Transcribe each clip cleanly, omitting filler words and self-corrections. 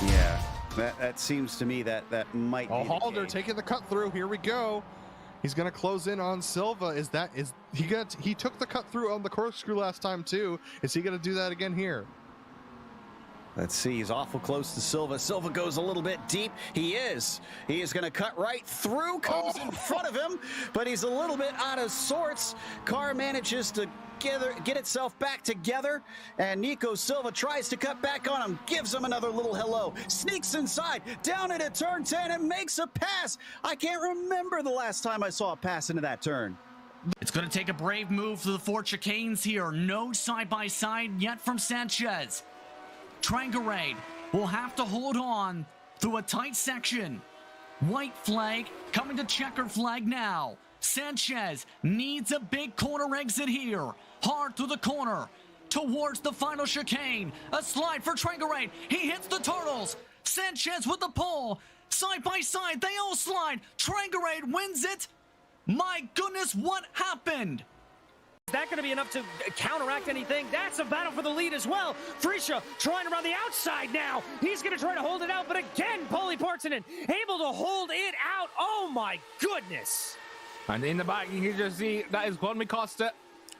Yeah, that seems to me that might be the Halder case. taking the cut through. Here we go. He's going to close in on Silva. He took the cut through on the corkscrew last time too. Is he going to do that again here? Let's see, he's awful close to Silva. Silva goes a little bit deep. He is going to cut right through, comes in front of him, but he's a little bit out of sorts. Car manages to get itself back together, and Nico Silva tries to cut back on him, gives him another little hello, sneaks inside, down into turn 10, and makes a pass. I can't remember the last time I saw a pass into that turn. It's going to take a brave move to the four chicanes here. No side-by-side yet from Sanchez. Trangarade will have to hold on through a tight section. White flag coming to checkered flag now. Sanchez needs a big corner exit here. Hard through the corner towards the final chicane. A slide for Trangarade. He hits the turtles. Sanchez with the pole. Side by side, they all slide. Trangarade wins it. My goodness, what happened? Is that going to be enough to counteract anything? That's a battle for the lead as well. Frisha trying around the outside now. He's going to try to hold it out, but again, Poli Partsinen able to hold it out. Oh my goodness. And in the back, you can just see that is Juan Costa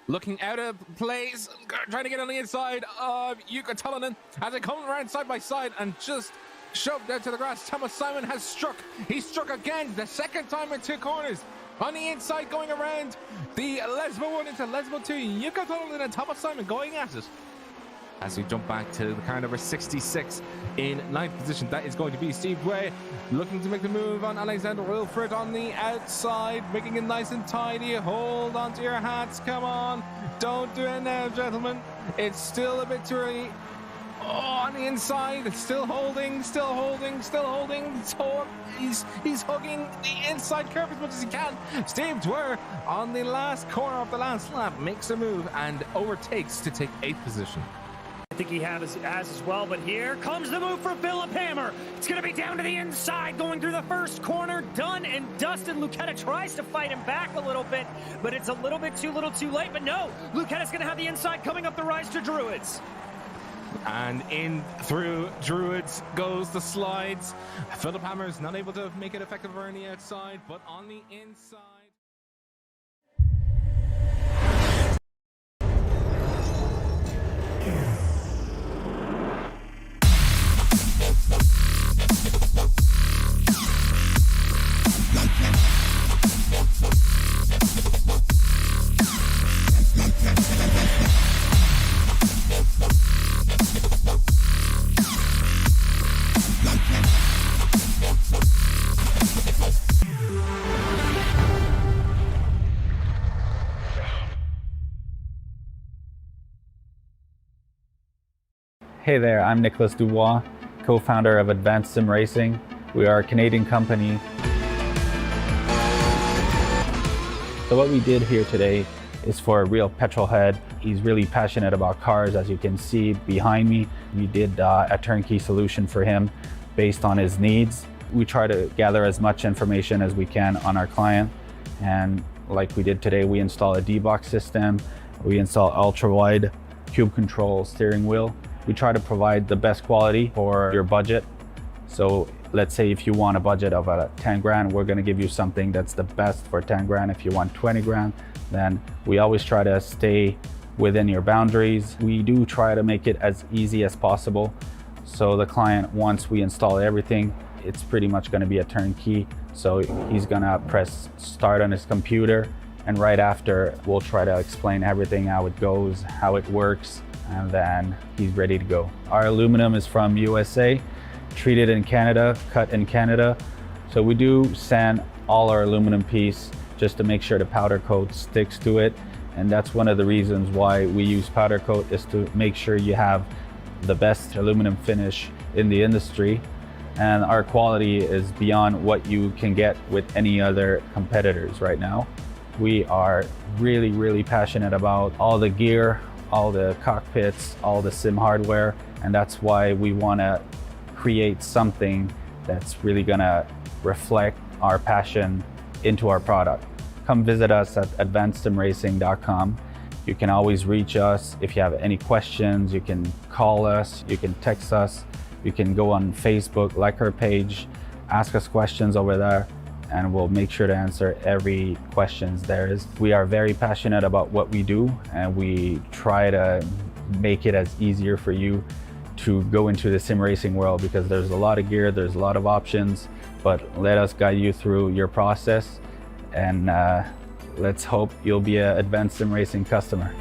looking out of place, trying to get on the inside of Jukka Tolonen as it comes around side by side and just shoved out to the grass. Thomas Simon has struck. He struck again, the second time in two corners. On the inside, going around the Lesbo 1 into Lesbo 2. Jukka Tolonen and Thomas Simon going at it. As we jump back to the car number 66 in 9th position, that is going to be Steve Way looking to make the move on Alexander Wilfred on the outside, making it nice and tidy. Hold on to your hats, come on. Don't do it now, gentlemen. It's still a bit too early. Oh, on the inside, still holding. So he's hugging the inside curve as much as he can. Steve Dwyer on the last corner of the last lap makes a move and overtakes to take 8th position. I think he has as well, but here comes the move for Philip Hammer. It's going to be down to the inside, going through the first corner, done and dusted. Lucetta tries to fight him back a little bit, but it's a little bit too late. But no, Lucetta's going to have the inside coming up the rise to Druids. And in through Druids goes the slides. Philip Hammer is not able to make it effective on the outside, but on the inside. Hey there, I'm Nicholas Dubois, co-founder of Advanced SimRacing. We are a Canadian company. So what we did here today is for a real petrol head. He's really passionate about cars, as you can see behind me. We did a turnkey solution for him based on his needs. We try to gather as much information as we can on our client. And like we did today, we install a D-box system. We install ultra-wide cube control steering wheel. We try to provide the best quality for your budget. So let's say if you want a budget of 10 grand, we're gonna give you something that's the best for 10 grand. If you want 20 grand, then we always try to stay within your boundaries. We do try to make it as easy as possible. So the client, once we install everything, it's pretty much gonna be a turnkey. So he's gonna press start on his computer, and right after, we'll try to explain everything, how it goes, how it works, and then he's ready to go. Our aluminum is from USA, treated in Canada, cut in Canada. So we do sand all our aluminum piece just to make sure the powder coat sticks to it. And that's one of the reasons why we use powder coat, is to make sure you have the best aluminum finish in the industry. And our quality is beyond what you can get with any other competitors right now. We are really, really passionate about all the gear, all the cockpits, all the sim hardware, and that's why we want to create something that's really going to reflect our passion into our product. Come visit us at advancedsimracing.com. You can always reach us if you have any questions. You can call us, you can text us, You can go on Facebook, like our page, ask us questions over there, and we'll make sure to answer every questions there is. We are very passionate about what we do, and we try to make it as easier for you to go into the sim racing world, because there's a lot of gear, there's a lot of options, but let us guide you through your process, and let's hope you'll be an advanced sim racing customer.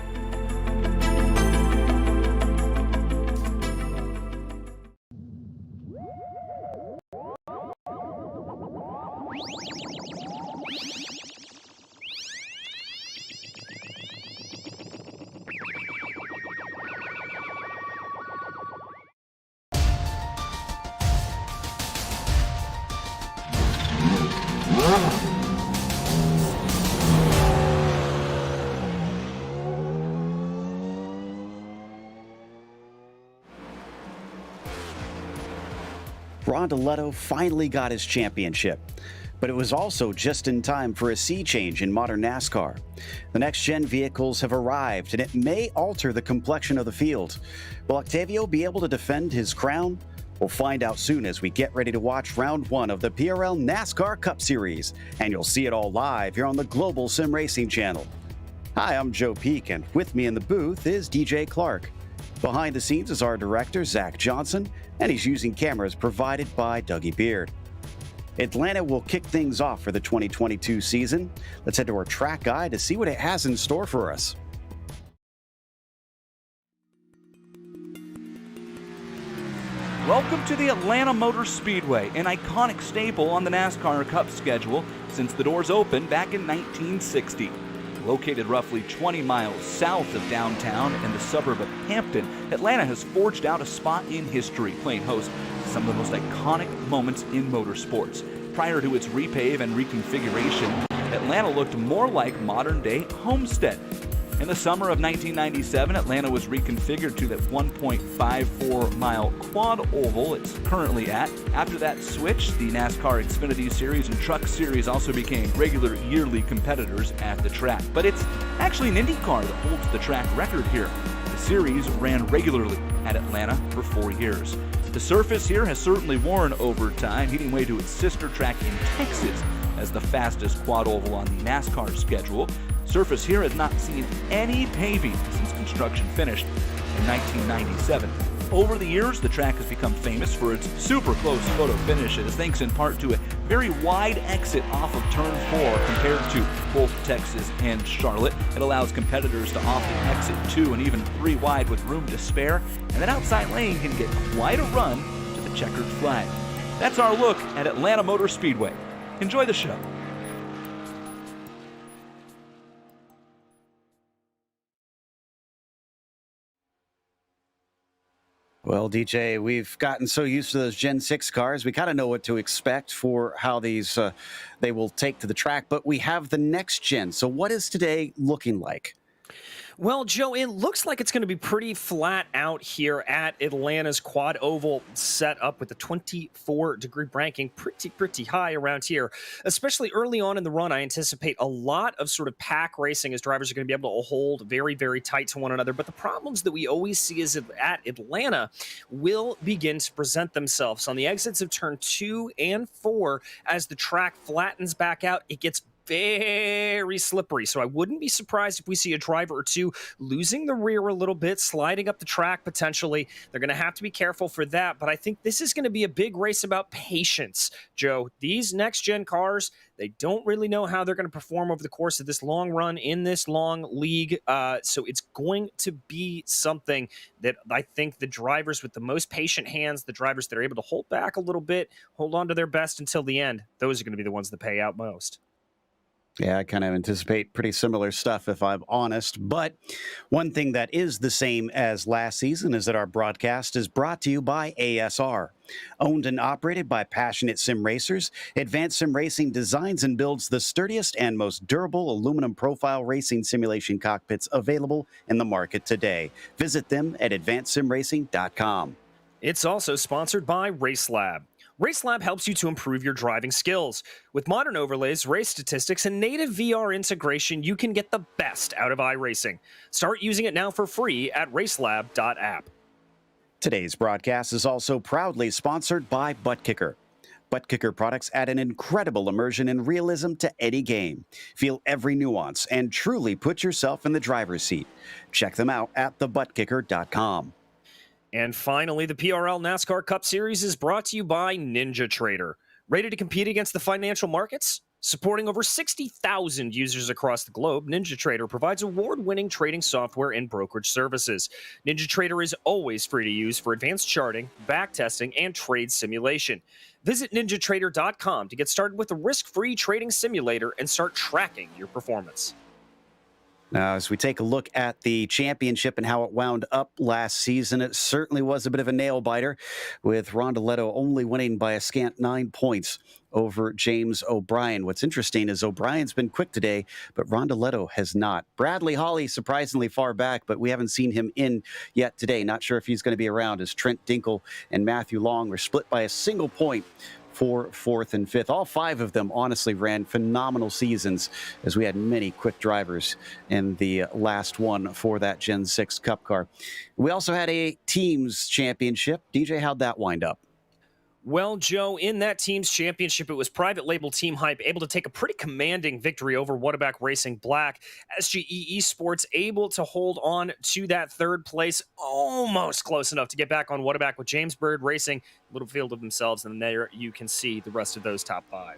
Ron DeLetto finally got his championship, but it was also just in time for a sea change in modern NASCAR. The next-gen vehicles have arrived, and it may alter the complexion of the field. Will Octavio be able to defend his crown? We'll find out soon as we get ready to watch round 1 of the PRL NASCAR Cup Series, and you'll see it all live here on the Global Sim Racing channel. Hi, I'm Joe Peak, and with me in the booth is DJ Clark. Behind the scenes is our director, Zach Johnson, and he's using cameras provided by Dougie Beard. Atlanta will kick things off for the 2022 season. Let's head to our track guide to see what it has in store for us. Welcome to the Atlanta Motor Speedway, an iconic staple on the NASCAR Cup schedule since the doors opened back in 1960. Located roughly 20 miles south of downtown in the suburb of Hampton, Atlanta has forged out a spot in history, playing host to some of the most iconic moments in motorsports. Prior to its repave and reconfiguration, Atlanta looked more like modern-day Homestead. In the summer of 1997, Atlanta was reconfigured to that 1.54-mile quad oval it's currently at. After that switch, the NASCAR Xfinity Series and Truck Series also became regular yearly competitors at the track. But it's actually an IndyCar that holds the track record here. The series ran regularly at Atlanta for 4 years. The surface here has certainly worn over time, giving way to its sister track in Texas as the fastest quad oval on the NASCAR schedule. Surface here has not seen any paving since construction finished in 1997. Over the years, the track has become famous for its super close photo finishes, thanks in part to a very wide exit off of turn 4 compared to both Texas and Charlotte. It allows competitors to often exit 2 and even 3 wide with room to spare, and that outside lane can get quite a run to the checkered flag. That's our look at Atlanta Motor Speedway. Enjoy the show. Well, DJ, we've gotten so used to those Gen 6 cars, we kind of know what to expect for how these they will take to the track, but we have the next gen. So what is today looking like? Well, Joe, it looks like it's going to be pretty flat out here at Atlanta's quad oval set up with the 24-degree ranking pretty high around here. Especially early on in the run, I anticipate a lot of sort of pack racing as drivers are going to be able to hold very tight to one another. But the problems that we always see is at Atlanta will begin to present themselves on the exits of turn 2 and 4 as the track flattens back out. It gets very slippery. So I wouldn't be surprised if we see a driver or two losing the rear a little bit, sliding up the track potentially. They're going to have to be careful for that. But I think this is going to be a big race about patience, Joe. These next-gen cars, they don't really know how they're going to perform over the course of this long run in this long league. So it's going to be something that I think the drivers with the most patient hands, the drivers that are able to hold back a little bit, hold on to their best until the end, those are going to be the ones that pay out most. Yeah, I kind of anticipate pretty similar stuff, if I'm honest. But one thing that is the same as last season is that our broadcast is brought to you by ASR. Owned and operated by passionate sim racers, Advanced Sim Racing designs and builds the sturdiest and most durable aluminum profile racing simulation cockpits available in the market today. Visit them at advancedsimracing.com. It's also sponsored by RaceLab. RaceLab helps you to improve your driving skills. With modern overlays, race statistics, and native VR integration, you can get the best out of iRacing. Start using it now for free at racelab.app. Today's broadcast is also proudly sponsored by ButtKicker. ButtKicker products add an incredible immersion and realism to any game. Feel every nuance and truly put yourself in the driver's seat. Check them out at thebuttkicker.com. And finally, the PRL NASCAR Cup Series is brought to you by NinjaTrader. Ready to compete against the financial markets? Supporting over 60,000 users across the globe, NinjaTrader provides award-winning trading software and brokerage services. NinjaTrader is always free to use for advanced charting, backtesting, and trade simulation. Visit ninjatrader.com to get started with a risk-free trading simulator and start tracking your performance. Now, as we take a look at the championship and how it wound up last season, it certainly was a bit of a nail-biter, with Rondeletto only winning by a scant 9 points over James O'Brien. What's interesting is O'Brien's been quick today, but Rondeletto has not. Bradley Hawley surprisingly far back, but we haven't seen him in yet today. Not sure if he's going to be around, as Trent Dinkle and Matthew Long were split by a single point for fourth and fifth. All five of them honestly ran phenomenal seasons, as we had many quick drivers in the last one for that Gen 6 Cup car. We also had a teams championship. DJ, how'd that wind up? Well, Joe, in that team's championship, it was private label Team Hype able to take a pretty commanding victory over Whataback Racing Black. SGE eSports able to hold on to that third place, almost close enough to get back on Whataback with James Bird Racing, a little field of themselves, and there you can see the rest of those top five.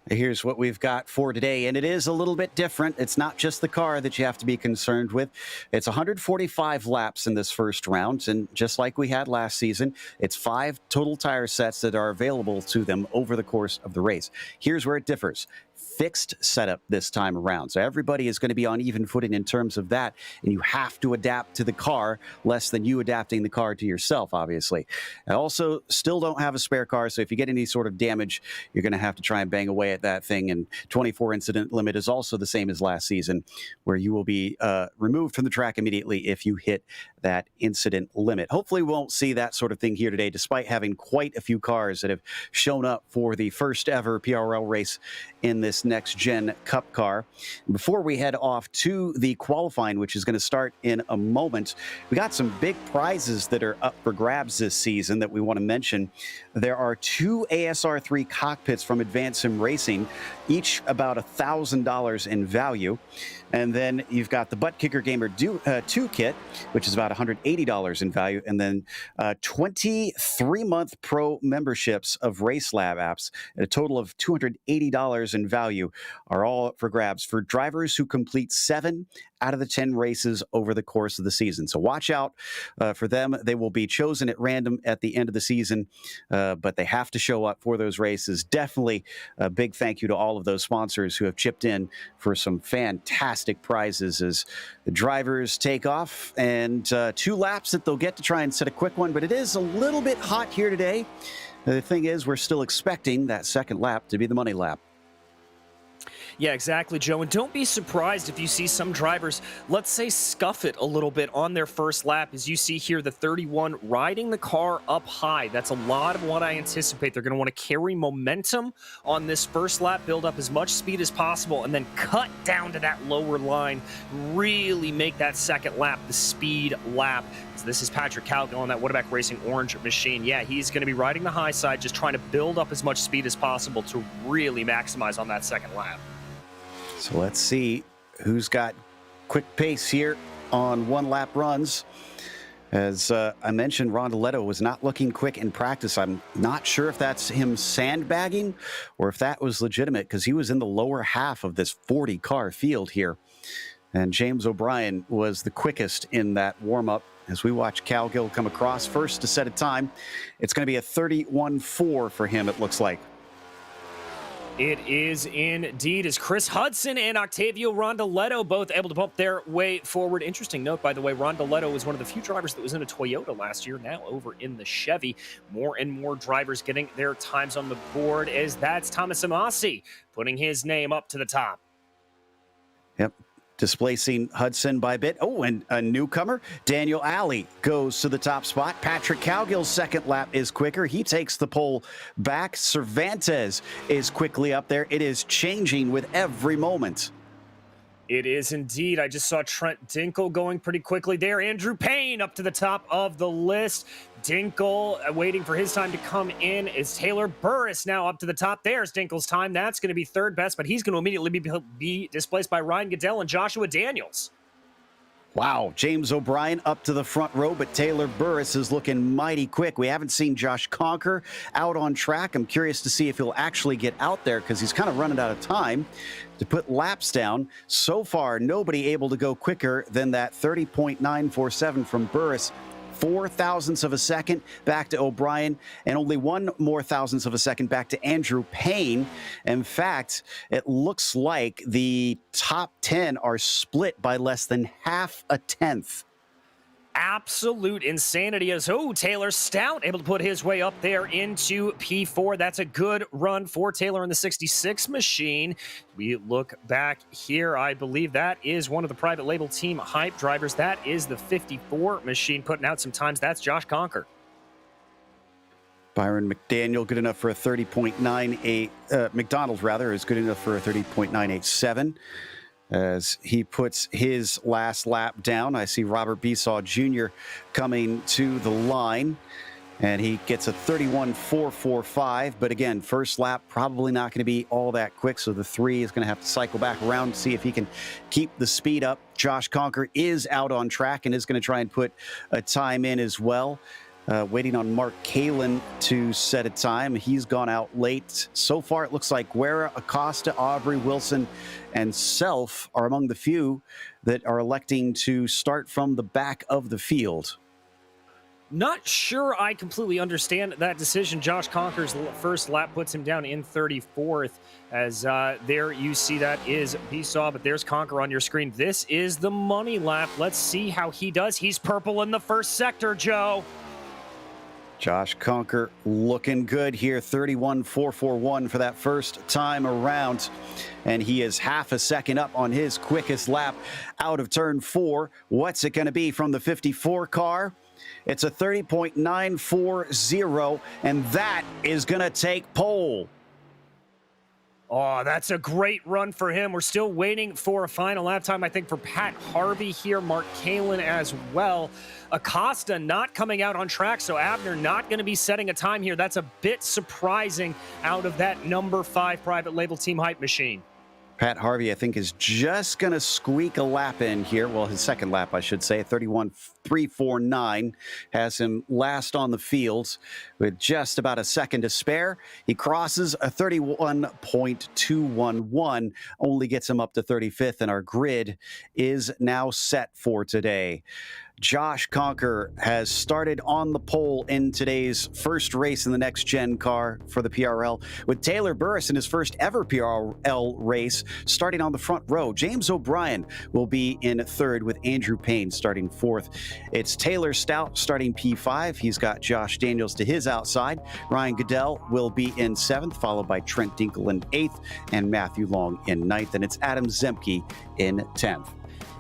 Here's what we've got for today, and it is a little bit different. It's not just the car that you have to be concerned with. It's 145 laps in this first round, and just like we had last season, it's 5 total tire sets that are available to them over the course of the race. Here's where it differs. Fixed setup this time around. So everybody is going to be on even footing in terms of that, and you have to adapt to the car less than you adapting the car to yourself, obviously. I also still don't have a spare car, so if you get any sort of damage, you're going to have to try and bang away at that thing. And 24 incident limit is also the same as last season, where you will be removed from the track immediately if you hit that incident limit. Hopefully we won't see that sort of thing here today, despite having quite a few cars that have shown up for the first ever PRL race in this next gen cup car. Before we head off to the qualifying, which is going to start in a moment, we got some big prizes that are up for grabs this season that we want to mention. There are 2 ASR3 cockpits from Advanced SimRacing, each about $1,000 in value. And then you've got the ButtKicker Gamer 2 kit, which is about $180 in value. And then 23-month pro memberships of RaceLab Apps at a total of $280 in value are all up for grabs for drivers who complete 7 out of the 10 races over the course of the season. So watch out for them. They will be chosen at random at the end of the season, but they have to show up for those races. Definitely a big thank you to all of those sponsors who have chipped in for some fantastic prizes as the drivers take off, and 2 laps that they'll get to try and set a quick one, but it is a little bit hot here today. The thing is, we're still expecting that second lap to be the money lap. Yeah, exactly, Joe. And don't be surprised if you see some drivers, let's say, scuff it a little bit on their first lap. As you see here, the 31 riding the car up high. That's a lot of what I anticipate. They're going to want to carry momentum on this first lap, build up as much speed as possible, and then cut down to that lower line. Really make that second lap the speed lap. So this is Patrick Calgill on that Whataback Racing orange machine. Yeah, he's going to be riding the high side, just trying to build up as much speed as possible to really maximize on that second lap. So let's see who's got quick pace here on one-lap runs. As I mentioned, Rondeletto was not looking quick in practice. I'm not sure if that's him sandbagging or if that was legitimate, because he was in the lower half of this 40-car field here. And James O'Brien was the quickest in that warm-up. As we watch Calgill come across first to set a time, it's going to be a 31.4 for him, it looks like. It is indeed, as Chris Hudson and Octavio Rondeletto both able to bump their way forward. Interesting note, by the way, Rondeletto was one of the few drivers that was in a Toyota last year, now over in the Chevy. More and more drivers getting their times on the board, as that's Thomas Amasi putting his name up to the top. Yep. Displacing Hudson by a bit. Oh, and a newcomer, Daniel Alley, goes to the top spot. Patrick Calgill's second lap is quicker. He takes the pole back. Cervantes is quickly up there. It is changing with every moment. It is indeed. I just saw Trent Dinkle going pretty quickly there. Andrew Payne up to the top of the list. Dinkle waiting for his time to come in. Is Taylor Burris now up to the top? There's Dinkle's time. That's going to be third best, but he's going to immediately be displaced by Ryan Goodell and Joshua Daniels. Wow, James O'Brien up to the front row, but Taylor Burris is looking mighty quick. We haven't seen Josh Conker out on track. I'm curious to see if he'll actually get out there because he's kind of running out of time to put laps down. So far, nobody able to go quicker than that 30.947 from Burris. 4 thousandths of a second back to O'Brien, and only 1 more thousandths of a second back to Andrew Payne. In fact, it looks like the top 10 are split by less than half a tenth. Absolute insanity as Taylor Stout able to put his way up there into P4. That's a good run for Taylor in the 66 machine. We look back here. I believe that is one of the private label team hype drivers. That is the 54 machine putting out some times. That's Josh Conker. Byron McDaniel, good enough for a 30.98. McDonald, rather, is good enough for a 30.987. As he puts his last lap down, I see Robert Besaw Jr. coming to the line, and he gets a 31.445. But again, first lap probably not going to be all that quick, so the 3 is going to have to cycle back around to see if he can keep the speed up. Josh Conker is out on track and is going to try and put a time in as well. Waiting on Mark Kalin to set a time. He's gone out late. So far, it looks like Guerra, Acosta, Aubrey, Wilson, and Self are among the few that are electing to start from the back of the field. Not sure I completely understand that decision. Josh Conker's first lap puts him down in 34th. As there you see that is Besaw, but there's Conker on your screen. This is the money lap. Let's see how he does. He's purple in the first sector, Joe. Josh Conker looking good here, 31.441 for that first time around. And he is half a second up on his quickest lap out of turn 4. What's it going to be from the 54 car? It's a 30.940, and that is going to take pole. Oh, that's a great run for him. We're still waiting for a final lap time, I think, for Pat Harvey here, Mark Kalin as well. Acosta not coming out on track, so Abner not going to be setting a time here. That's a bit surprising out of that number 5 private label team hype machine. Pat Harvey, I think, is just going to squeak a lap in here. Well, his second lap, I should say. 31.349 has him last on the fields with just about a second to spare. He crosses a 31.211, only gets him up to 35th, and our grid is now set for today. Josh Conker has started on the pole in today's first race in the next-gen car for the PRL, with Taylor Burris in his first ever PRL race starting on the front row. James O'Brien will be in third, with Andrew Payne starting fourth. It's Taylor Stout starting P5. He's got Josh Daniels to his outside. Ryan Goodell will be in 7th, followed by Trent Dinkle in 8th and Matthew Long in 9th. And it's Adam Zemke in 10th.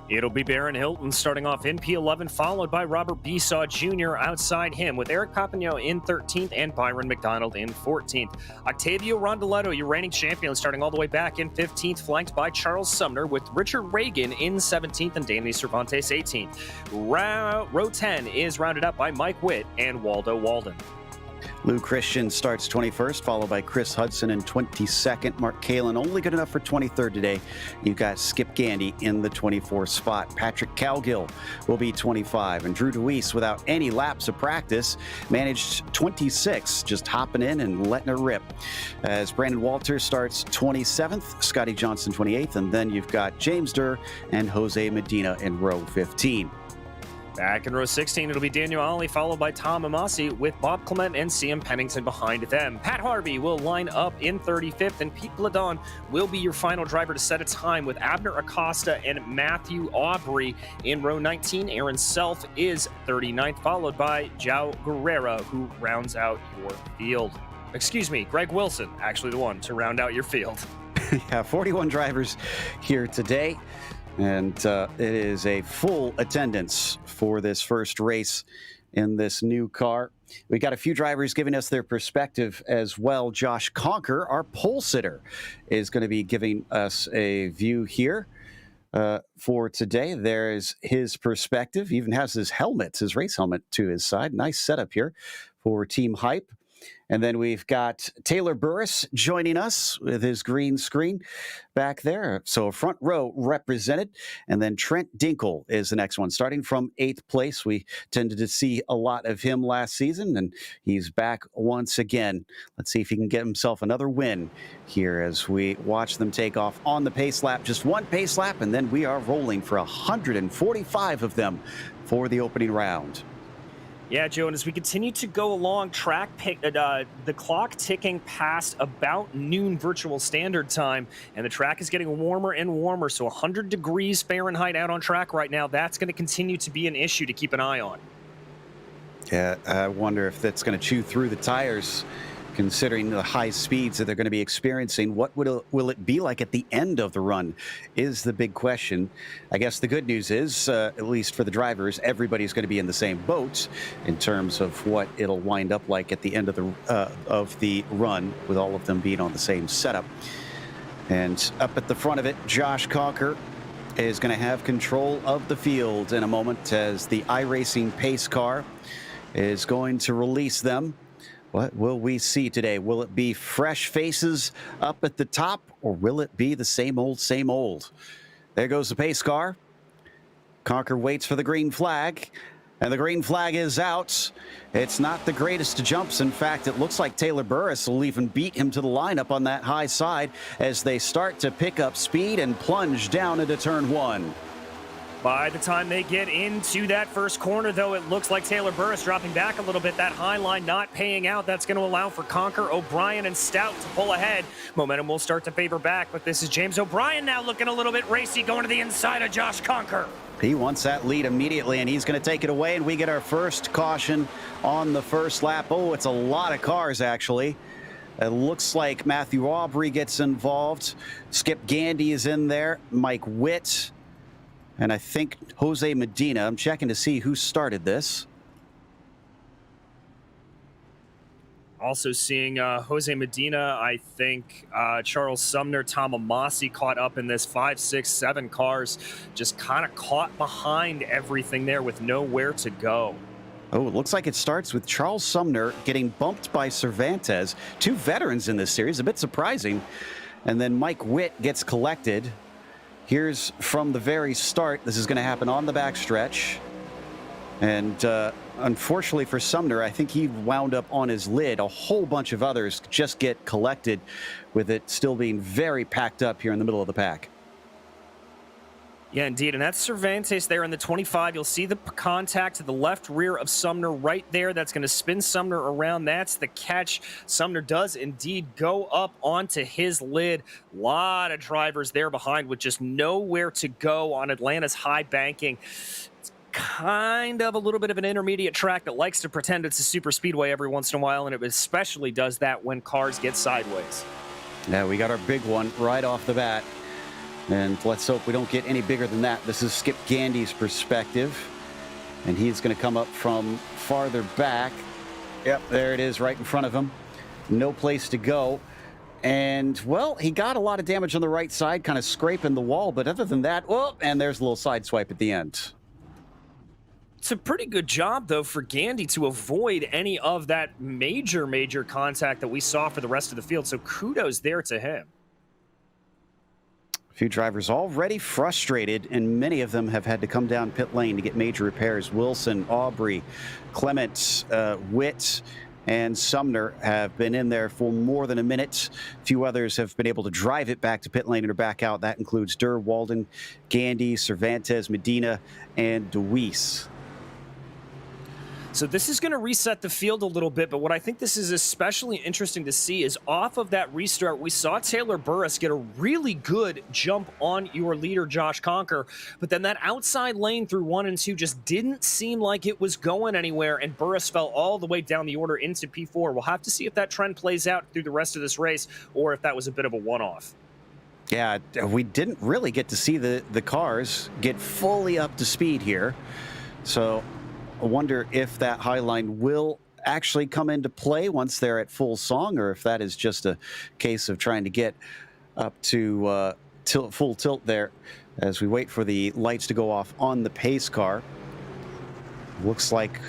It'll be Baron Hilton starting off in P11, followed by Robert Besaw Jr. outside him, with Eric Papagno in 13th and Byron McDonald in 14th. Octavio Rondeletto, your reigning champion, starting all the way back in 15th, flanked by Charles Sumner, with Richard Reagan in 17th and Danny Cervantes 18th. Row 10 is rounded up by Mike Witt and Waldo Walden. Lou Christian starts 21st, followed by Chris Hudson in 22nd. Mark Kalin only good enough for 23rd today. You've got Skip Gandy in the 24th spot. Patrick Cowgill will be 25. And Drew DeWeese, without any laps of practice, managed 26, just hopping in and letting her rip. As Brandon Walters starts 27th, Scotty Johnson 28th, and then you've got James Durr and Jose Medina in row 15. Back in row 16, it'll be Daniel Ollie, followed by Tom Amasi, with Bob Clement and CM Pennington behind them. Pat Harvey will line up in 35th, and Pete Bladon will be your final driver to set a time, with Abner Acosta and Matthew Aubrey in row 19. Aaron Self is 39th, followed by João Guerrera, who rounds out your field. Excuse me, Greg Wilson, actually the one to round out your field. Yeah, 41 drivers here today. And it is a full attendance for this first race in this new car. We got a few drivers giving us their perspective as well. Josh Conker, our pole sitter, is going to be giving us a view here for today. There's his perspective. He even has his helmet, his race helmet to his side. Nice setup here for Team Hype. And then we've got Taylor Burris joining us with his green screen back there. So front row represented. And then Trent Dinkle is the next one, starting from 8th place. We tended to see a lot of him last season, and he's back once again. Let's see if he can get himself another win here as we watch them take off on the pace lap. Just one pace lap, and then we are rolling for 145 of them for the opening round. Yeah, Joe, and as we continue to go along, the clock ticking past about noon virtual standard time, and the track is getting warmer and warmer, so 100 degrees Fahrenheit out on track right now. That's going to continue to be an issue to keep an eye on. Yeah, I wonder if that's going to chew through the tires, considering the high speeds that they're going to be experiencing. What will it be like at the end of the run is the big question. I guess the good news is, at least for the drivers, everybody's going to be in the same boat in terms of what it'll wind up like at the end of the run, with all of them being on the same setup. And up at the front of it, Josh Cocker is going to have control of the field in a moment as the iRacing pace car is going to release them. What will we see today? Will it be fresh faces up at the top, or will it be the same old, same old? There goes the pace car. Conker waits for the green flag, and the green flag is out. It's not the greatest of jumps. In fact, it looks like Taylor Burris will even beat him to the lineup on that high side as they start to pick up speed and plunge down into turn 1. By the time they get into that first corner, though, it looks like Taylor Burris dropping back a little bit. That high line not paying out. That's going to allow for Conker, O'Brien, and Stout to pull ahead. Momentum will start to favor back, but this is James O'Brien now looking a little bit racy, going to the inside of Josh Conker. He wants that lead immediately, and he's going to take it away, and we get our first caution on the first lap. Oh, it's a lot of cars, actually. It looks like Matthew Aubrey gets involved. Skip Gandy is in there. Mike Witt. And I think Jose Medina. I'm checking to see who started this. Also seeing Jose Medina, I think Charles Sumner, Tom Amasi caught up in this. 5, 6, 7 cars just kind of caught behind everything there with nowhere to go. Oh, it looks like it starts with Charles Sumner getting bumped by Cervantes. 2 veterans in this series, a bit surprising. And then Mike Witt gets collected. Here's from the very start. This is going to happen on the backstretch. And unfortunately for Sumner, I think he wound up on his lid. A whole bunch of others just get collected, with it still being very packed up here in the middle of the pack. Yeah, indeed. And that's Cervantes there in the 25. You'll see the contact to the left rear of Sumner right there. That's going to spin Sumner around. That's the catch. Sumner does indeed go up onto his lid. A lot of drivers there behind with just nowhere to go on Atlanta's high banking. It's kind of a little bit of an intermediate track that likes to pretend it's a super speedway every once in a while, and it especially does that when cars get sideways. Yeah, we got our big one right off the bat. And let's hope we don't get any bigger than that. This is Skip Gandy's perspective. And he's going to come up from farther back. Yep, there it is right in front of him. No place to go. And, well, he got a lot of damage on the right side, kind of scraping the wall. But other than that, oh, and there's a little side swipe at the end. It's a pretty good job, though, for Gandy to avoid any of that major contact that we saw for the rest of the field. So kudos there to him. A few drivers already frustrated, and many of them have had to come down pit lane to get major repairs. Wilson, Aubrey, Clements, Witt, and Sumner have been in there for more than a minute. A few others have been able to drive it back to pit lane and are back out. That includes Durr, Walden, Gandy, Cervantes, Medina, and DeWeese. So this is going to reset the field a little bit, but what I think this is especially interesting to see is off of that restart, we saw Taylor Burris get a really good jump on your leader, Josh Conker, but then that outside lane through 1 and 2 just didn't seem like it was going anywhere, and Burris fell all the way down the order into P4. We'll have to see if that trend plays out through the rest of this race, or if that was a bit of a one-off. Yeah, we didn't really get to see the cars get fully up to speed here, so I wonder if that high line will actually come into play once they're at full song, or if that is just a case of trying to get up to full tilt there. as we wait for the lights to go off on the pace car. Looks like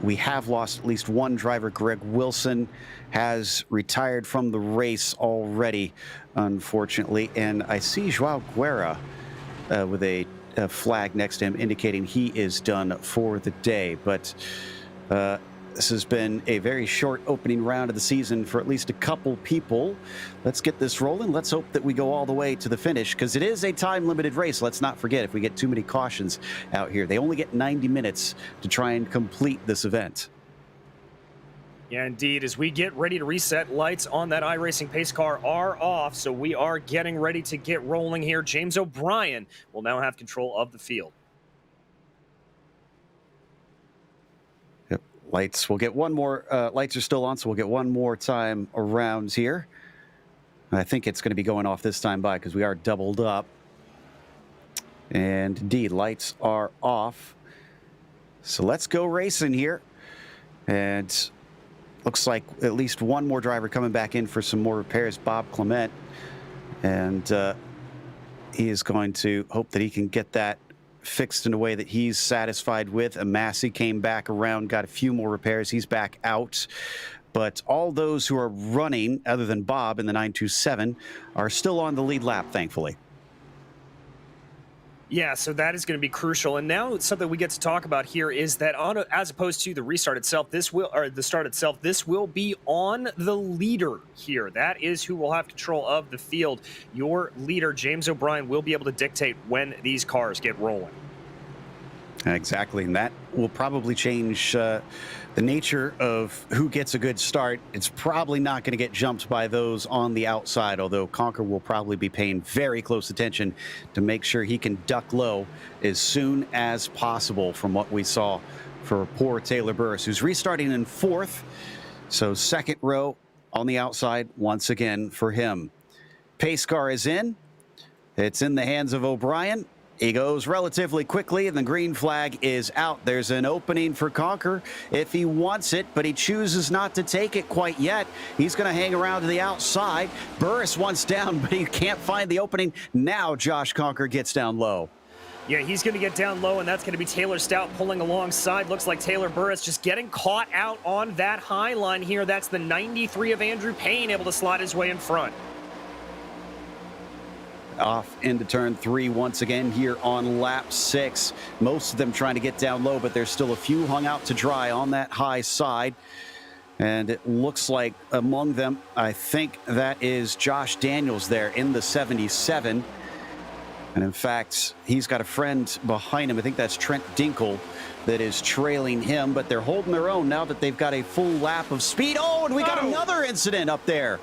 we have lost at least one driver. Greg Wilson has retired from the race already, unfortunately. And I see Joao Guerra with a flag next to him indicating he is done for the day. But this has been a very short opening round of the season for at least a couple people. Let's get this rolling. Let's hope that we go all the way to the finish, because it is a time-limited race. Let's not forget, if we get too many cautions out here, they only get 90 minutes to try and complete this event. Yeah, indeed. As we get ready to reset, lights on that iRacing pace car are off, so we are getting ready to get rolling here. James O'Brien will now have control of the field. Lights, we'll get one more, lights are still on, so we'll get one more time around here. I think it's going to be going off this time by, because we are doubled up. And indeed, lights are off. So let's go racing here. And looks like at least one more driver coming back in for some more repairs, Bob Clement. And he is going to hope that he can get that fixed in a way that he's satisfied with. Massey came back around, got a few more repairs. He's back out. But all those who are running, other than Bob in the 927, are still on the lead lap, thankfully. Yeah, so that is going to be crucial. And now something we get to talk about here is that as opposed to the restart itself, the start itself, this will be on the leader here. That is who will have control of the field. Your leader, James O'Brien, will be able to dictate when these cars get rolling. Exactly, and that will probably change the nature of who gets a good start. It's probably not going to get jumped by those on the outside, although Conker will probably be paying very close attention to make sure he can duck low as soon as possible from what we saw for poor Taylor Burris, who's restarting in fourth. So second row on the outside once again for him. Pace car is in. It's in the hands of O'Brien. He goes relatively quickly, and the green flag is out. There's an opening for Conker if he wants it, but he chooses not to take it quite yet. He's going to hang around to the outside. Burris wants down, but he can't find the opening. Now Josh Conker gets down low. Yeah, he's going to get down low, and that's going to be Taylor Stout pulling alongside. Looks like Taylor Burris just getting caught out on that high line here. That's the 93 of Andrew Payne able to slide his way in front. Off into turn 3 once again here on lap 6. Most of them trying to get down low, but there's still a few hung out to dry on that high side. And it looks like among them, I think that is Josh Daniels there in the 77. And in fact, he's got a friend behind him. I think that's Trent Dinkle that is trailing him, but they're holding their own now that they've got a full lap of speed. Oh, and we got another incident up there.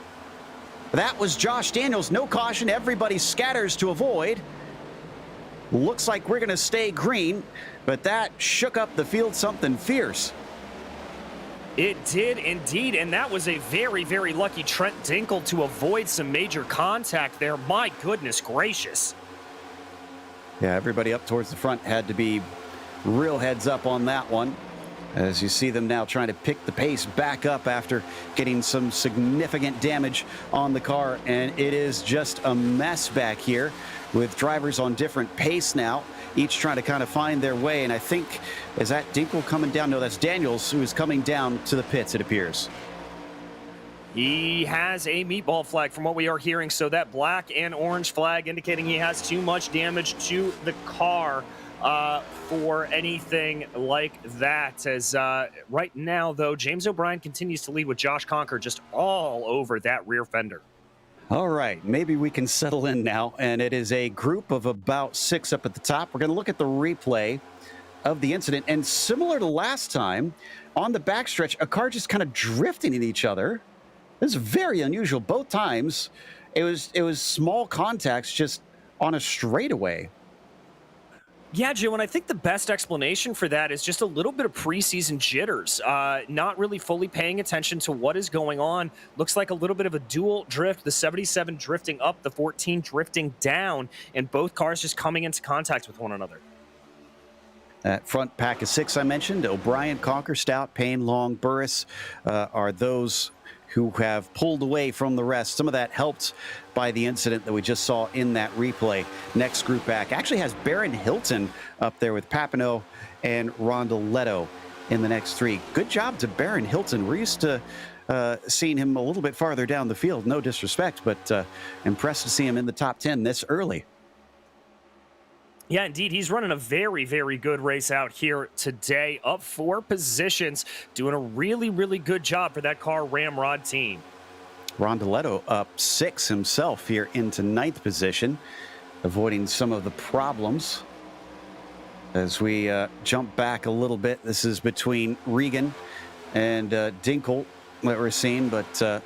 That was Josh Daniels. No caution. Everybody scatters to avoid. Looks like we're going to stay green, but that shook up the field something fierce. It did indeed, and that was a very, very lucky Trent Dinkle to avoid some major contact there. My goodness gracious. Yeah, everybody up towards the front had to be real heads up on that one. As you see them now trying to pick the pace back up after getting some significant damage on the car. And it is just a mess back here with drivers on different pace now, each trying to kind of find their way. And I think, is that Dinkle coming down? No, that's Daniels who is coming down to the pits, it appears. He has a meatball flag from what we are hearing. So that black and orange flag indicating he has too much damage to the car for anything like that. As right now, though, James O'Brien continues to lead with Josh Conker just all over that rear fender. All right, maybe we can settle in now. And it is a group of about 6 up at the top. We're going to look at the replay of the incident. And similar to last time, on the backstretch, a car just kind of drifting at each other. This is very unusual. Both times, it was small contacts just on a straightaway. Yeah, Joe, and I think the best explanation for that is just a little bit of preseason jitters. Not really fully paying attention to what is going on. Looks like a little bit of a dual drift, the 77 drifting up, the 14 drifting down, and both cars just coming into contact with one another. That front pack of 6 I mentioned, O'Brien, Conker, Stout, Payne, Long, Burris are those who have pulled away from the rest. Some of that helped by the incident that we just saw in that replay. Next group back actually has Baron Hilton up there with Papineau and Rondoletto in the next three. Good job to Baron Hilton. We're used to seeing him a little bit farther down the field. No disrespect, but impressed to see him in the top 10 this early. Yeah, indeed. He's running a very, very good race out here today. Up 4 positions, doing a really, really good job for that car Ramrod team. Rondoletto up 6 himself here into 9th position, avoiding some of the problems. As we jump back a little bit, this is between Regan and Dinkel that we're seeing, but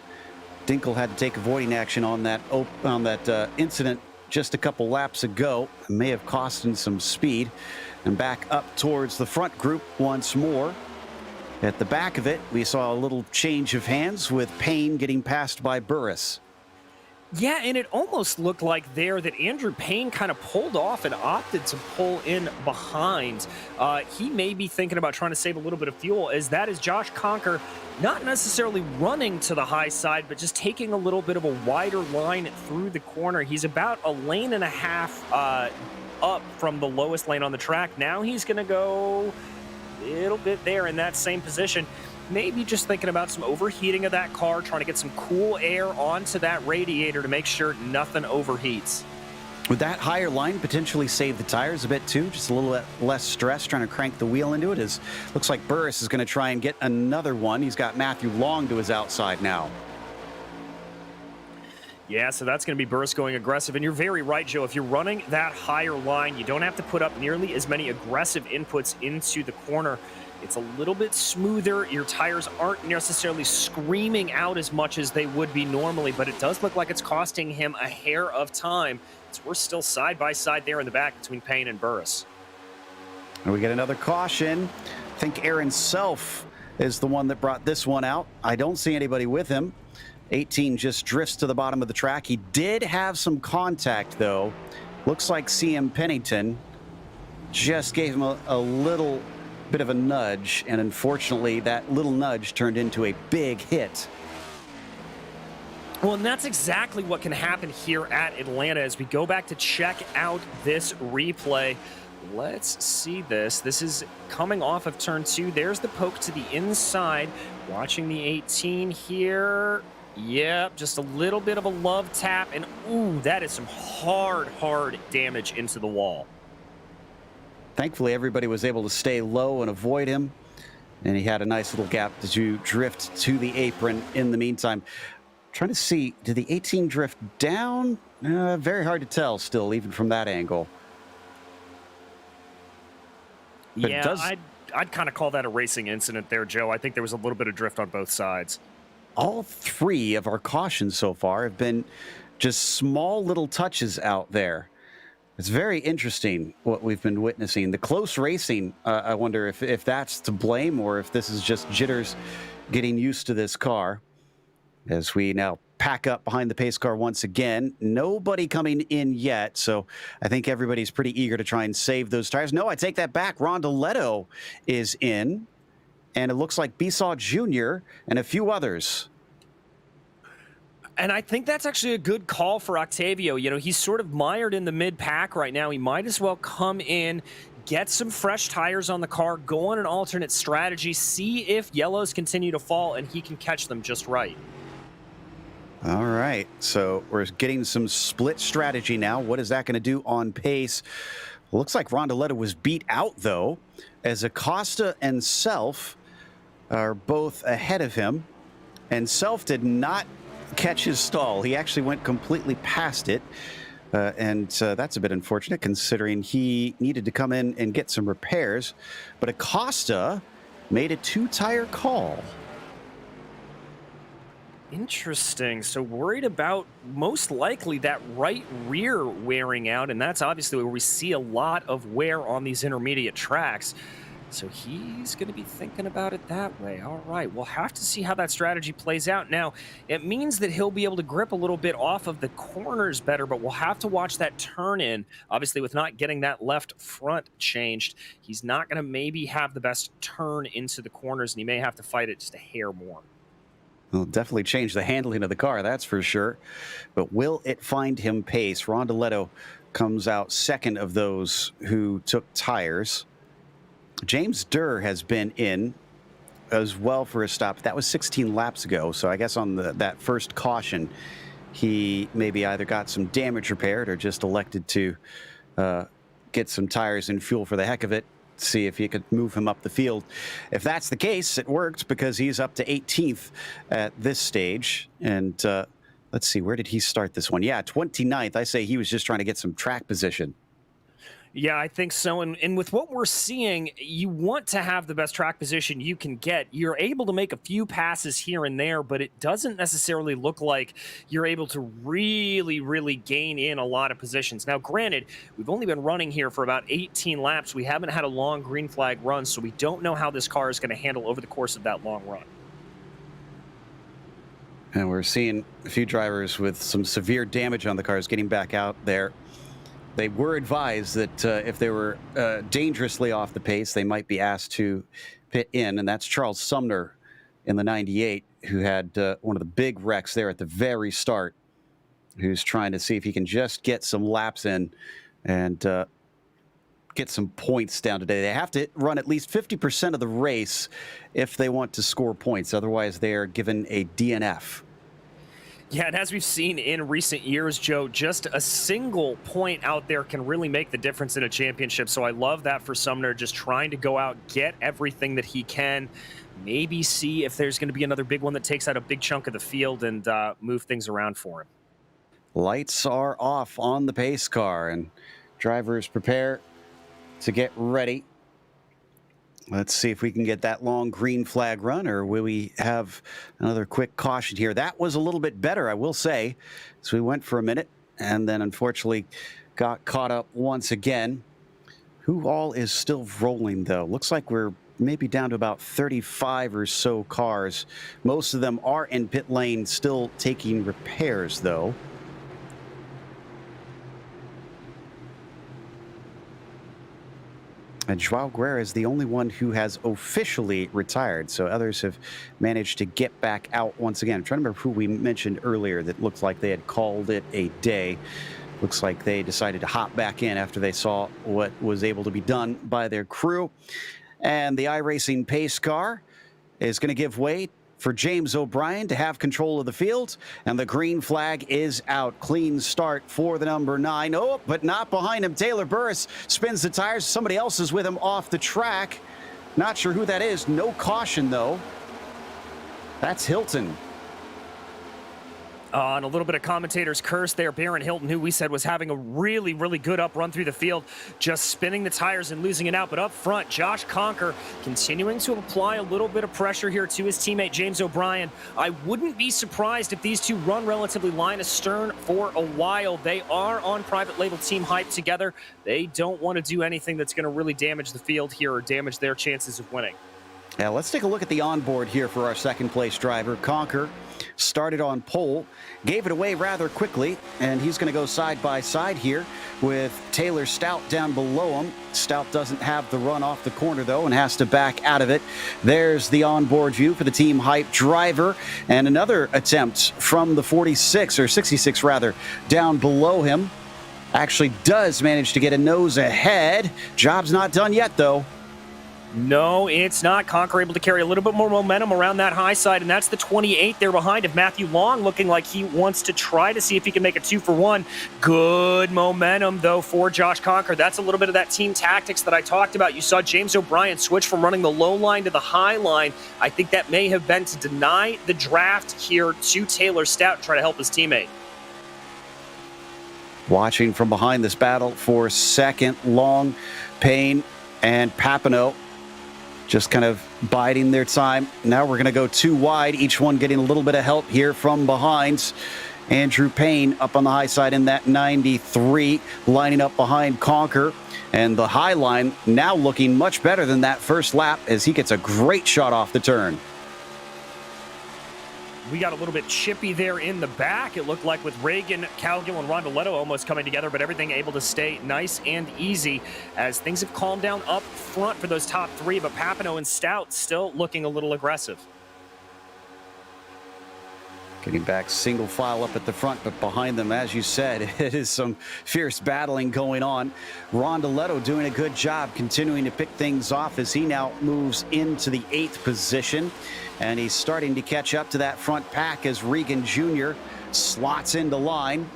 Dinkel had to take avoiding action on that incident just a couple laps ago. It may have cost him some speed. And back up towards the front group once more. At the back of it, we saw a little change of hands with Payne getting passed by Burris. Yeah, and it almost looked like there that Andrew Payne kind of pulled off and opted to pull in behind. He may be thinking about trying to save a little bit of fuel, as that is Josh Conker not necessarily running to the high side, but just taking a little bit of a wider line through the corner. He's about a lane and a half up from the lowest lane on the track. Now he's going to go a little bit there in that same position. Maybe just thinking about some overheating of that car, trying to get some cool air onto that radiator to make sure nothing overheats. Would that higher line potentially save the tires a bit too? Just a little less stress trying to crank the wheel into it. Looks like Burris is going to try and get another one. He's got Matthew Long to his outside now. Yeah, so that's going to be Burris going aggressive. And you're very right, Joe. If you're running that higher line, you don't have to put up nearly as many aggressive inputs into the corner. It's a little bit smoother. Your tires aren't necessarily screaming out as much as they would be normally, but it does look like it's costing him a hair of time. So we're still side by side there in the back between Payne and Burris. And we get another caution. I think Aaron Self is the one that brought this one out. I don't see anybody with him. 18 just drifts to the bottom of the track. He did have some contact, though. Looks like CM Pennington just gave him a little bit of a nudge, and unfortunately that little nudge turned into a big hit. Well, and that's exactly what can happen here at Atlanta as we go back to check out this replay. Let's see this. This is coming off of turn 2. There's the poke to the inside. Watching the 18 here. Yep, just a little bit of a love tap, and ooh, that is some hard damage into the wall. Thankfully, everybody was able to stay low and avoid him, and he had a nice little gap to drift to the apron in the meantime. Trying to see, did the 18 drift down? Very hard to tell still, even from that angle. But yeah, I'd kind of call that a racing incident there, Joe. I think there was a little bit of drift on both sides. All 3 of our cautions so far have been just small little touches out there. It's very interesting what we've been witnessing. The close racing, I wonder if that's to blame or if this is just jitters getting used to this car. As we now pack up behind the pace car once again. Nobody coming in yet, so I think everybody's pretty eager to try and save those tires. No, I take that back. Rondoletto is in, and it looks like Besaw Jr. and a few others. And I think that's actually a good call for Octavio. You know, he's sort of mired in the mid-pack right now. He might as well come in, get some fresh tires on the car, go on an alternate strategy, see if yellows continue to fall, and he can catch them just right. All right, so we're getting some split strategy now. What is that going to do on pace? Looks like Rondoletto was beat out, though, as Acosta and Self are both ahead of him. And Self did not catch his stall. He actually went completely past it. And that's a bit unfortunate, considering he needed to come in and get some repairs. But Acosta made a 2-tire call. Interesting. So worried about most likely that right rear wearing out, and that's obviously where we see a lot of wear on these intermediate tracks. So he's going to be thinking about it that way. All right, we'll have to see how that strategy plays out. Now, it means that he'll be able to grip a little bit off of the corners better, but we'll have to watch that turn in. Obviously, with not getting that left front changed, he's not going to maybe have the best turn into the corners, and he may have to fight it just a hair more. Will definitely change the handling of the car, that's for sure. But will it find him pace? Rondoletto comes out second of those who took tires. James Durr has been in as well for a stop. That was 16 laps ago, so I guess on that first caution, he maybe either got some damage repaired or just elected to get some tires and fuel for the heck of it, see if you could move him up the field. If that's the case, it worked because he's up to 18th at this stage. And let's see, where did he start this one? Yeah, 29th. I say he was just trying to get some track position. Yeah, I think so. And with what we're seeing, you want to have the best track position you can get. You're able to make a few passes here and there, but it doesn't necessarily look like you're able to really gain in a lot of positions. Now, granted, we've only been running here for about 18 laps. We haven't had a long green flag run, so we don't know how this car is going to handle over the course of that long run. And we're seeing a few drivers with some severe damage on the cars getting back out there. They were advised that if they were dangerously off the pace, they might be asked to pit in. And that's Charles Sumner in the 98, who had one of the big wrecks there at the very start, who's trying to see if he can just get some laps in and get some points down today. They have to run at least 50% of the race if they want to score points. Otherwise, they are given a DNF. Yeah, and as we've seen in recent years, Joe, just a single point out there can really make the difference in a championship. So I love that for Sumner, just trying to go out, get everything that he can, maybe see if there's going to be another big one that takes out a big chunk of the field and move things around for him. Lights are off on the pace car, and drivers prepare to get ready. Let's see if we can get that long green flag run, or will we have another quick caution here? That was a little bit better, I will say. So we went for a minute and then unfortunately got caught up once again. Who all is still rolling, though? Looks like we're maybe down to about 35 or so cars. Most of them are in pit lane still taking repairs, though. And Joao Guerra is the only one who has officially retired, so others have managed to get back out once again. I'm trying to remember who we mentioned earlier that looked like they had called it a day. Looks like they decided to hop back in after they saw what was able to be done by their crew. And the iRacing pace car is going to give way for James O'Brien to have control of the field, and the green flag is out. Clean start for the number 9. Oh, but not behind him. Taylor Burris spins the tires. Somebody else is with him off the track. Not sure who that is. No caution, though. That's Hilton. And a little bit of commentator's curse there. Baron Hilton, who we said was having a really good up run through the field, just spinning the tires and losing it out. But up front, Josh Conker continuing to apply a little bit of pressure here to his teammate James O'Brien. I wouldn't be surprised if these two run relatively line astern for a while. They are on private label Team Hype together. They don't want to do anything that's going to really damage the field here or damage their chances of winning. Yeah, let's take a look at the onboard here for our second place driver. Conker started on pole, gave it away rather quickly, and he's going to go side by side here with Taylor Stout down below him. Stout doesn't have the run off the corner, though, and has to back out of it. There's the onboard view for the Team Hype driver, and another attempt from the 46, or 66 rather, down below him. Actually does manage to get a nose ahead. Job's not done yet, though. No, it's not. Conker able to carry a little bit more momentum around that high side, and that's the 28 there behind him. Matthew Long looking like he wants to try to see if he can make a 2-for-1. Good momentum, though, for Josh Conker. That's a little bit of that team tactics that I talked about. You saw James O'Brien switch from running the low line to the high line. I think that may have been to deny the draft here to Taylor Stout and try to help his teammate. Watching from behind this battle for second, Long, Payne, and Papineau just kind of biding their time. Now we're going to go 2 wide, each one getting a little bit of help here from behind. Andrew Payne up on the high side in that 93, lining up behind Conker. And the high line now looking much better than that first lap as he gets a great shot off the turn. We got a little bit chippy there in the back. It looked like with Reagan, Calgill, and Rondoletto almost coming together, but everything able to stay nice and easy as things have calmed down up front for those top 3, but Papineau and Stout still looking a little aggressive. Getting back single file up at the front, but behind them, as you said, it is some fierce battling going on. Rondeletto doing a good job continuing to pick things off as he now moves into the 8th position. And he's starting to catch up to that front pack as Regan Jr. slots into line.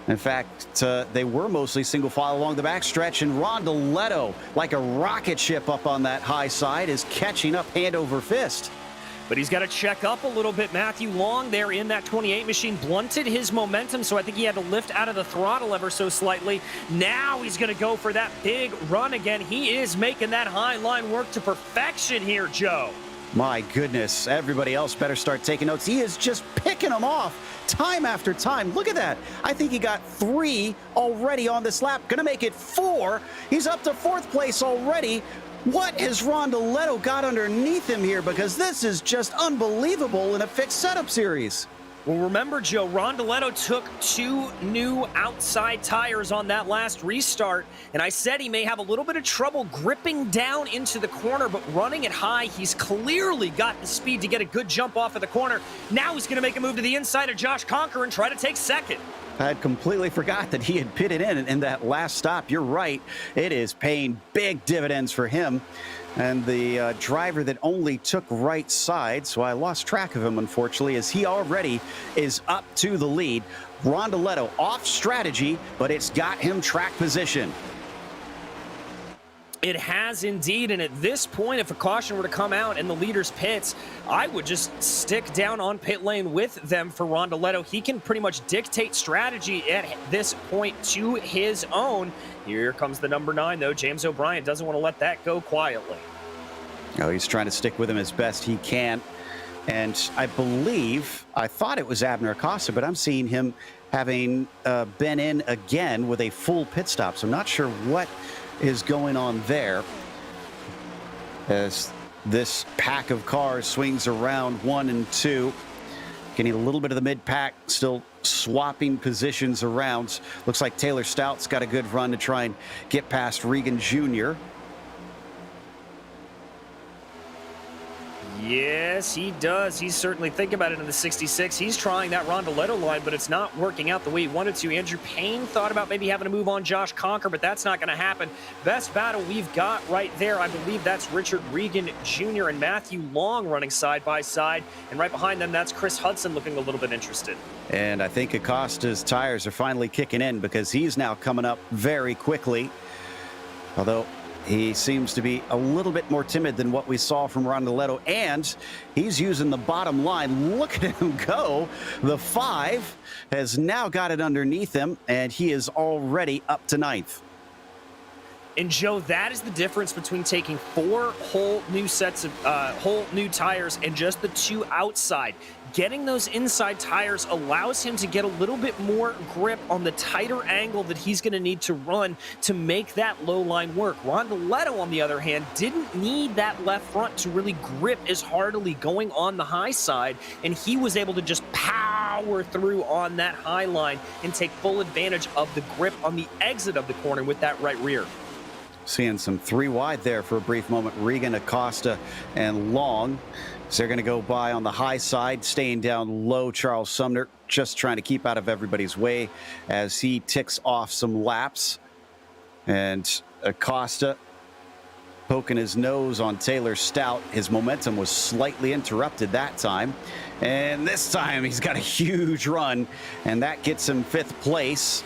In fact, they were mostly single file along the backstretch, and Rondeletto, like a rocket ship up on that high side, is catching up hand over fist. But he's got to check up a little bit. Matthew Long there in that 28 machine blunted his momentum, so I think he had to lift out of the throttle ever so slightly. Now he's going to go for that big run again. He is making that high line work to perfection here, Joe. My goodness, everybody else better start taking notes. He is just picking them off time after time. Look at that. I think he got 3 already on this lap. Going to make it 4. He's up to 4th place already. What has Rondeletto got underneath him here? Because this is just unbelievable in a fixed setup series. Well, remember, Joe, Rondeletto took 2 new outside tires on that last restart, and I said he may have a little bit of trouble gripping down into the corner, but running it high, he's clearly got the speed to get a good jump off of the corner. Now he's going to make a move to the inside of Josh Conker and try to take 2nd. I had completely forgot that he had pitted in that last stop. You're right. It is paying big dividends for him. And the driver that only took right side, so I lost track of him, unfortunately, as he already is up to the lead. Rondeletto off strategy, but it's got him track position. It has indeed, and at this point, if a caution were to come out in the leader's pits, I would just stick down on pit lane with them for Rondeletto. He can pretty much dictate strategy at this point to his own. Here comes the number 9, though. James O'Brien doesn't want to let that go quietly. Oh, he's trying to stick with him as best he can. And I thought it was Abner Acosta, but I'm seeing him having been in again with a full pit stop. So I'm not sure what is going on there as this pack of cars swings around 1 and 2, getting a little bit of the mid-pack, still swapping positions around. Looks like Taylor Stout's got a good run to try and get past Regan Jr. Yes, he does. He's certainly thinking about it in the 66. He's trying that Rondeletto line, but it's not working out the way he wanted to. Andrew Payne thought about maybe having to move on Josh Conker, but that's not going to happen. Best battle we've got right there, I believe that's Richard Regan Jr. and Matthew Long running side by side. And right behind them, that's Chris Hudson looking a little bit interested. And I think Acosta's tires are finally kicking in because he's now coming up very quickly. Although he seems to be a little bit more timid than what we saw from Rondeletto, and he's using the bottom line. Look at him go. The 5 has now got it underneath him, and he is already up to 9th. And Joe, that is the difference between taking 4 whole new sets of whole new tires and just the 2 outside. Getting those inside tires allows him to get a little bit more grip on the tighter angle that he's going to need to run to make that low line work. Rondeletto, on the other hand, didn't need that left front to really grip as heartily going on the high side, and he was able to just power through on that high line and take full advantage of the grip on the exit of the corner with that right rear. Seeing some 3 wide there for a brief moment. Regan, Acosta, and Long. So they're going to go by on the high side, staying down low. Charles Sumner just trying to keep out of everybody's way as he ticks off some laps. And Acosta poking his nose on Taylor Stout. His momentum was slightly interrupted that time. And this time he's got a huge run, and that gets him 5th place.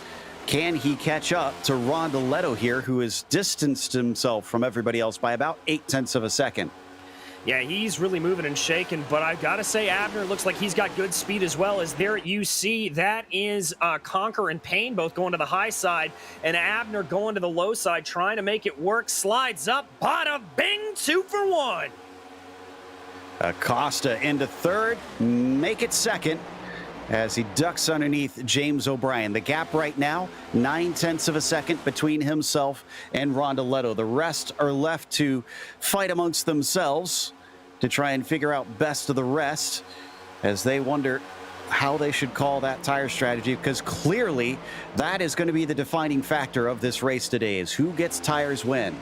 Can he catch up to Rondeletto here, who has distanced himself from everybody else by about 0.8 of a second? Yeah, he's really moving and shaking, but I've got to say Abner looks like he's got good speed as well. As there you see, that is Conker and Payne both going to the high side, and Abner going to the low side, trying to make it work. Slides up, bada bing, 2 for 1. Acosta into 3rd, make it 2nd as he ducks underneath James O'Brien. The gap right now, 0.9 of a second between himself and Rondeletto. The rest are left to fight amongst themselves to try and figure out best of the rest as they wonder how they should call that tire strategy, because clearly that is going to be the defining factor of this race today, is who gets tires when.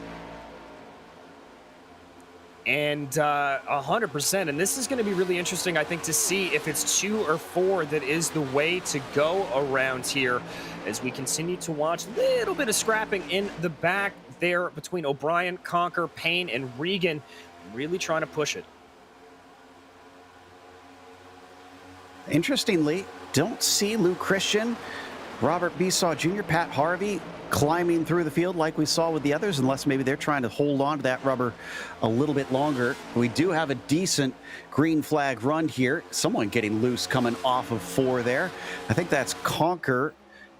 And 100%. And this is going to be really interesting, I think, to see if it's 2 or 4 that is the way to go around here as we continue to watch a little bit of scrapping in the back there between O'Brien, Conker, Payne, and Regan, really trying to push it. Interestingly, don't see Lou Christian, Robert Besaw Jr., Pat Harvey climbing through the field like we saw with the others, unless maybe they're trying to hold on to that rubber a little bit longer. We do have a decent green flag run here. Someone getting loose coming off of 4 there. I think that's Conker,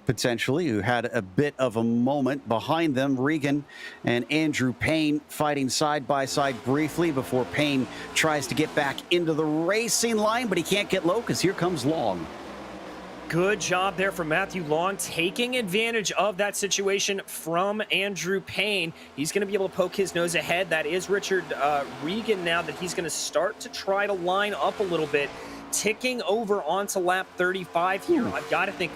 potentially, who had a bit of a moment. Behind them, Regan and Andrew Payne fighting side by side briefly before Payne tries to get back into the racing line, but he can't get low because here comes Long. Good job there from Matthew Long, taking advantage of that situation from Andrew Payne. He's going to be able to poke his nose ahead. That is Richard Regan now that he's going to start to try to line up a little bit. Ticking over onto lap 35 here. I've got to think,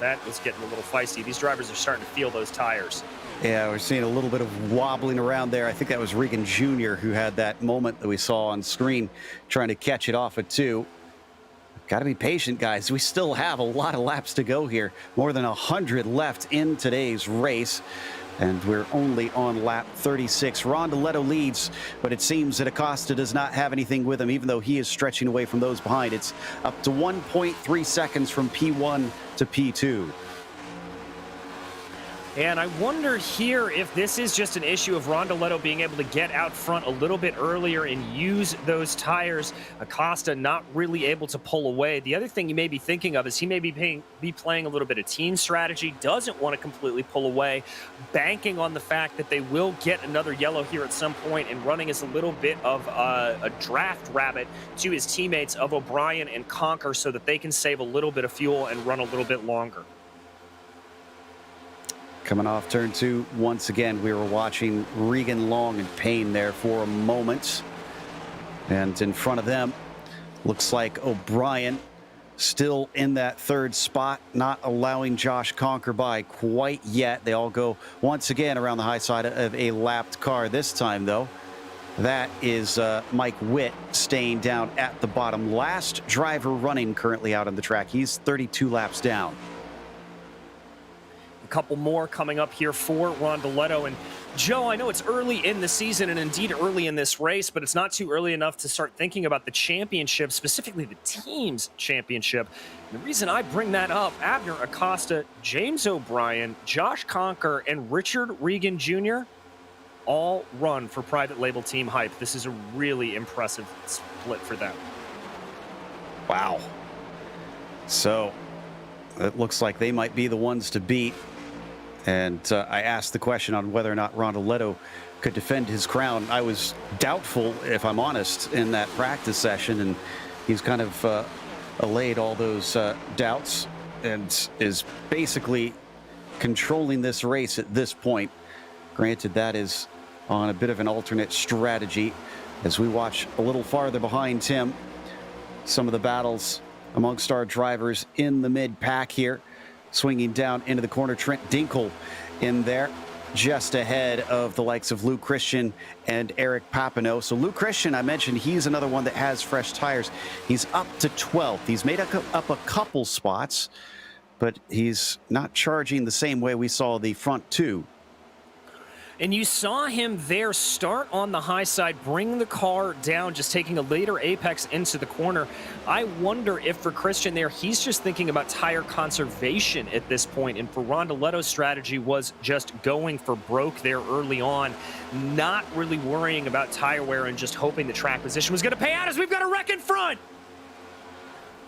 that was getting a little feisty. These drivers are starting to feel those tires. Yeah, we're seeing a little bit of wobbling around there. I think that was Regan Jr. who had that moment that we saw on screen, trying to catch it off at 2. Got to be patient, guys. We still have a lot of laps to go here. More than 100 left in today's race. And we're only on lap 36. Rondeletto leads, but it seems that Acosta does not have anything with him, even though he is stretching away from those behind. It's up to 1.3 seconds from P1 to P2. And I wonder here if this is just an issue of Rondeletto being able to get out front a little bit earlier and use those tires. Acosta not really able to pull away. The other thing you may be thinking of is he may be playing a little bit of team strategy, doesn't want to completely pull away, banking on the fact that they will get another yellow here at some point and running as a little bit of a draft rabbit to his teammates of O'Brien and Conker so that they can save a little bit of fuel and run a little bit longer. Coming off turn 2, once again, we were watching Regan, Long, and Payne there for a moment. And in front of them, looks like O'Brien still in that 3rd spot, not allowing Josh Conker by quite yet. They all go once again around the high side of a lapped car this time, though. That is Mike Witt staying down at the bottom. Last driver running currently out on the track. He's 32 laps down. Couple more coming up here for Rondeletto. And Joe, I know it's early in the season and indeed early in this race, but it's not too early enough to start thinking about the championship, specifically the team's championship. And the reason I bring that up, Abner Acosta, James O'Brien, Josh Conker, and Richard Regan Jr. all run for private label Team Hype. This is a really impressive split for them. Wow. So it looks like they might be the ones to beat. And I asked the question on whether or not Rondeletto could defend his crown. I was doubtful, if I'm honest, in that practice session, and he's kind of allayed all those doubts and is basically controlling this race at this point. Granted, that is on a bit of an alternate strategy as we watch a little farther behind him. Some of the battles amongst our drivers in the mid-pack here. Swinging down into the corner, Trent Dinkle in there, just ahead of the likes of Lou Christian and Eric Papineau. So Lou Christian, I mentioned, he's another one that has fresh tires. He's up to 12th. He's made up a couple spots, but he's not charging the same way we saw the front 2. And you saw him there start on the high side, bring the car down, just taking a later apex into the corner. I wonder if for Christian there, he's just thinking about tire conservation at this point. And for Rondeletto's strategy was just going for broke there early on, not really worrying about tire wear and just hoping the track position was going to pay out as we've got a wreck in front.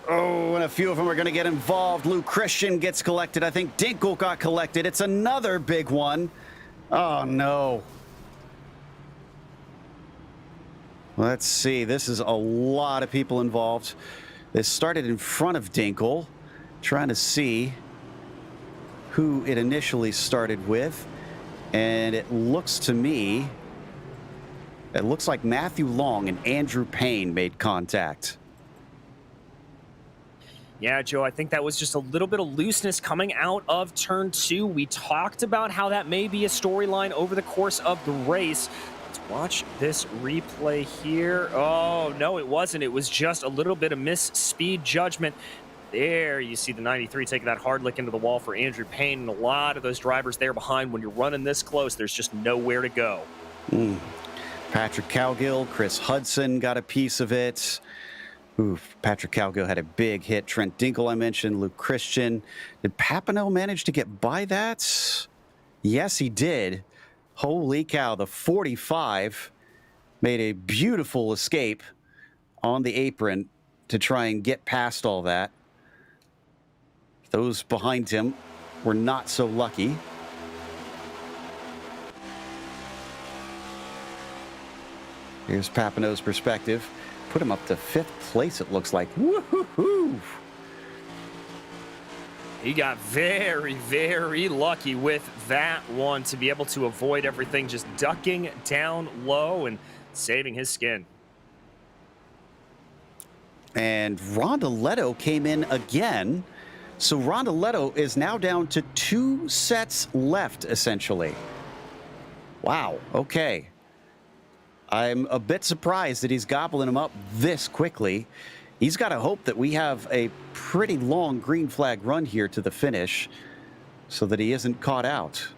Oh, and a few of them are going to get involved. Lou Christian gets collected. I think Dinkle got collected. It's another big one. Oh, no. Let's see. This is a lot of people involved. This started in front of Dinkle. Trying to see who it initially started with. And it looks to me, it looks like Matthew Long and Andrew Payne made contact. Yeah, Joe, I think that was just a little bit of looseness coming out of turn 2. We talked about how that may be a storyline over the course of the race. Watch this replay here. Oh, no, it wasn't. It was just a little bit of misspeed judgment. There you see the 93 taking that hard lick into the wall for Andrew Payne, and a lot of those drivers there behind. When you're running this close, there's just nowhere to go. Patrick Cowgill, Chris Hudson got a piece of it. Oof, Patrick Cowgill had a big hit. Trent Dinkle, I mentioned. Luke Christian. Did Papineau manage to get by that? Yes, he did. Holy cow, the 45 made a beautiful escape on the apron to try and get past all that. Those behind him were not so lucky. Here's Papineau's perspective. Put him up to 5th place, it looks like. Woo-hoo-hoo! He got very, very lucky with that one to be able to avoid everything, just ducking down low and saving his skin. And Rondoletto came in again. So Rondoletto is now down to 2 sets left, essentially. Wow, okay. I'm a bit surprised that he's gobbling him up this quickly. He's got to hope that we have a pretty long green flag run here to the finish so that he isn't caught out.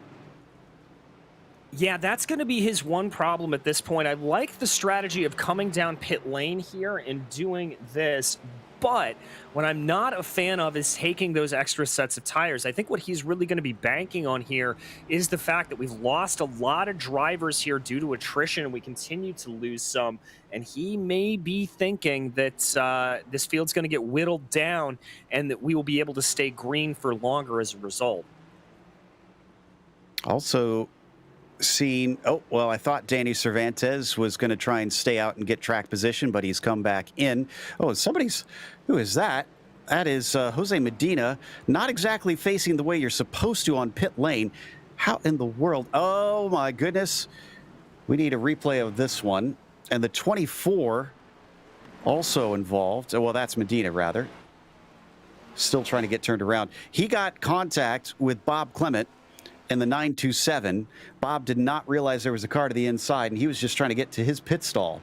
Yeah, that's going to be his one problem at this point. I like the strategy of coming down pit lane here and doing this, but what I'm not a fan of is taking those extra sets of tires. I think what he's really going to be banking on here is the fact that we've lost a lot of drivers here due to attrition, and we continue to lose some. And he may be thinking that this field's going to get whittled down and that we will be able to stay green for longer as a result. Also seen, oh, well, I thought Danny Cervantes was going to try and stay out and get track position, but he's come back in. Oh, who is that? That is Jose Medina, not exactly facing the way you're supposed to on pit lane. How in the world? Oh, my goodness. We need a replay of this one. And the 24 also involved. Oh, well, that's Medina, rather. Still trying to get turned around. He got contact with Bob Clement in the 927. Bob did not realize there was a car to the inside, and he was just trying to get to his pit stall.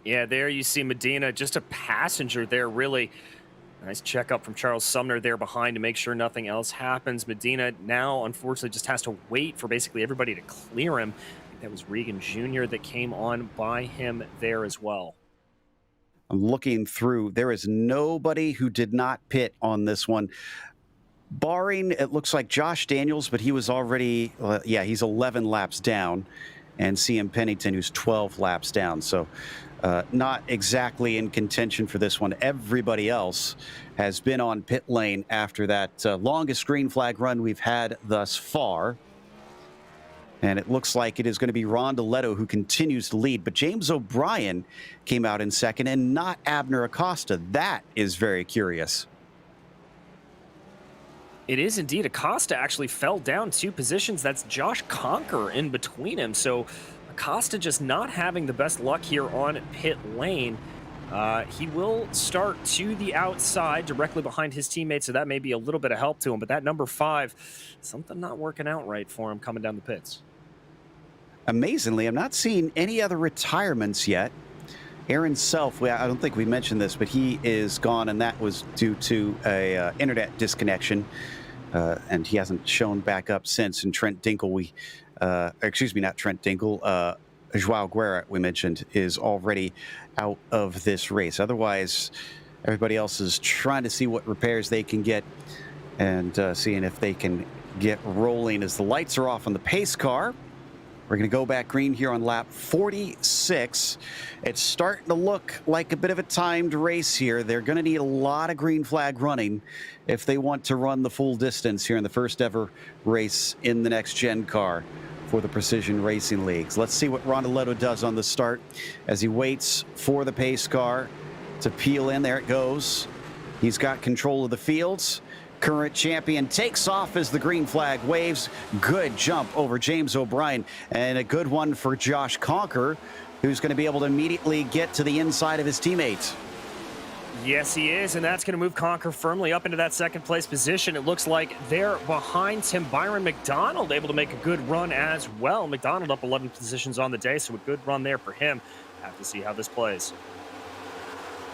Yeah, there you see Medina, just a passenger there, really. Nice checkup from Charles Sumner there behind to make sure nothing else happens. Medina now, unfortunately, just has to wait for basically everybody to clear him. I think that was Regan Jr. that came on by him there as well. I'm looking through. There is nobody who did not pit on this one. Barring, it looks like Josh Daniels, but he was already, he's 11 laps down. And CM Pennington, who's 12 laps down. So not exactly in contention for this one. Everybody else has been on pit lane after that longest green flag run we've had thus far. And it looks like it is going to be Rondoletto who continues to lead. But James O'Brien came out in second and not Abner Acosta. That is very curious. It is indeed. Acosta actually fell down 2 positions. That's Josh Conker in between him. So Acosta just not having the best luck here on pit lane. He will start to the outside directly behind his teammates, so that may be a little bit of help to him. But that number 5, something not working out right for him coming down the pits. Amazingly, I'm not seeing any other retirements yet. Aaron Self, I don't think we mentioned this, but he is gone, and that was due to a internet disconnection. And he hasn't shown back up since. And Trent Dinkle, not Trent Dinkle, Joao Guerra, we mentioned, is already out of this race. Otherwise, everybody else is trying to see what repairs they can get and seeing if they can get rolling as the lights are off on the pace car. We're going to go back green here on lap 46. It's starting to look like a bit of a timed race here. They're going to need a lot of green flag running if they want to run the full distance here in the first ever race in the next gen car for the Precision Racing Leagues. Let's see what Rondoletto does on the start as he waits for the pace car to peel in. There it goes. He's got control of the fields. Current champion takes off as the green flag waves. Good jump over James O'Brien, and a good one for Josh Conker, who's going to be able to immediately get to the inside of his teammates. Yes, he is, and that's going to move Conquer firmly up into that second place position. It looks like they're behind Tim Byron McDonald, able to make a good run as well. McDonald up 11 positions on the day, so a good run there for him. Have to see how this plays.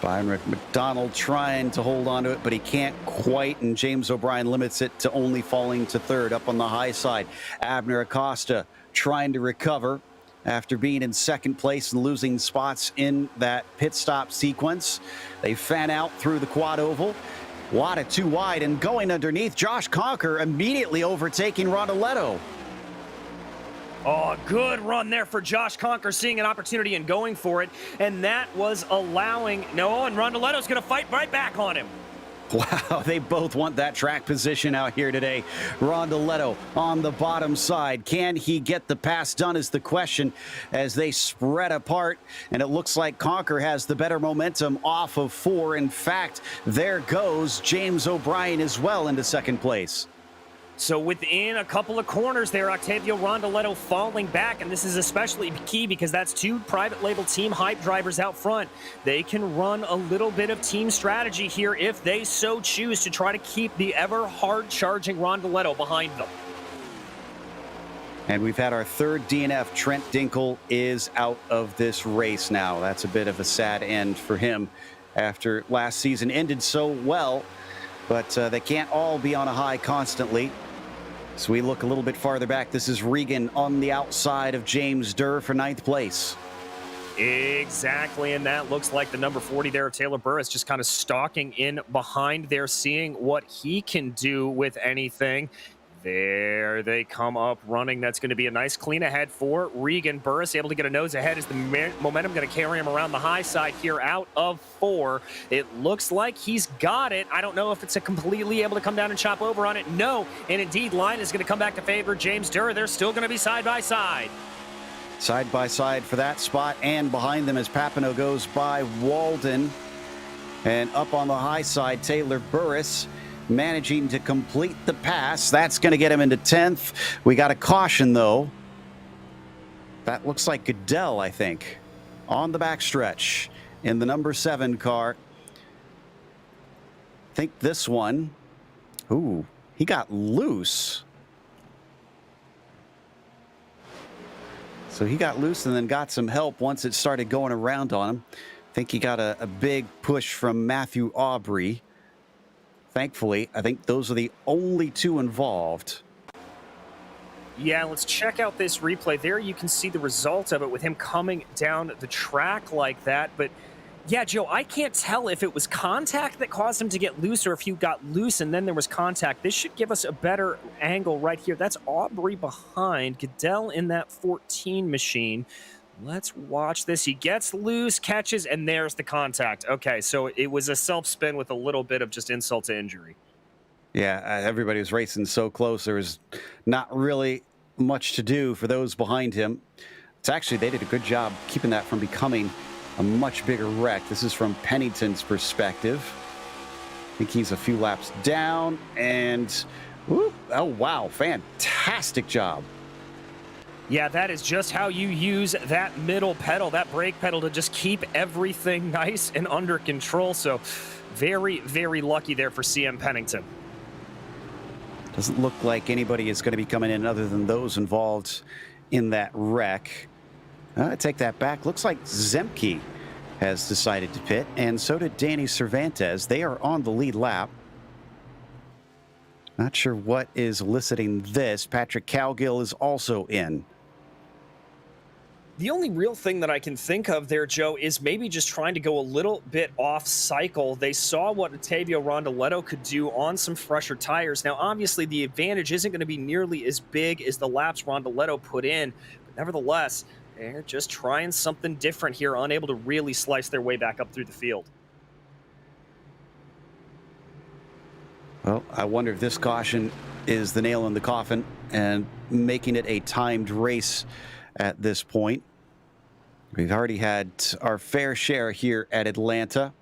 Byron McDonald trying to hold on to it, but he can't quite, and James O'Brien limits it to only falling to third up on the high side. Abner Acosta trying to recover after being in second place and losing spots in that pit stop sequence. They fan out through the quad oval. Wada too wide and going underneath. Josh Conquer immediately overtaking Rondeletto. Oh, good run there for Josh Conquer, seeing an opportunity and going for it. And that was allowing, no, and Rondeletto's going to fight right back on him. Wow, they both want that track position out here today. Rondeletto on the bottom side. Can he get the pass done is the question as they spread apart. And it looks like Conquer has the better momentum off of 4. In fact, there goes James O'Brien as well into second place. So within a couple of corners there, Octavio Rondeletto falling back, and this is especially key because that's 2 private label team hype drivers out front. They can run a little bit of team strategy here if they so choose to try to keep the ever hard-charging Rondeletto behind them. And we've had our third DNF. Trent Dinkle is out of this race now. That's a bit of a sad end for him after last season ended so well, but they can't all be on a high constantly. So we look a little bit farther back. This is Regan on the outside of James Durr for 9th place. Exactly, and that looks like the number 40 there of Taylor Burris just kind of stalking in behind there, seeing what he can do with anything. There they come up running. That's going to be a nice clean ahead for Regan. Burris able to get a nose ahead. Is the momentum going to carry him around the high side here out of 4? It looks like he's got it. I don't know if it's a completely able to come down and chop over on it. No, and indeed, line is going to come back to favor James Durr. They're still going to be side by side. Side by side for that spot, and behind them as Papineau goes by Walden. And up on the high side, Taylor Burris managing to complete the pass. That's going to get him into 10th. We got a caution, though. That looks like Goodell, I think, on the backstretch in the number 7 car. I think this one. Ooh, he got loose. So he got loose and then got some help once it started going around on him. I think he got a big push from Matthew Aubry. Thankfully, I think those are the only 2 involved. Yeah, let's check out this replay. There you can see the result of it with him coming down the track like that. But yeah, Joe, I can't tell if it was contact that caused him to get loose or if he got loose and then there was contact. This should give us a better angle right here. That's Aubry behind, Goodell in that 14 machine. Let's watch this. He gets loose, catches, and there's the contact. Okay, so it was a self-spin with a little bit of just insult to injury. Yeah, everybody was racing so close. There was not really much to do for those behind him. It's actually, they did a good job keeping that from becoming a much bigger wreck. This is from Pennington's perspective. I think he's a few laps down, and whoop, oh, wow, fantastic job. Yeah, that is just how you use that middle pedal, that brake pedal, to just keep everything nice and under control. So very, very lucky there for CM Pennington. Doesn't look like anybody is going to be coming in other than those involved in that wreck. I take that back. Looks like Zemke has decided to pit, and so did Danny Cervantes. They are on the lead lap. Not sure what is eliciting this. Patrick Cowgill is also in. The only real thing that I can think of there, Joe, is maybe just trying to go a little bit off cycle. They saw what Octavio Rondeletto could do on some fresher tires. Now, obviously, the advantage isn't going to be nearly as big as the laps Rondeletto put in. But nevertheless, they're just trying something different here, unable to really slice their way back up through the field. Well, I wonder if this caution is the nail in the coffin and making it a timed race at this point. We've already had our fair share here at Atlanta.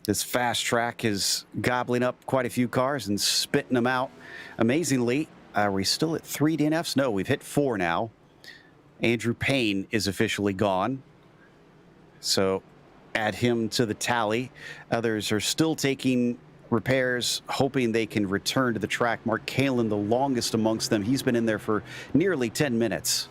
This fast track is gobbling up quite a few cars and spitting them out. Amazingly, are we still at 3 DNFs? No, we've hit 4 now. Andrew Payne is officially gone. So add him to the tally. Others are still taking repairs, hoping they can return to the track. Mark Kalin, the longest amongst them. He's been in there for nearly 10 minutes.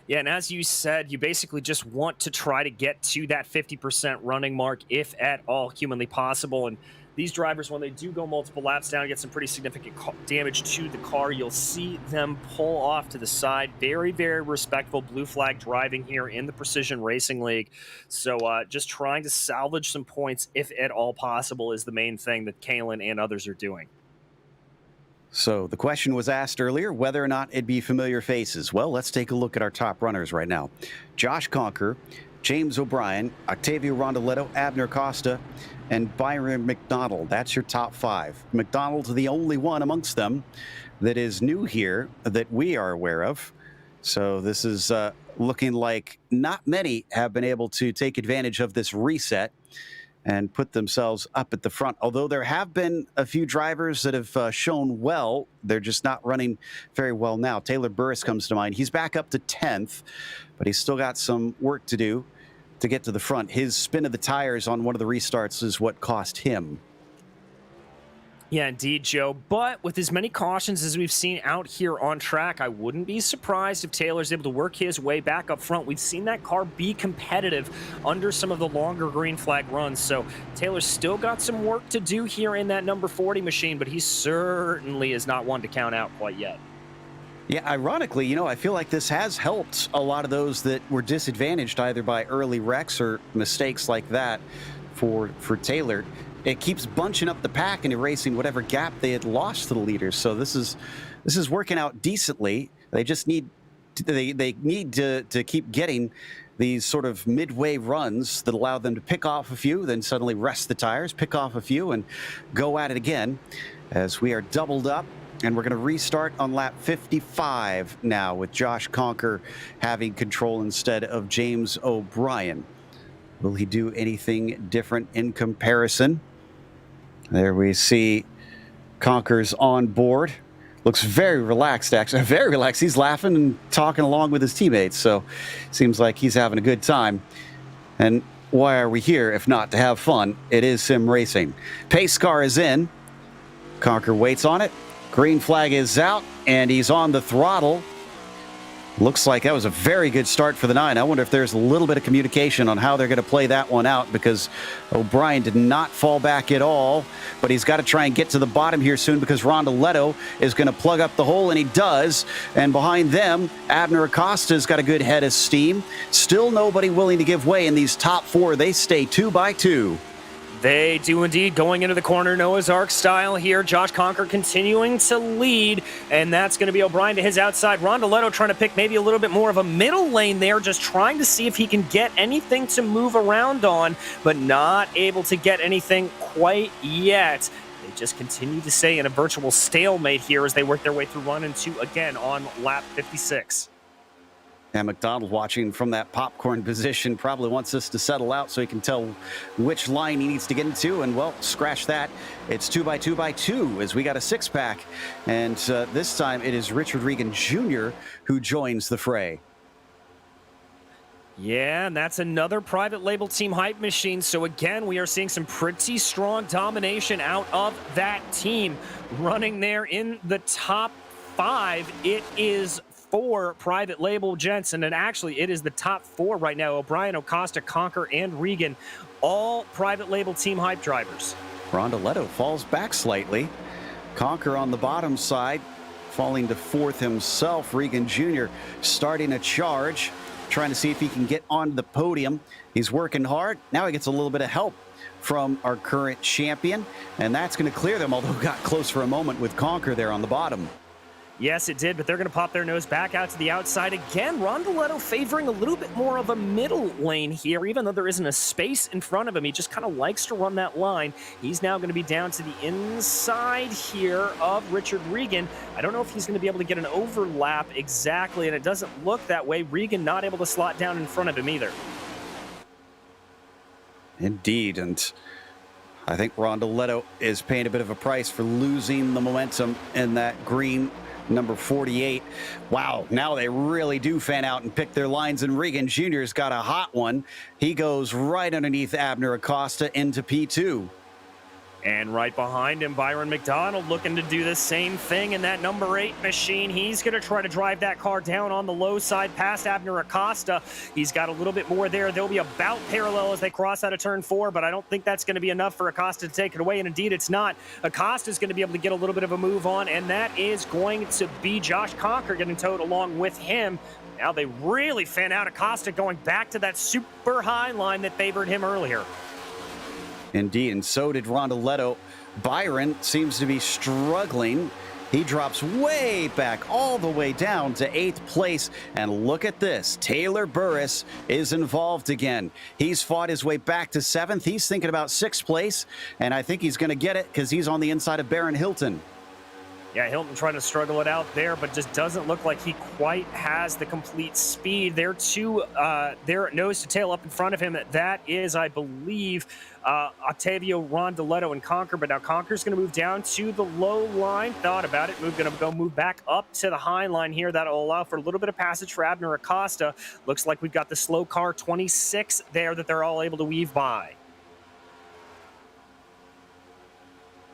Yeah, and as you said, you basically just want to try to get to that 50% running mark, if at all humanly possible. And these drivers, when they do go multiple laps down, get some pretty significant damage to the car, you'll see them pull off to the side. Very, very respectful blue flag driving here in the Precision Racing League. So just trying to salvage some points, if at all possible, is the main thing that Kalin and others are doing. So the question was asked earlier whether or not it'd be familiar faces. Well, let's take a look at our top runners right now. Josh Conker, James O'Brien, Octavio Rondoletto, Abner Costa, and Byron McDonald. That's your top 5. McDonald's the only one amongst them that is new here that we are aware of. So this is looking like not many have been able to take advantage of this reset and put themselves up at the front. Although there have been a few drivers that have shown well, they're just not running very well now. Taylor Burris comes to mind. He's back up to 10th, but he's still got some work to do to get to the front. His spin of the tires on one of the restarts is what cost him. Yeah, indeed, Joe. But with as many cautions as we've seen out here on track, I wouldn't be surprised if Taylor's able to work his way back up front. We've seen that car be competitive under some of the longer green flag runs. So Taylor's still got some work to do here in that number 40 machine, but he certainly is not one to count out quite yet. Yeah, ironically, I feel like this has helped a lot of those that were disadvantaged either by early wrecks or mistakes like that for Taylor. It keeps bunching up the pack and erasing whatever gap they had lost to the leaders. So this is working out decently. They just need to keep getting these sort of midway runs that allow them to pick off a few, then suddenly rest the tires, pick off a few, and go at it again as we are doubled up. And we're going to restart on lap 55 now with Josh Conker having control instead of James O'Brien. Will he do anything different in comparison? There we see Conker's on board. Looks very relaxed, actually. Very relaxed. He's laughing and talking along with his teammates, so seems like he's having a good time. And why are we here if not to have fun? It is sim racing. Pace car is in. Conker waits on it. Green flag is out, and he's on the throttle. Looks like that was a very good start for the 9. I wonder if there's a little bit of communication on how they're going to play that one out, because O'Brien did not fall back at all, but he's got to try and get to the bottom here soon because Rondoletto is going to plug up the hole, and he does. And behind them, Abner Acosta's got a good head of steam. Still nobody willing to give way in these top 4. They stay 2 by 2. They do indeed, going into the corner, Noah's Ark style here. Josh Conker continuing to lead, and that's going to be O'Brien to his outside. Rondoletto trying to pick maybe a little bit more of a middle lane there, just trying to see if he can get anything to move around on, but not able to get anything quite yet. They just continue to stay in a virtual stalemate here as they work their way through 1 and 2 again on lap 56. And McDonald, watching from that popcorn position, probably wants us to settle out so he can tell which line he needs to get into. And, well, scratch that. It's 2 by 2 by 2 as we got a 6-pack. And this time it is Richard Regan Jr. who joins the fray. Yeah, and that's another private label team hype machine. So again, we are seeing some pretty strong domination out of that team. Running there in the top 5, it is 4 private label gents, and then actually it is the top 4 right now. O'Brien, Acosta, Conker, and Regan, all private label team hype drivers. Rondoletto falls back slightly. Conker on the bottom side, falling to 4th himself. Regan Jr. starting a charge, trying to see if he can get on the podium. He's working hard. Now he gets a little bit of help from our current champion, and that's going to clear them, although got close for a moment with Conker there on the bottom. Yes, it did, but they're going to pop their nose back out to the outside again. Rondoletto favoring a little bit more of a middle lane here, even though there isn't a space in front of him. He just kind of likes to run that line. He's now going to be down to the inside here of Richard Regan. I don't know if he's going to be able to get an overlap exactly, and it doesn't look that way. Regan not able to slot down in front of him either. Indeed, and I think Rondoletto is paying a bit of a price for losing the momentum in that green number 48. Wow, now they really do fan out and pick their lines, and Regan Jr.'s got a hot one. He goes right underneath Abner Acosta into P2. And right behind him, Byron McDonald looking to do the same thing in that number 8 machine. He's going to try to drive that car down on the low side past Abner Acosta. He's got a little bit more there. They'll be about parallel as they cross out of turn 4, but I don't think that's going to be enough for Acosta to take it away, and indeed it's not. Acosta's going to be able to get a little bit of a move on, and that is going to be Josh Conker getting towed along with him. Now they really fan out. Acosta going back to that super high line that favored him earlier. Indeed, and so did Rondeletto. Byron seems to be struggling. He drops way back, all the way down to 8th place. And look at this. Taylor Burris is involved again. He's fought his way back to 7th. He's thinking about 6th place, and I think he's going to get it because he's on the inside of Baron Hilton. Yeah, Hilton trying to struggle it out there, but just doesn't look like he quite has the complete speed. They're nose to tail up in front of him. That is, I believe, Octavio, Rondeletto, and Conker. But now Conker's going to move down to the low line. Thought about it. Going to move back up to the high line here. That'll allow for a little bit of passage for Abner Acosta. Looks like we've got the slow car 26 there that they're all able to weave by.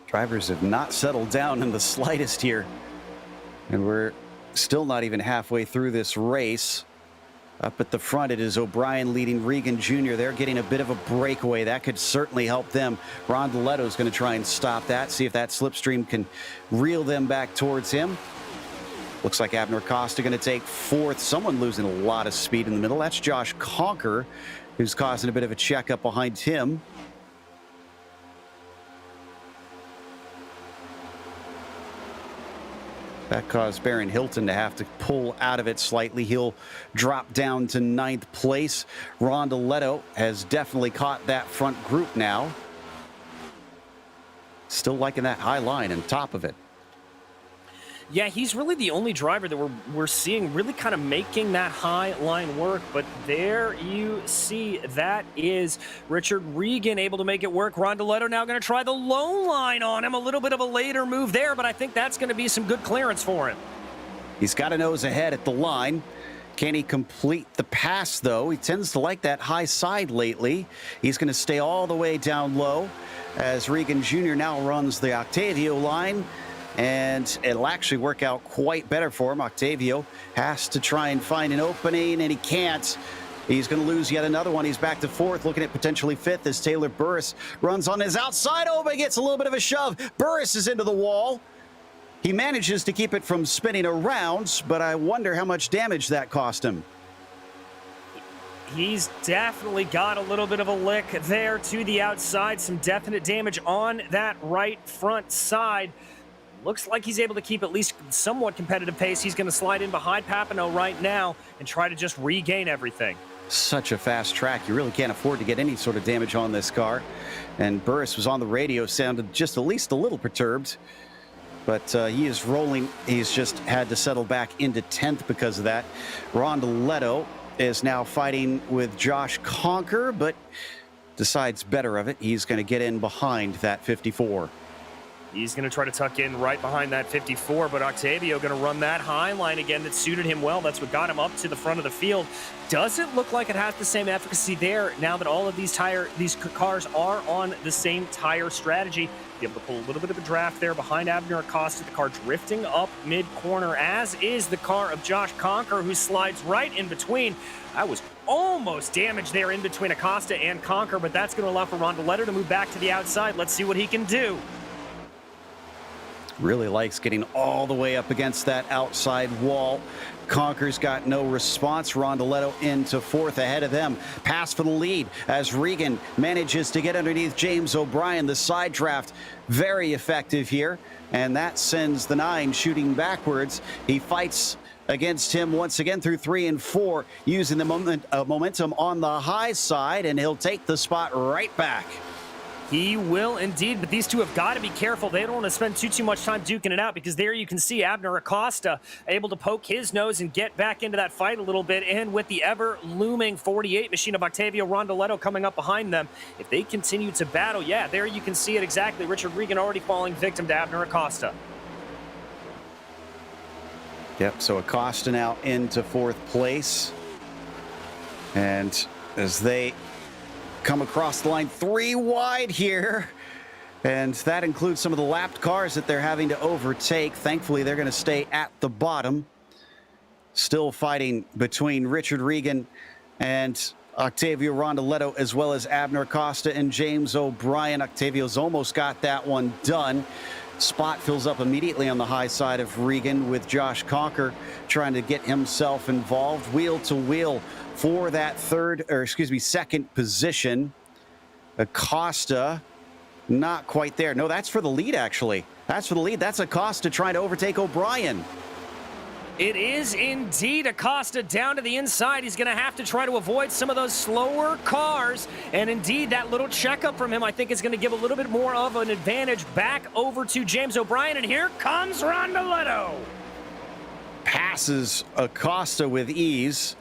Drivers have not settled down in the slightest here. And we're still not even halfway through this race. Up at the front, it is O'Brien leading Regan Jr. They're getting a bit of a breakaway. That could certainly help them. Rondeletto's going to try and stop that, see if that slipstream can reel them back towards him. Looks like Abner Acosta going to take 4th. Someone losing a lot of speed in the middle. That's Josh Conker, who's causing a bit of a check up behind him. That caused Baron Hilton to have to pull out of it slightly. He'll drop down to 9th place. Rondeletto has definitely caught that front group now. Still liking that high line on top of it. Yeah, he's really the only driver that we're seeing really kind of making that high line work. But there you see, that is Richard Regan able to make it work. Rondeletto now going to try the low line on him. A little bit of a later move there, but I think that's going to be some good clearance for him. He's got a nose ahead at the line. Can he complete the pass, though? He tends to like that high side lately. He's going to stay all the way down low as Regan Jr. now runs the Octavio line. And it'll actually work out quite better for him. Octavio has to try and find an opening, and he can't. He's going to lose yet another one. He's back to 4th, looking at potentially 5th as Taylor Burris runs on his outside. Oh, but he gets a little bit of a shove. Burris is into the wall. He manages to keep it from spinning around, but I wonder how much damage that cost him. He's definitely got a little bit of a lick there to the outside. Some definite damage on that right front side. Looks like he's able to keep at least somewhat competitive pace. He's going to slide in behind Papineau right now and try to just regain everything. Such a fast track. You really can't afford to get any sort of damage on this car. And Burris was on the radio, sounded just at least a little perturbed. But he is rolling. He's just had to settle back into 10th because of that. Rondeletto is now fighting with Josh Conker, but decides better of it. He's going to get in behind that 54. He's going to try to tuck in right behind that 54, but Octavio going to run that high line again that suited him well. That's what got him up to the front of the field. Doesn't look like it has the same efficacy there now that all of these cars are on the same tire strategy. Be able to pull a little bit of a draft there behind Abner Acosta. The car drifting up mid-corner, as is the car of Josh Conker, who slides right in between. I was almost damaged there in between Acosta and Conker, but that's going to allow for Rondeletto to move back to the outside. Let's see what he can do. Really likes getting all the way up against that outside wall. Conker's got no response. Rondeletto into 4th ahead of them. Pass for the lead as Regan manages to get underneath James O'Brien. The side draft, very effective here. And that sends the 9 shooting backwards. He fights against him once again through 3 and 4, using the momentum on the high side, and he'll take the spot right back. He will indeed, but these two have got to be careful. They don't want to spend too much time duking it out, because there you can see Abner Acosta able to poke his nose and get back into that fight a little bit. And with the ever-looming 48 machine of Octavio Rondeletto coming up behind them, if they continue to battle, yeah, there you can see it exactly. Richard Regan already falling victim to Abner Acosta. Yep, so Acosta now into 4th place. And as they come across the line 3 wide here, and that includes some of the lapped cars that they're having to overtake. Thankfully, they're going to stay at the bottom. Still fighting between Richard Regan and Octavio Rondoletto, as well as Abner Costa and James O'Brien. Octavio's almost got that one done. Spot fills up immediately on the high side of Regan, with Josh Conker trying to get himself involved wheel to wheel for that second position. Acosta not quite there. No, that's for the lead, actually. That's for the lead. That's Acosta trying to overtake O'Brien. It is indeed Acosta down to the inside. He's going to have to try to avoid some of those slower cars. And indeed, that little checkup from him, I think, is going to give a little bit more of an advantage back over to James O'Brien. And here comes Rondoletto. Passes Acosta with ease.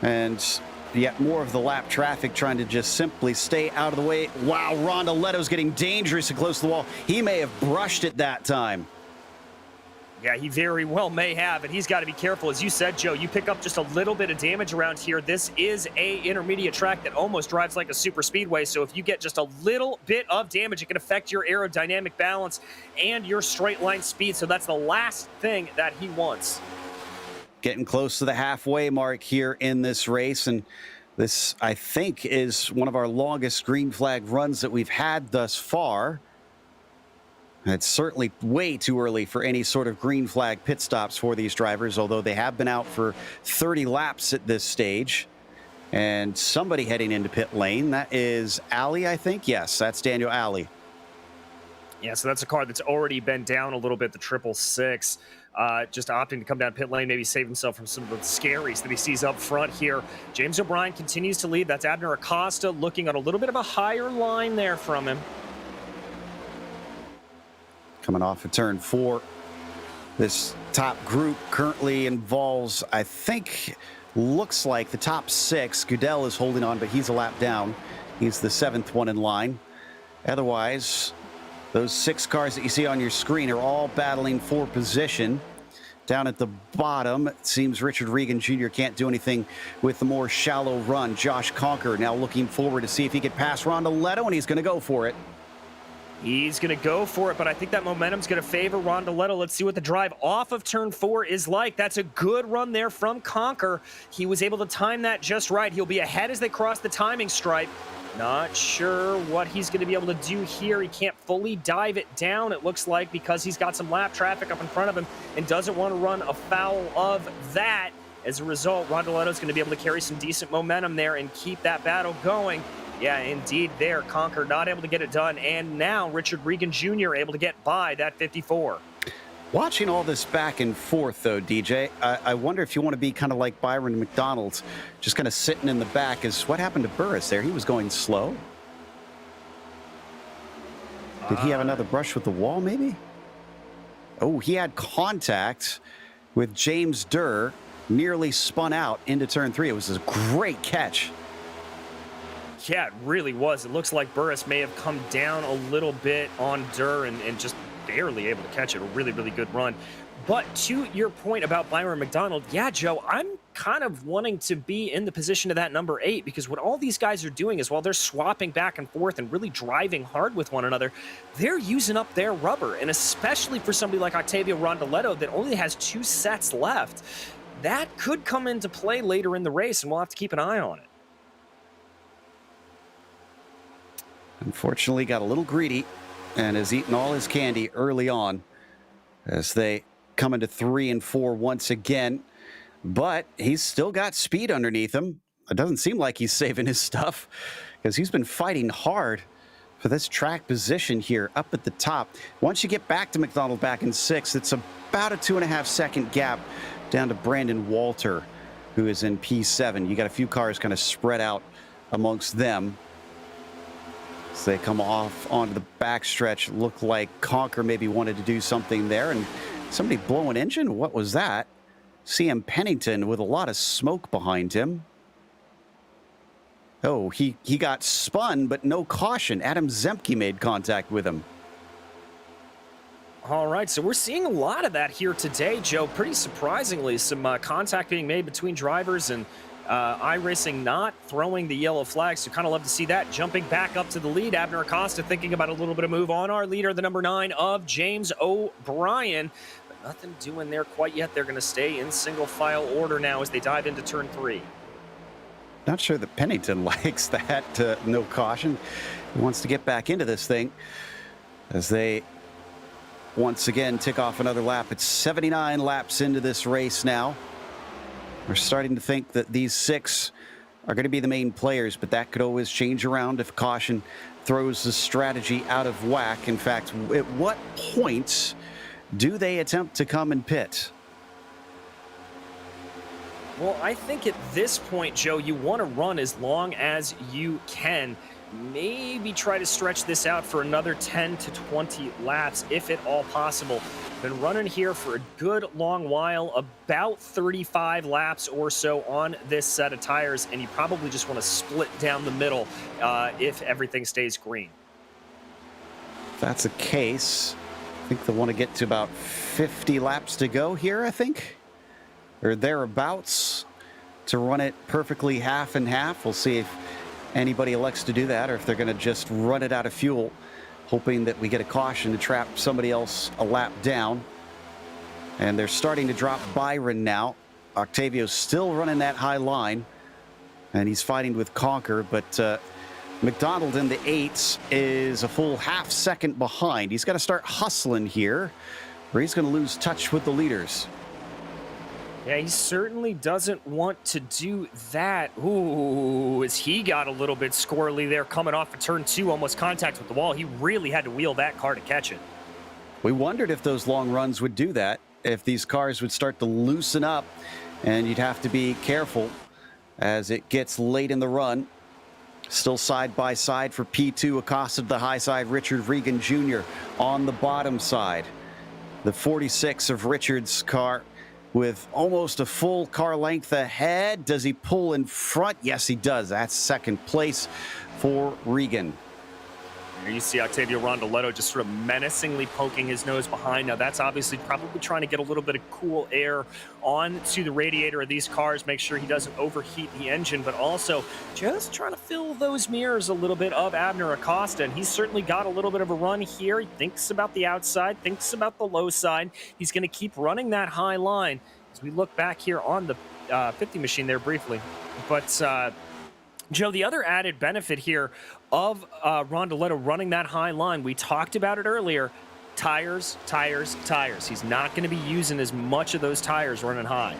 And yet more of the lap traffic trying to just simply stay out of the way. Wow, Rondoletto's getting dangerously close to the wall. He may have brushed it that time. Yeah, he very well may have, and he's got to be careful. As you said, Joe, you pick up just a little bit of damage around here. This is a intermediate track that almost drives like a super speedway, so if you get just a little bit of damage, it can affect your aerodynamic balance and your straight line speed, so that's the last thing that he wants. Getting close to the halfway mark here in this race, and this, I think, is one of our longest green flag runs that we've had thus far. It's certainly way too early for any sort of green flag pit stops for these drivers, although they have been out for 30 laps at this stage. And somebody heading into pit lane, that is Ali, I think. Yes, that's Daniel Ali. Yeah, so that's a car that's already been down a little bit, the 666. Just opting to come down pit lane, maybe save himself from some of the scaries that he sees up front here. James O'Brien continues to lead. That's Abner Acosta looking at a little bit of a higher line there from him. Coming off of turn 4. This top group currently involves, I think, looks like the top 6. Goodell is holding on, but he's a lap down. He's the 7th one in line. Otherwise, those 6 cars that you see on your screen are all battling for position. Down at the bottom, it seems Richard Regan Jr. can't do anything with the more shallow run. Josh Conker now looking forward to see if he could pass Rondoletto, and he's going to go for it. He's going to go for it, but I think that momentum's going to favor Rondoletto. Let's see what the drive off of turn 4 is like. That's a good run there from Conker. He was able to time that just right. He'll be ahead as they cross the timing stripe. Not sure what he's going to be able to do here. He can't fully dive it down, it looks like, because he's got some lap traffic up in front of him and doesn't want to run afoul of that. As a result, Rondoletto's going to be able to carry some decent momentum there and keep that battle going. Yeah, indeed there. Conker not able to get it done. And now Richard Regan Jr. able to get by that 54. Watching all this back and forth, though, DJ, I wonder if you want to be kind of like Byron McDonald, just kind of sitting in the back. Is what happened to Burris there? He was going slow. Did he have another brush with the wall, maybe? Oh, he had contact with James Durr, nearly spun out into turn 3. It was a great catch. Yeah, it really was. It looks like Burris may have come down a little bit on Durr and just barely able to catch it. A really, really good run. But to your point about Byron McDonald, yeah, Joe, I'm kind of wanting to be in the position of that number 8, because what all these guys are doing is while they're swapping back and forth and really driving hard with one another, they're using up their rubber. And especially for somebody like Octavio Rondoletto that only has 2 sets left, that could come into play later in the race, and we'll have to keep an eye on it. Unfortunately, got a little greedy and has eaten all his candy early on as they come into 3 and 4 once again. But he's still got speed underneath him. It doesn't seem like he's saving his stuff because he's been fighting hard for this track position here up at the top. Once you get back to McDonald back in 6th, it's about a 2.5 second gap down to Brandon Walter, who is in P7. You got a few cars kind of spread out amongst them. As they come off onto the backstretch, look like Conker maybe wanted to do something there, and somebody blow an engine. What was that? CM Pennington with a lot of smoke behind him. Oh, he got spun, but no caution. Adam Zemke made contact with him. All right, so we're seeing a lot of that here today, Joe. Pretty surprisingly, some contact being made between drivers and iRacing not throwing the yellow flag. So kind of love to see that. Jumping back up to the lead, Abner Acosta thinking about a little bit of move on our leader, the number 9 of James O'Brien. But nothing doing there quite yet. They're going to stay in single file order now as they dive into turn 3. Not sure that Pennington likes that no caution. He wants to get back into this thing as they once again tick off another lap. It's 79 laps into this race now. We're starting to think that these 6 are going to be the main players, but that could always change around if caution throws the strategy out of whack. In fact, at what point do they attempt to come and pit? Well, I think at this point, Joe, you want to run as long as you can. Maybe try to stretch this out for another 10 to 20 laps, if at all possible. Been running here for a good long while, about 35 laps or so on this set of tires, and you probably just want to split down the middle if everything stays green. If that's the case, I think they want to get to about 50 laps to go here, I think, or thereabouts, to run it perfectly half and half. We'll see if anybody elects to do that, or if they're going to just run it out of fuel, hoping that we get a caution to trap somebody else a lap down. And they're starting to drop Byron now. Octavio's still running that high line, and he's fighting with Conquer, but McDonald in the 8s is a full half second behind. He's got to start hustling here, or he's going to lose touch with the leaders. Yeah, he certainly doesn't want to do that. Ooh, as he got a little bit squirrely there coming off of turn 2, almost contact with the wall. He really had to wheel that car to catch it. We wondered if those long runs would do that, if these cars would start to loosen up, and you'd have to be careful as it gets late in the run. Still side by side for P2, Acosta to the high side, Richard Regan Jr. on the bottom side. The 46 of Richard's car with almost a full car length ahead. Does he pull in front? Yes, he does. That's second place for Regan. Here you see Octavio Rondoletto just sort of menacingly poking his nose behind. Now that's obviously probably trying to get a little bit of cool air onto the radiator of these cars, make sure he doesn't overheat the engine, but also just trying to fill those mirrors a little bit of Abner Acosta. And he's certainly got a little bit of a run here. He thinks about the outside, thinks about the low side. He's going to keep running that high line as we look back here on the 50 machine there briefly. But Joe, the other added benefit here of Rondoletto running that high line, we talked about it earlier, tires, tires, tires. He's not going to be using as much of those tires running high.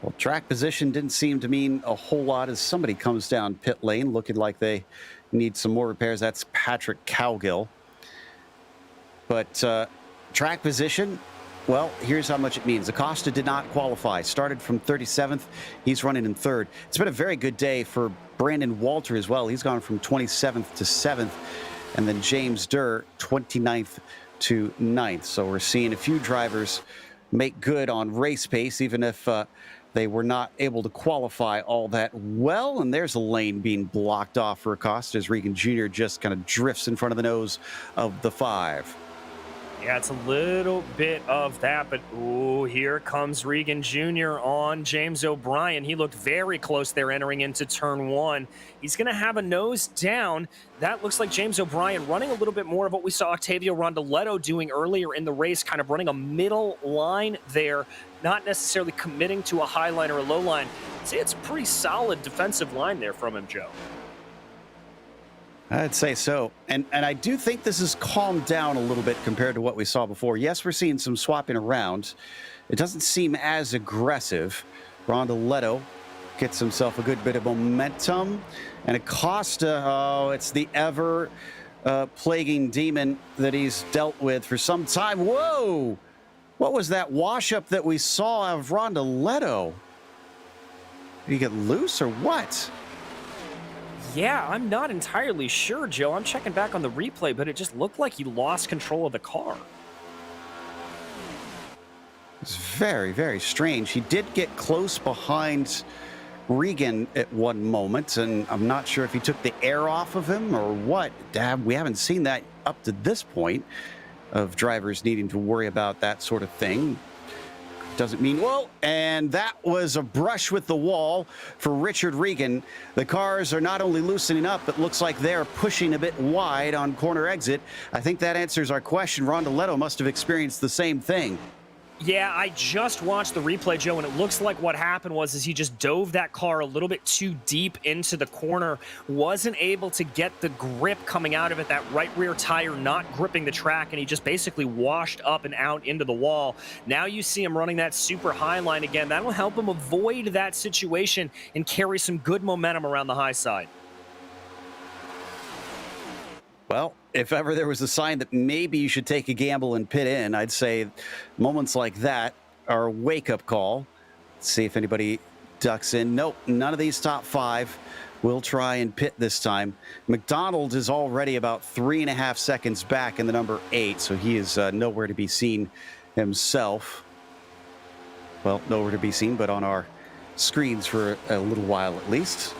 Well, track position didn't seem to mean a whole lot as somebody comes down pit lane looking like they need some more repairs. That's Patrick Cowgill. But track position, well, here's how much it means. Acosta did not qualify. Started from 37th. He's running in 3rd. It's been a very good day for Brandon Walter as well. He's gone from 27th to 7th. And then James Durr, 29th to 9th. So we're seeing a few drivers make good on race pace, even if they were not able to qualify all that well. And there's a lane being blocked off for Acosta as Regan Jr. just kind of drifts in front of the nose of the 5. Yeah, it's a little bit of that, but ooh, here comes Regan Jr. on James O'Brien. He looked very close there entering into turn 1. He's going to have a nose down. That looks like James O'Brien running a little bit more of what we saw Octavio Rondoletto doing earlier in the race, kind of running a middle line there, not necessarily committing to a high line or a low line. I'd say it's a pretty solid defensive line there from him, Joe. I'd say so. And I do think this has calmed down a little bit compared to what we saw before. Yes, we're seeing some swapping around. It doesn't seem as aggressive. Rondoletto gets himself a good bit of momentum. And Acosta, oh, it's the ever plaguing demon that he's dealt with for some time. Whoa! What was that wash-up that we saw of Rondoletto? Did he get loose or what? Yeah, I'm not entirely sure, Joe. I'm checking back on the replay, but it just looked like he lost control of the car. It's very, very strange. He did get close behind Regan at one moment, and I'm not sure if he took the air off of him or what. We haven't seen that up to this point. of drivers needing to worry about that sort of thing. Doesn't mean, whoa, and that was a brush with the wall for Richard Regan. The cars are not only loosening up, but looks like they're pushing a bit wide on corner exit. I think that answers our question. Rondoletto must have experienced the same thing. Yeah, I just watched the replay, Joe, and it looks like what happened was he just dove that car a little bit too deep into the corner, wasn't able to get the grip coming out of it, that right rear tire not gripping the track, and he just basically washed up and out into the wall. Now you see him running that super high line again. That'll help him avoid that situation and carry some good momentum around the high side. Well, if ever there was a sign that maybe you should take a gamble and pit in, I'd say moments like that are a wake-up call. Let's see if anybody ducks in. Nope, none of these top 5 will try and pit this time. McDonald is already about 3.5 seconds back in the number 8, so he is nowhere to be seen himself. Well, nowhere to be seen, but on our screens for a little while at least.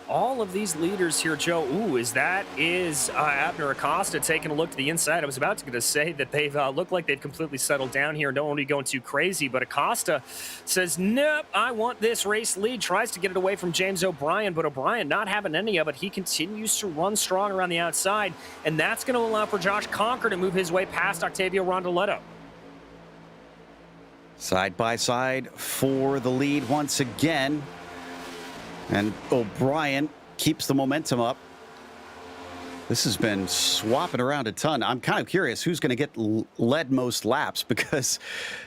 All of these leaders here, Joe, is Abner Acosta taking a look to the inside. I was about to say that they've looked like they've completely settled down here and don't want to be going too crazy, but Acosta says, nope, I want this race lead, tries to get it away from James O'Brien, but O'Brien not having any of it. He continues to run strong around the outside, and that's going to allow for Josh Conker to move his way past Octavio Rondoletto. Side by side for the lead once again. And O'Brien keeps the momentum up. This has been swapping around a ton. I'm kind of curious who's going to get led most laps, because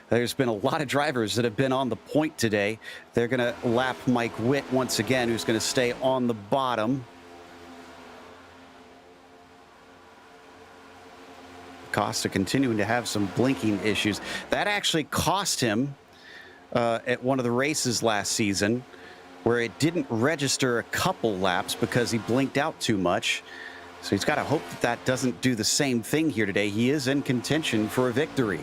there's been a lot of drivers that have been on the point today. They're going to lap Mike Witt once again, who's going to stay on the bottom. Costa continuing to have some blinking issues. That actually cost him at one of the races last season, where it didn't register a couple laps because he blinked out too much. So he's got to hope that that doesn't do the same thing here today. He is in contention for a victory.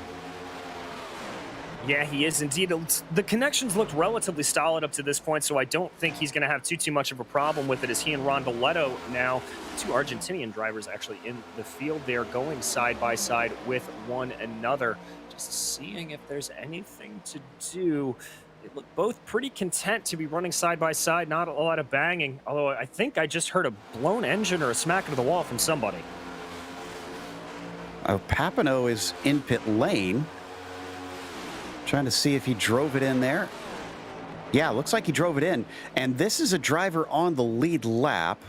Yeah, he is indeed. The connections looked relatively solid up to this point, so I don't think he's going to have too much of a problem with it, as he and Rondoletto now, 2 Argentinian drivers actually in the field there, going side by side with one another. Just seeing if there's anything to do. They look both pretty content to be running side by side, not a lot of banging, although I think I just heard a blown engine or a smack into the wall from somebody. Papineau is in pit lane. Trying to see if he drove it in there. Yeah, looks like he drove it in. And this is a driver on the lead lap.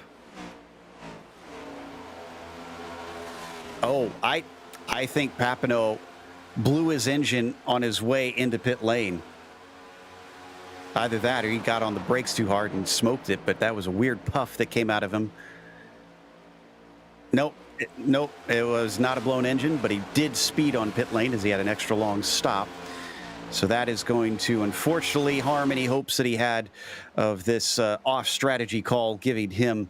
Oh, I think Papineau blew his engine on his way into pit lane. Either that or he got on the brakes too hard and smoked it, but that was a weird puff that came out of him. Nope, it was not a blown engine, but he did speed on pit lane as he had an extra long stop. So that is going to unfortunately harm any hopes that he had of this off strategy call, giving him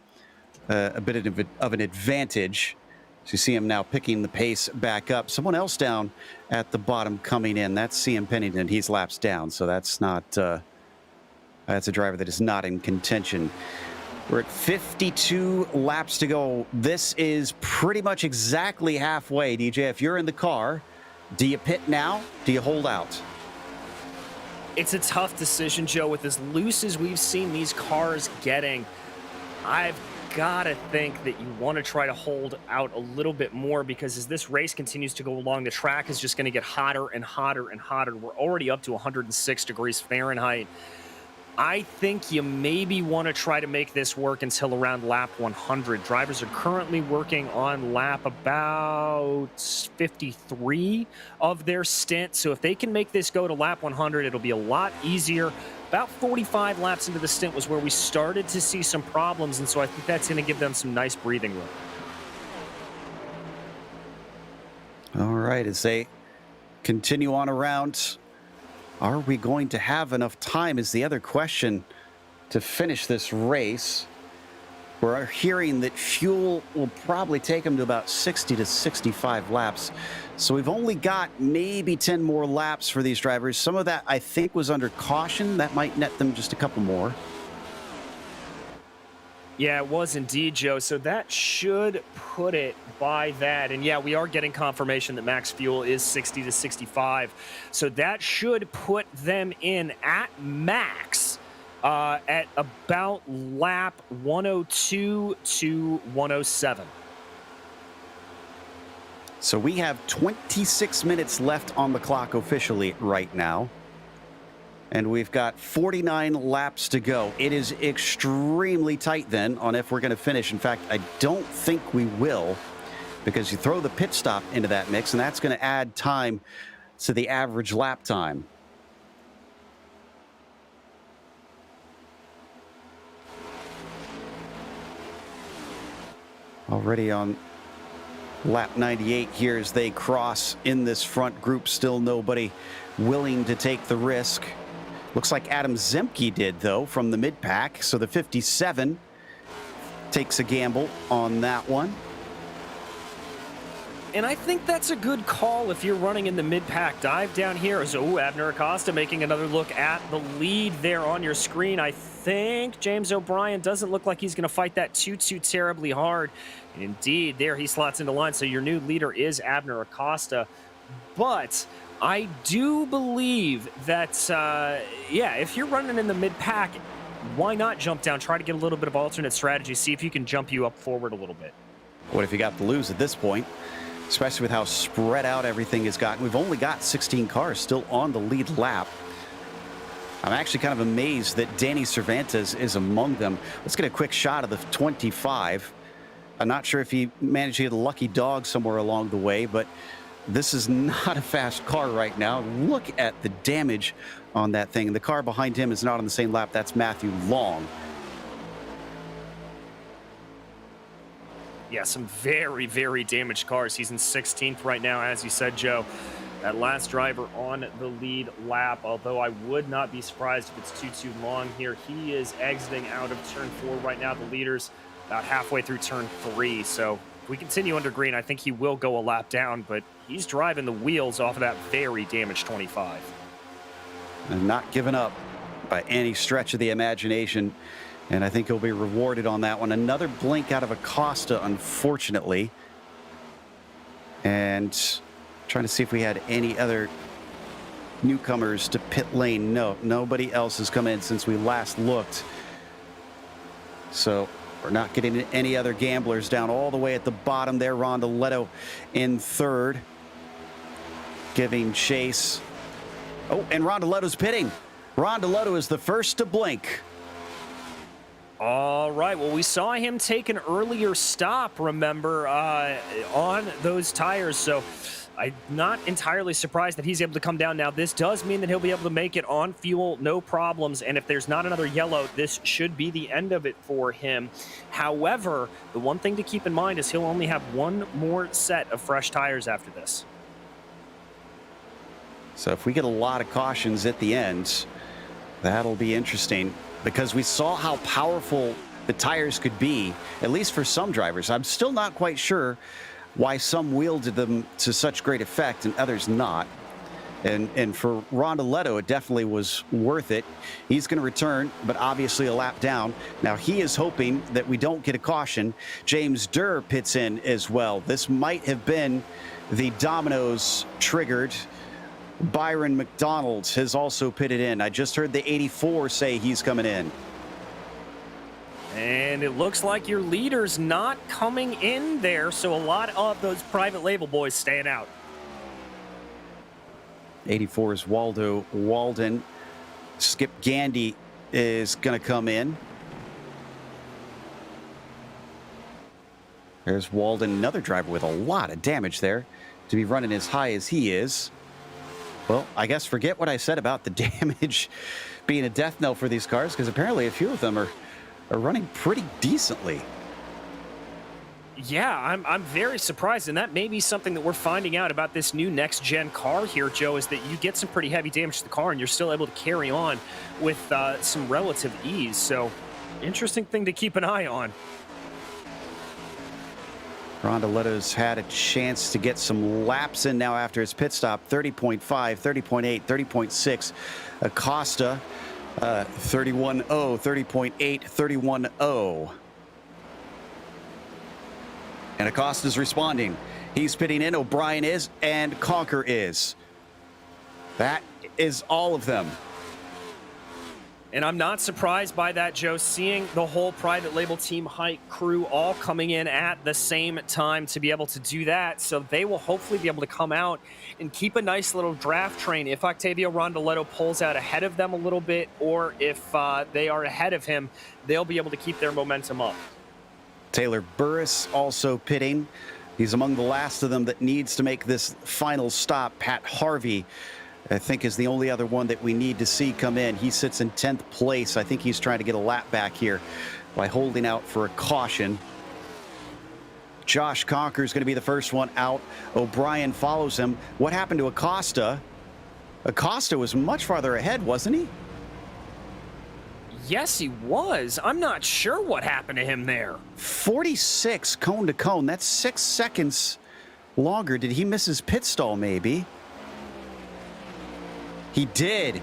a bit of an advantage. So you see him now picking the pace back up. Someone else down at the bottom coming in. That's CM Pennington. He's laps down, so that's not... that's a driver that is not in contention. We're at 52 laps to go. This is pretty much exactly halfway, DJ. If you're in the car, do you pit now? Do you hold out? It's a tough decision, Joe. With as loose as we've seen these cars getting, I've got to think that you want to try to hold out a little bit more, because as this race continues to go along, the track is just going to get hotter and hotter and hotter. We're already up to 106 degrees Fahrenheit. I think you maybe want to try to make this work until around lap 100. Drivers are currently working on lap about 53 of their stint. So if they can make this go to lap 100, it'll be a lot easier. About 45 laps into the stint was where we started to see some problems. And so I think that's going to give them some nice breathing room. All right, as they continue on around, are we going to have enough time is the other question to finish this race. We're hearing that fuel will probably take them to about 60 to 65 laps. So we've only got maybe 10 more laps for these drivers. Some of that, I think, was under caution. That might net them just a couple more. Yeah, it was indeed, Joe. So that should put it by that. And yeah, we are getting confirmation that max fuel is 60 to 65. So that should put them in at max at about lap 102 to 107. So we have 26 minutes left on the clock officially right now. And we've got 49 laps to go. It is extremely tight then on if we're going to finish. In fact, I don't think we will, because you throw the pit stop into that mix, and that's going to add time to the average lap time. Already on lap 98 here as they cross in this front group. Still nobody willing to take the risk. Looks like Adam Zemke did, though, from the mid-pack. So the 57 takes a gamble on that one. And I think that's a good call if you're running in the mid-pack. Dive down here as, Abner Acosta making another look at the lead there on your screen. I think James O'Brien doesn't look like he's going to fight that too terribly hard. And indeed, there he slots into line. So your new leader is Abner Acosta. But I do believe that, if you're running in the mid-pack, why not jump down, try to get a little bit of alternate strategy, see if you can jump you up forward a little bit. What if you got to lose at this point, especially with how spread out everything has gotten? We've only got 16 cars still on the lead lap. I'm actually kind of amazed that Danny Cervantes is among them. Let's get a quick shot of the 25. I'm not sure if he managed to get a lucky dog somewhere along the way, but this is not a fast car right now. Look at the damage on that thing. The car behind him is not on the same lap. That's Matthew Long. Yeah, some very damaged cars. He's in 16th right now, as you said, Joe. That last driver on the lead lap, although I would not be surprised if it's too long here. He is exiting out of turn 4 right now. The leader's about halfway through turn 3, so if we continue under green, I think he will go a lap down, but he's driving the wheels off of that very damaged 25. And not giving up by any stretch of the imagination. And I think he'll be rewarded on that one. Another blink out of Acosta, unfortunately. And trying to see if we had any other newcomers to pit lane. No, nobody else has come in since we last looked. So we're not getting any other gamblers down all the way at the bottom there. Rondoletto in third, giving chase. Oh, and Rondoletto's pitting. Rondoletto is the first to blink. All right, well, we saw him take an earlier stop, remember, on those tires, so I'm not entirely surprised that he's able to come down now. This does mean that he'll be able to make it on fuel, no problems, and if there's not another yellow, this should be the end of it for him. However, the one thing to keep in mind is he'll only have one more set of fresh tires after this. So if we get a lot of cautions at the end, that'll be interesting, because we saw how powerful the tires could be, at least for some drivers. I'm still not quite sure why some wielded them to such great effect and others not. And for Rondoletto, it definitely was worth it. He's going to return, but obviously a lap down. Now he is hoping that we don't get a caution. James Durr pits in as well. This might have been the dominoes triggered. Byron McDonald has also pitted in. I just heard the 84 say he's coming in. And it looks like your leader's not coming in there, so a lot of those private label boys staying out. 84 is Waldo Walden. Skip Gandy is going to come in. There's Walden, another driver with a lot of damage there to be running as high as he is. Well, I guess forget what I said about the damage being a death knell for these cars, because apparently a few of them are running pretty decently. Yeah, I'm very surprised, and that may be something that we're finding out about this new next-gen car here, Joe, is that you get some pretty heavy damage to the car, and you're still able to carry on with some relative ease. So, interesting thing to keep an eye on. Rondoletto's had a chance to get some laps in now after his pit stop. 30.5, 30.8, 30.6. Acosta, 31.0, 30.8, 31.0. And Acosta's responding. He's pitting in, O'Brien is, and Conker is. That is all of them. And I'm not surprised by that, Joe, seeing the whole private label team hike crew all coming in at the same time to be able to do that. So they will hopefully be able to come out and keep a nice little draft train if Octavio Rondoletto pulls out ahead of them a little bit, or if they are ahead of him, they'll be able to keep their momentum up. Taylor Burris also pitting. He's among the last of them that needs to make this final stop. Pat Harvey, I think, is the only other one that we need to see come in. He sits in 10th place. I think he's trying to get a lap back here by holding out for a caution. Josh Conker is going to be the first one out. O'Brien follows him. What happened to Acosta? Acosta was much farther ahead, wasn't he? Yes, he was. I'm not sure what happened to him there. 46 cone to cone. That's 6 seconds longer. Did he miss his pit stall maybe? He did.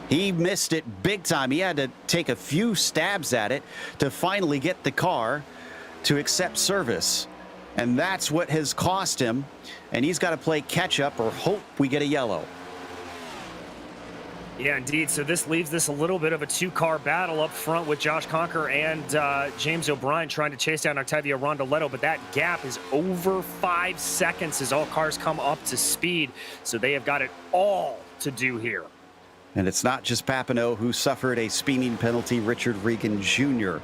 He missed it big time. He had to take a few stabs at it to finally get the car to accept service. And that's what has cost him. And he's got to play catch up or hope we get a yellow. Yeah, indeed. So this leaves this a little bit of a two-car battle up front with Josh Conker and James O'Brien trying to chase down Octavio Rondoletto, but that gap is over 5 seconds as all cars come up to speed. So they have got it all to do here. And it's not just Papineau who suffered a speeding penalty. Richard Regan Jr.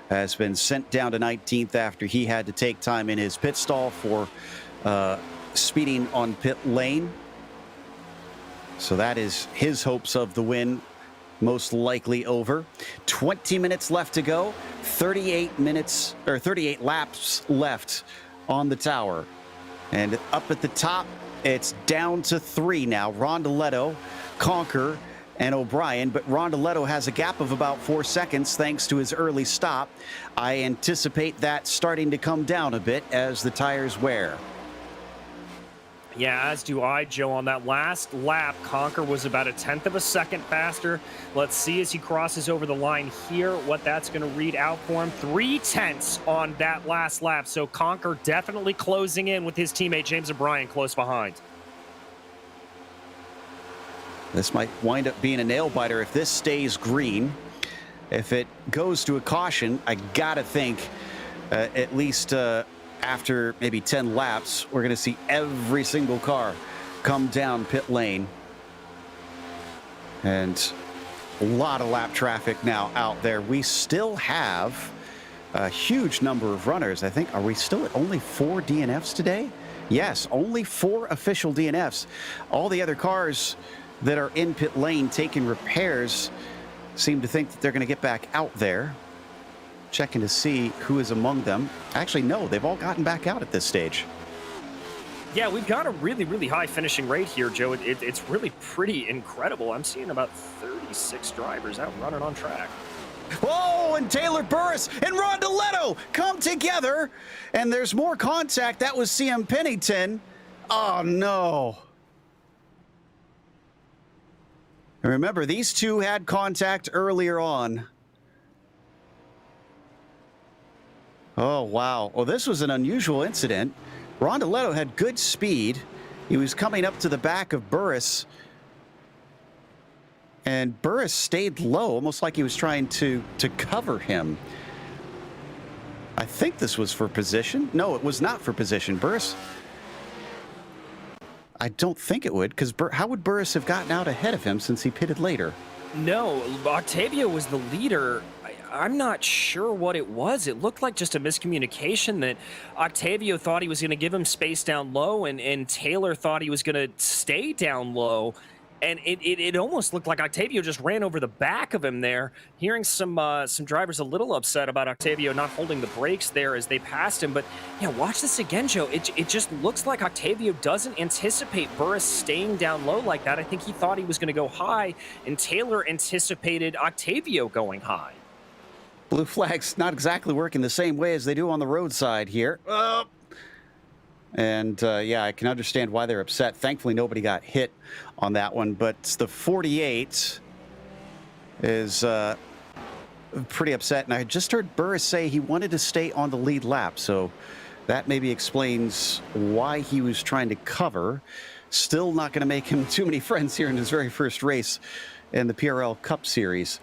has been sent down to 19th after he had to take time in his pit stall for speeding on pit lane. So that is his hopes of the win most likely over. 20 minutes left to go. 38 laps left on the tower. And up at the top, it's down to 3 now. Rondoletto, Conker, and O'Brien, but Rondoletto has a gap of about 4 seconds thanks to his early stop. I anticipate that starting to come down a bit as the tires wear. Yeah, as do I, Joe. On that last lap, Conker was about 1/10 of a second faster. Let's see as he crosses over the line here what that's going to read out for him. 3/10 on that last lap. So Conker definitely closing in with his teammate James O'Brien close behind. This might wind up being a nail-biter if this stays green. If it goes to a caution, I gotta think at least after maybe 10 laps, we're gonna see every single car come down pit lane. And a lot of lap traffic now out there. We still have a huge number of runners. I think, are we still at only 4 DNFs today? Yes, only 4 official DNFs. All the other cars that are in pit lane taking repairs seem to think that they're going to get back out there. Checking to see who is among them. Actually, no, they've all gotten back out at this stage. Yeah, we've got a really, really high finishing rate here, Joe. It's really pretty incredible. I'm seeing about 36 drivers out running on track. Oh, and Taylor Burris and Rondoletto come together, and there's more contact. That was CM Pennington. Oh, no. And remember, these two had contact earlier on. Oh, wow. Well, this was an unusual incident. Rondoletto had good speed. He was coming up to the back of Burris. And Burris stayed low, almost like he was trying to cover him. I think this was for position. No, it was not for position. Burris, I don't think it would, because how would Burris have gotten out ahead of him since he pitted later? No, Octavio was the leader. I'm not sure what it was. It looked like just a miscommunication that Octavio thought he was going to give him space down low, and Taylor thought he was going to stay down low. And it almost looked like Octavio just ran over the back of him there. Hearing some drivers a little upset about Octavio not holding the brakes there as they passed him. But yeah, watch this again, Joe. It just looks like Octavio doesn't anticipate Burris staying down low like that. I think he thought he was going to go high, and Taylor anticipated Octavio going high. Blue flags not exactly working the same way as they do on the roadside here. And yeah, I can understand why they're upset. Thankfully, nobody got hit on that one. But the 48 is pretty upset. And I just heard Burris say he wanted to stay on the lead lap. So That maybe explains why he was trying to cover. Still not going to make him too many friends here in his very first race in the PRL Cup Series.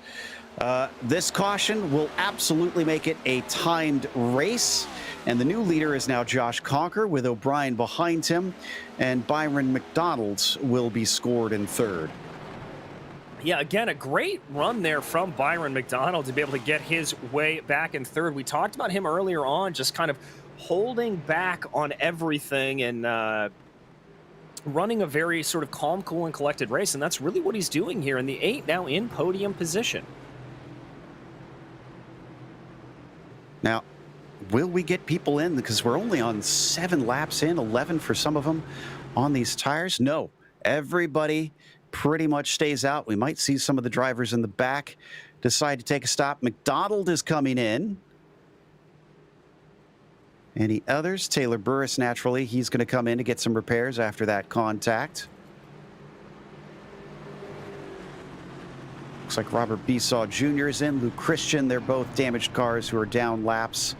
This caution will absolutely make it a timed race. And the new leader is now Josh Conker with O'Brien behind him. And Byron McDonald will be scored in third. Yeah, again, a great run there from Byron McDonald to be able to get his way back in third. We talked about him earlier on, just kind of holding back on everything and running a very sort of calm, cool, and collected race. And that's really what he's doing here in the 8, now in podium position. Now, will we get people in? Because we're only on 7 laps in, 11 for some of them on these tires. No, everybody pretty much stays out. We might see some of the drivers in the back decide to take a stop. McDonald is coming in. Any others? Taylor Burris, naturally, he's going to come in to get some repairs after that contact. Looks like Robert Besaw Jr. is in. Luke Christian, they're both damaged cars who are down laps.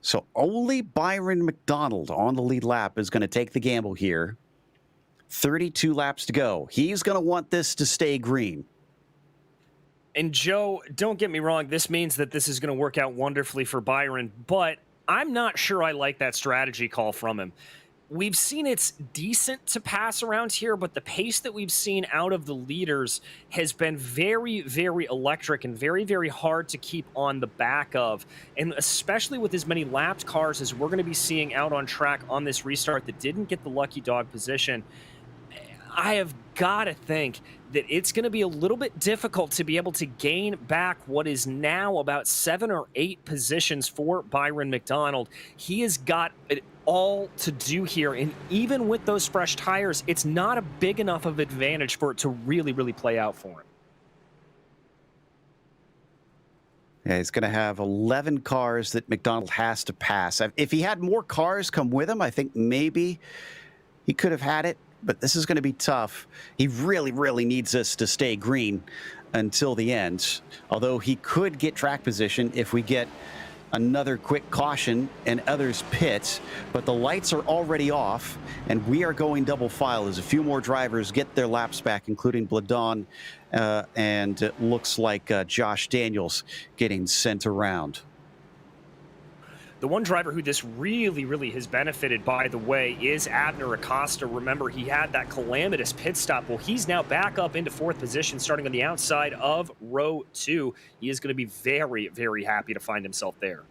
So only Byron McDonald on the lead lap is going to take the gamble here. 32 laps to go. He's going to want this to stay green. And Joe, don't get me wrong, this means that this is going to work out wonderfully for Byron, but I'm not sure I like that strategy call from him. We've seen it's decent to pass around here, but the pace that we've seen out of the leaders has been very, very electric and very, very hard to keep on the back of. And especially with as many lapped cars as we're going to be seeing out on track on this restart that didn't get the lucky dog position, I have got to think that it's going to be a little bit difficult to be able to gain back what is now about 7 or 8 positions for Byron McDonald. He has got it all to do here, and even with those fresh tires, it's not a big enough of advantage for it to really, really play out for him. Yeah, he's going to have 11 cars that McDonald has to pass. If he had more cars come with him, I think maybe he could have had it. But this is going to be tough. He really, really needs us to stay green until the end. Although he could get track position if we get another quick caution and others pit. But the lights are already off, and we are going double file as a few more drivers get their laps back, including Bladon, and it looks like Josh Daniels getting sent around. The one driver who this really, really has benefited, by the way, is Abner Acosta. Remember, he had that calamitous pit stop. Well, he's now back up into 4th position, starting on the outside of row 2. He is going to be very, very happy to find himself there.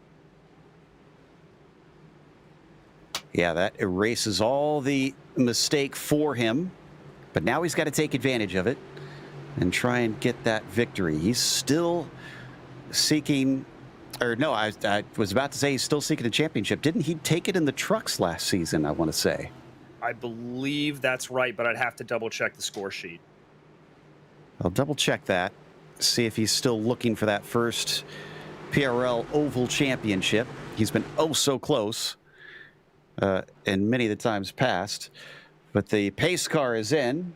Yeah, that erases all the mistake for him. But now he's got to take advantage of it and try and get that victory. He's still seeking... Or no, I was about to say he's still seeking a championship. Didn't he take it in the trucks last season, I want to say? I believe that's right, but I'd have to double-check the score sheet. I'll double-check that, see if he's still looking for that first PRL Oval Championship. He's been oh so close in many of the times past. But the pace car is in,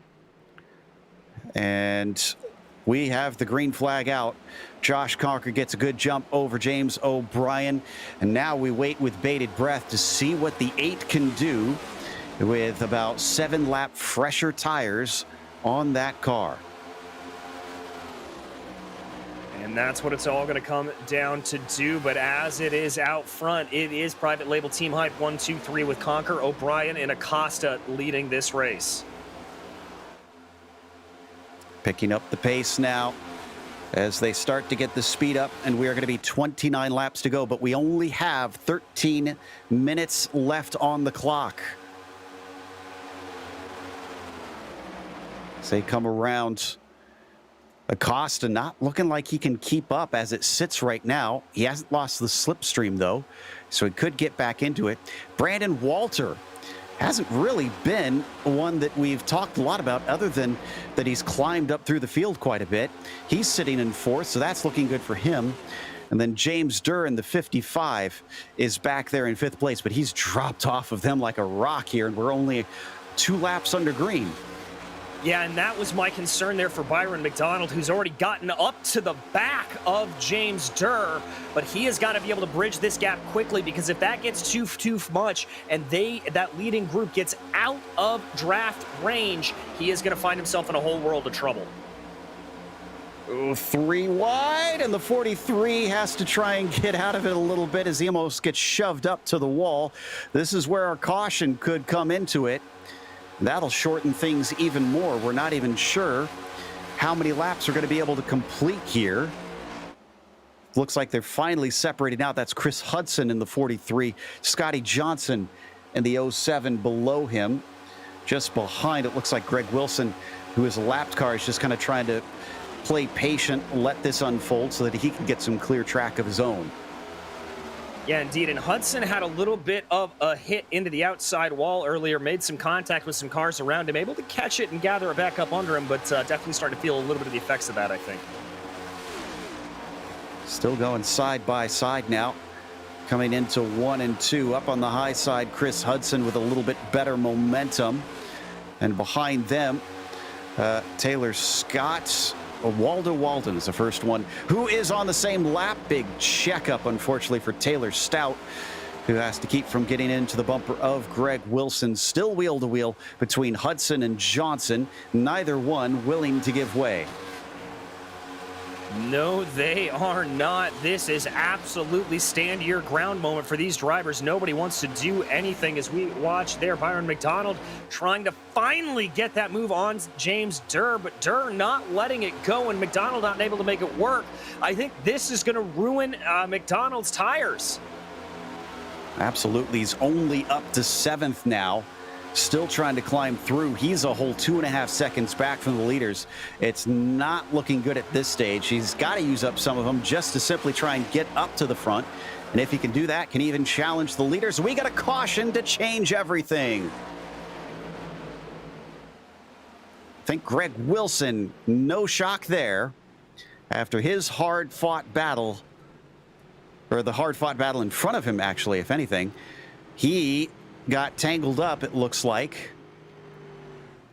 and we have the green flag out. Josh Conker gets a good jump over James O'Brien. And now we wait with bated breath to see what the 8 can do with about 7 lap fresher tires on that car. And that's what it's all going to come down to do. But as it is out front, it is private label team hype 1, 2, 3 with Conker, O'Brien, and Acosta leading this race. Picking up the pace now as they start to get the speed up, and we are going to be 29 laps to go, but we only have 13 minutes left on the clock. As they come around, Acosta not looking like he can keep up as it sits right now. He hasn't lost the slipstream, though, so he could get back into it. Brandon Walter hasn't really been one that we've talked a lot about, other than that he's climbed up through the field quite a bit. He's sitting in 4th, so that's looking good for him. And then James Durr in the 55 is back there in 5th place, but he's dropped off of them like a rock here, and we're only 2 laps under green. Yeah, and that was my concern there for Byron McDonald, who's already gotten up to the back of James Durr, but he has got to be able to bridge this gap quickly, because if that gets too much and that leading group gets out of draft range, he is going to find himself in a whole world of trouble. Ooh, 3 wide, and the 43 has to try and get out of it a little bit as he almost gets shoved up to the wall. This is where our caution could come into it. That'll shorten things even more. We're not even sure how many laps we're going to be able to complete here. Looks like they're finally separated out. That's Chris Hudson in the 43, Scotty Johnson in the 07 below him. Just behind, it looks like Greg Wilson, who is a lapped car, is just kind of trying to play patient, let this unfold so that he can get some clear track of his own. Yeah, indeed. And Hudson had a little bit of a hit into the outside wall earlier, made some contact with some cars around him, able to catch it and gather it back up under him, but definitely starting to feel a little bit of the effects of that, I think. Still going side by side now. Coming into 1 and 2. Up on the high side, Chris Hudson with a little bit better momentum. And behind them, Taylor Scott. Waldo Walden is the first one, who is on the same lap. Big checkup, unfortunately, for Taylor Stout, who has to keep from getting into the bumper of Greg Wilson. Still wheel to wheel between Hudson and Johnson, neither one willing to give way. No, they are not. This is absolutely stand your ground moment for these drivers. Nobody wants to do anything as we watch there. Byron McDonald trying to finally get that move on James Durr, but Durr not letting it go and McDonald not able to make it work. I think this is going to ruin McDonald's tires. Absolutely. He's only up to 7th now. Still trying to climb through. He's a whole 2.5 seconds back from the leaders. It's not looking good at this stage. He's got to use up some of them just to simply try and get up to the front. And if he can do that, can even challenge the leaders. We got a caution to change everything. I think Greg Wilson, no shock there after his hard-fought battle, or the hard-fought battle in front of him, actually, if anything. He got tangled up, it looks like,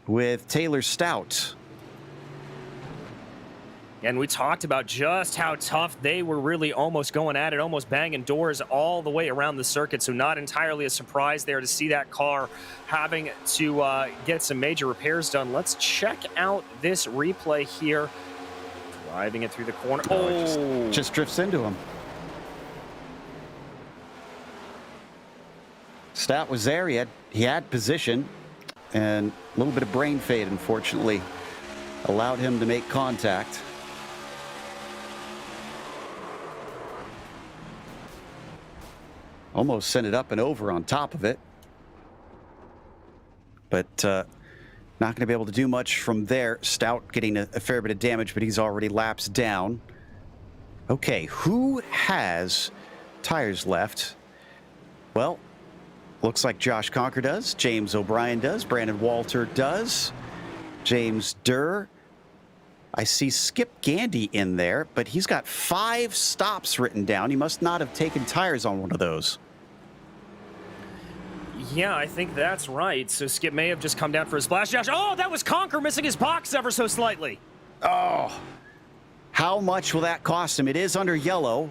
with Taylor Stout. And we talked about just how tough they were, really almost going at it, almost banging doors all the way around the circuit. So not entirely a surprise there to see that car having to get some major repairs done. Let's check out this replay here. Driving it through the corner. Oh, just drifts into him. Stout was there. He had position, and a little bit of brain fade, unfortunately, allowed him to make contact. Almost sent it up and over on top of it, but not going to be able to do much from there. Stout getting a fair bit of damage, but he's already laps down. Okay, who has tires left? Well, looks like Josh Conker does, James O'Brien does, Brandon Walter does, James Durr. I see Skip Gandy in there, but he's got 5 stops written down. He must not have taken tires on one of those. Yeah, I think that's right. So Skip may have just come down for a splash dash. Oh, that was Conker missing his box ever so slightly. Oh, how much will that cost him? It is under yellow.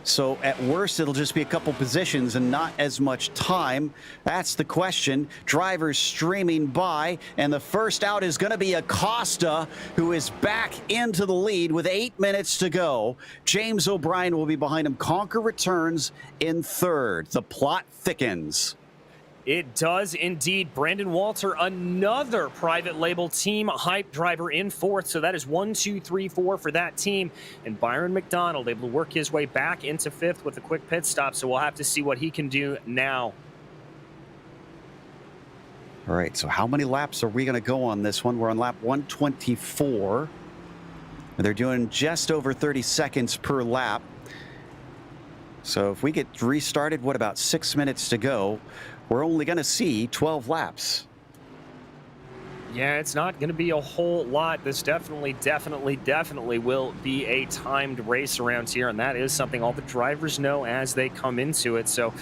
So at worst, it'll just be a couple positions and not as much time. That's the question. Drivers streaming by, and the first out is going to be Acosta, who is back into the lead with 8 minutes to go. James O'Brien will be behind him. Conker returns in 3rd. The plot thickens. It does indeed. Brandon Walter, another private label team hype driver, in 4th. So that is 1, 2, 3, 4 for that team. And Byron McDonald able to work his way back into 5th with a quick pit stop. So we'll have to see what he can do now. All right, so how many laps are we going to go on this one? We're on lap 124. They're doing just over 30 seconds per lap. So if we get restarted, what, about 6 minutes to go? We're only going to see 12 laps. Yeah, it's not going to be a whole lot. This definitely will be a timed race around here, and that is something all the drivers know as they come into it. So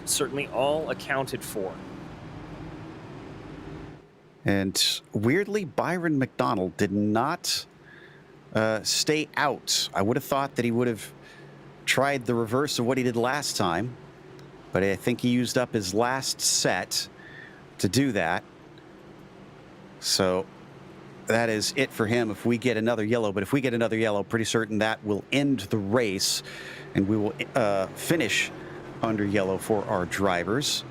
certainly all accounted for. And weirdly, Byron McDonald did not stay out. I would have thought that he would have tried the reverse of what he did last time, but I think he used up his last set to do that. So that is it for him if we get another yellow. But if we get another yellow, pretty certain that will end the race, and we will finish under yellow for our drivers.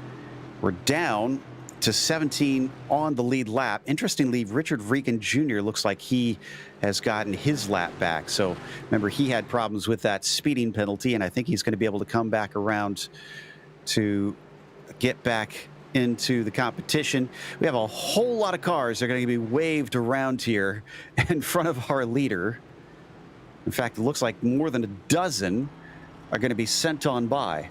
We're down to 17 on the lead lap. Interestingly, Richard Regan Jr. looks like he has gotten his lap back. So remember, he had problems with that speeding penalty, and I think he's going to be able to come back around to get back into the competition. We have a whole lot of cars that are going to be waved around here in front of our leader. In fact, it looks like more than a dozen are going to be sent on by.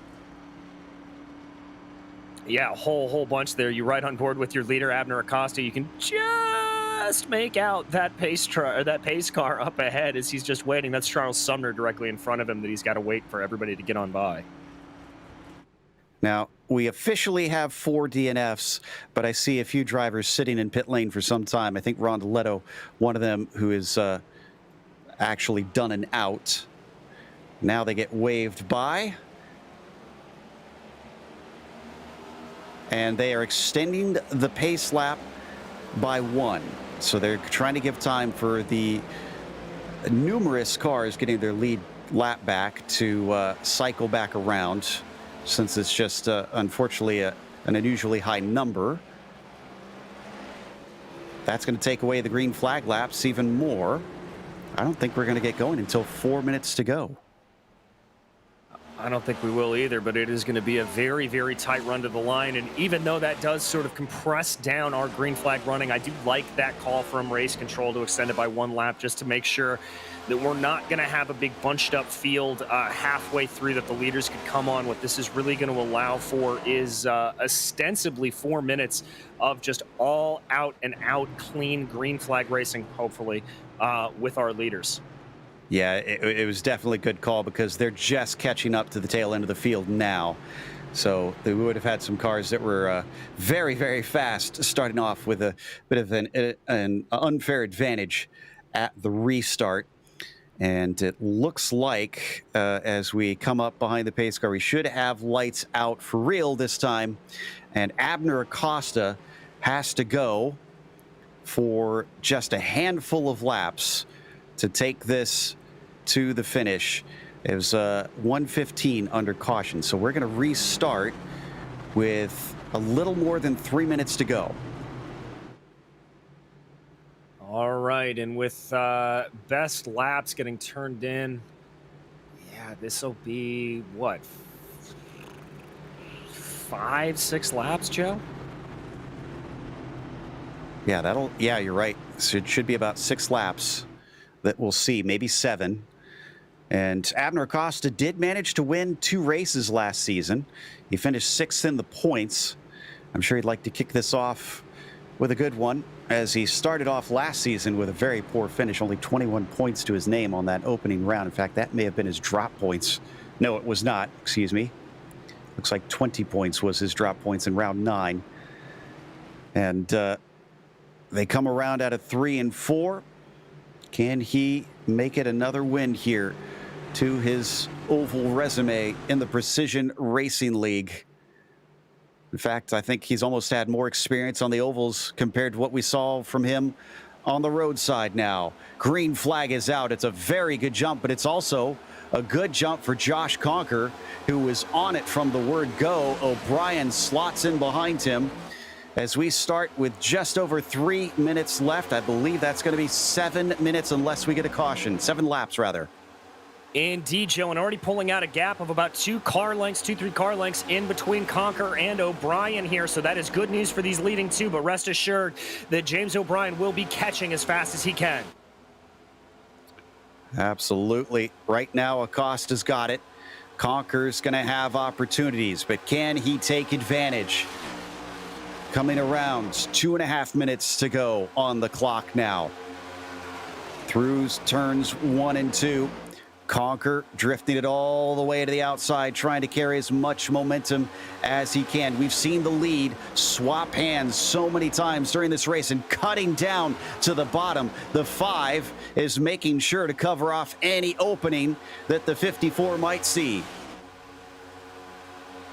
Yeah, a whole bunch there. You're right on board with your leader, Abner Acosta. You can just make out that pace car up ahead as he's just waiting. That's Charles Sumner directly in front of him that he's got to wait for everybody to get on by. Now, we officially have 4 DNFs, but I see a few drivers sitting in pit lane for some time. I think Rondeletto, one of them who is actually done an out. Now they get waved by. And they are extending the pace lap by 1. So they're trying to give time for the numerous cars getting their lead lap back to cycle back around, since it's just, unfortunately, an unusually high number. That's going to take away the green flag laps even more. I don't think we're going to get going until 4 minutes to go. I don't think we will either, but it is going to be a very, very tight run to the line. And even though that does sort of compress down our green flag running, I do like that call from race control to extend it by 1 lap just to make sure that we're not going to have a big bunched up field halfway through that the leaders could come on. What this is really going to allow for is ostensibly 4 minutes of just all out and out clean green flag racing, hopefully, with our leaders. Yeah, it was definitely a good call because they're just catching up to the tail end of the field now. So we would have had some cars that were very, very fast, starting off with a bit of an unfair advantage at the restart. And it looks like as we come up behind the pace car, we should have lights out for real this time. And Abner Acosta has to go for just a handful of laps to take this to the finish. It was 1:15 under caution. So we're going to restart with a little more than 3 minutes to go. All right, and with best laps getting turned in, yeah, this will be, what, 5-6 laps, Joe? Yeah, you're right. So it should be about 6 laps that we'll see, maybe 7. And Abner Acosta did manage to win 2 races last season. He finished 6th in the points. I'm sure he'd like to kick this off with a good one, as he started off last season with a very poor finish, only 21 points to his name on that opening round. In fact, that may have been his drop points. No, it was not, excuse me. Looks like 20 points was his drop points in round 9. And they come around out of 3 and 4. Can he make it another win here to his oval resume in the Precision Racing League? In fact, I think he's almost had more experience on the ovals compared to what we saw from him on the roadside now. Green flag is out. It's a very good jump, but it's also a good jump for Josh Conker, who was on it from the word go. O'Brien slots in behind him as we start with just over 3 minutes left. I believe that's going to be 7 minutes unless we get a caution. 7 laps, rather. Indeed, Joe, and already pulling out a gap of about 2-3 car lengths in between Conker and O'Brien here. So that is good news for these leading 2, but rest assured that James O'Brien will be catching as fast as he can. Absolutely. Right now, Acosta's got it. Conker's going to have opportunities, but can he take advantage? Coming around, 2.5 minutes to go on the clock now. Through turns 1 and 2. Conquer drifting it all the way to the outside, trying to carry as much momentum as he can. We've seen the lead swap hands so many times during this race and cutting down to the bottom. The 5 is making sure to cover off any opening that the 54 might see.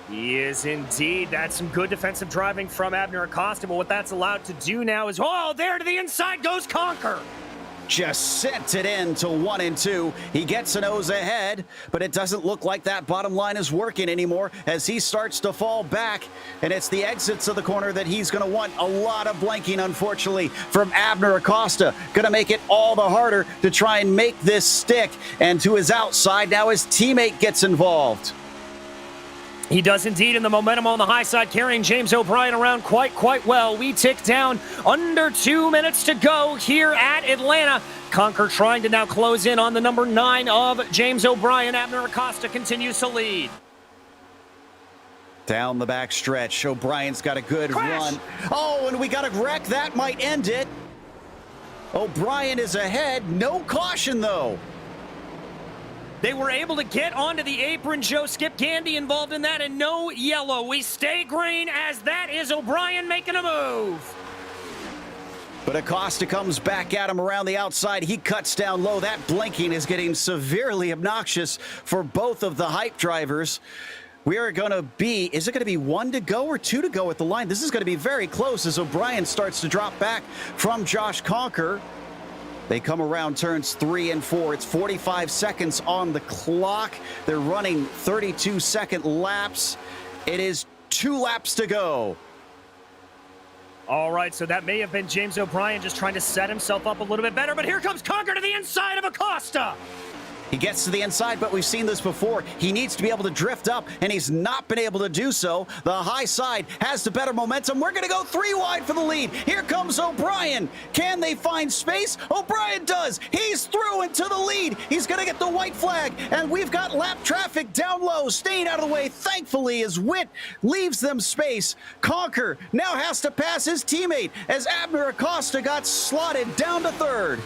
He is indeed. That's some good defensive driving from Abner Acosta, but what that's allowed to do now is, oh, there to the inside goes Conquer. Just sent it in to 1 and 2. He gets a nose ahead, but it doesn't look like that bottom line is working anymore as he starts to fall back. And it's the exits of the corner that he's going to want. A lot of blanking, unfortunately, from Abner Acosta. Going to make it all the harder to try and make this stick. And to his outside, now his teammate gets involved. He does indeed, and the momentum on the high side carrying James O'Brien around quite well. We tick down under 2 minutes to go here at Atlanta. Conquer trying to now close in on the number 9 of James O'Brien. Abner Acosta continues to lead. Down the back stretch, O'Brien's got a good run. Oh, and we got a wreck. That might end it. O'Brien is ahead. No caution, though. They were able to get onto the apron. Joe Skip Candy involved in that, and no yellow. We stay green as that is O'Brien making a move. But Acosta comes back at him around the outside. He cuts down low. That blinking is getting severely obnoxious for both of the hype drivers. We are going to be, is it going to be 1 to go or 2 to go at the line? This is going to be very close as O'Brien starts to drop back from Josh Conquer. They come around turns 3 and 4. It's 45 seconds on the clock. They're running 32-second laps. It is 2 laps to go. All right, so that may have been James O'Brien just trying to set himself up a little bit better, but here comes Conquer to the inside of Acosta. He gets to the inside, but we've seen this before. He needs to be able to drift up, and he's not been able to do so. The high side has the better momentum. We're going to go 3 wide for the lead. Here comes O'Brien. Can they find space? O'Brien does. He's through into the lead. He's going to get the white flag, and we've got lap traffic down low, staying out of the way, thankfully, as Witt leaves them space. Conquer now has to pass his teammate as Abner Acosta got slotted down to 3rd.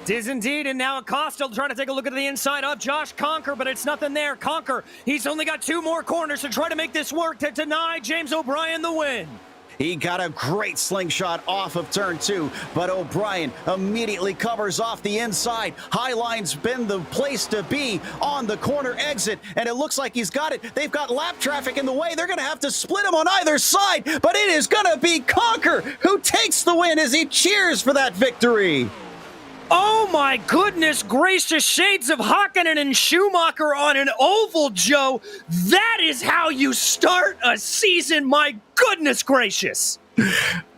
It is indeed, and now Acosta trying to take a look at the inside of Josh Conquer, but it's nothing there. Conquer, he's only got 2 more corners to try to make this work to deny James O'Brien the win. He got a great slingshot off of turn 2, but O'Brien immediately covers off the inside. Highline's been the place to be on the corner exit, and it looks like he's got it. They've got lap traffic in the way. They're going to have to split him on either side, but it is going to be Conquer who takes the win as he cheers for that victory. Oh my goodness gracious, shades of Hakkinen and Schumacher on an oval, Joe. That is how you start a season, my goodness gracious.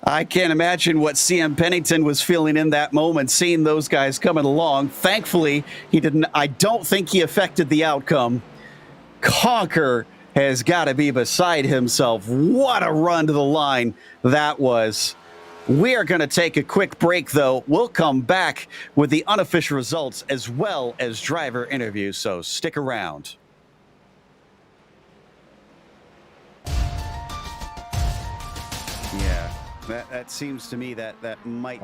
I can't imagine what CM Pennington was feeling in that moment, seeing those guys coming along. Thankfully, he didn't. I don't think he affected the outcome. Conquer has got to be beside himself. What a run to the line that was. We are going to take a quick break, though. We'll come back with the unofficial results as well as driver interviews, so stick around. Yeah, that seems to me that might...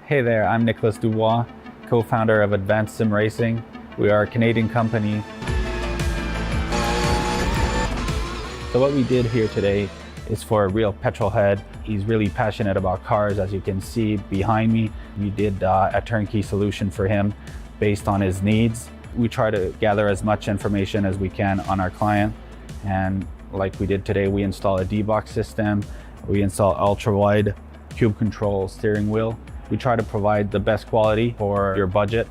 Hey there, I'm Nicholas Dubois, co-founder of Advanced SimRacing. We are a Canadian company. So what we did here today is for a real petrol head. He's really passionate about cars, as you can see behind me. We did a turnkey solution for him based on his needs. We try to gather as much information as we can on our client. And like we did today, we install a D-box system. We install ultra-wide cube control steering wheel. We try to provide the best quality for your budget.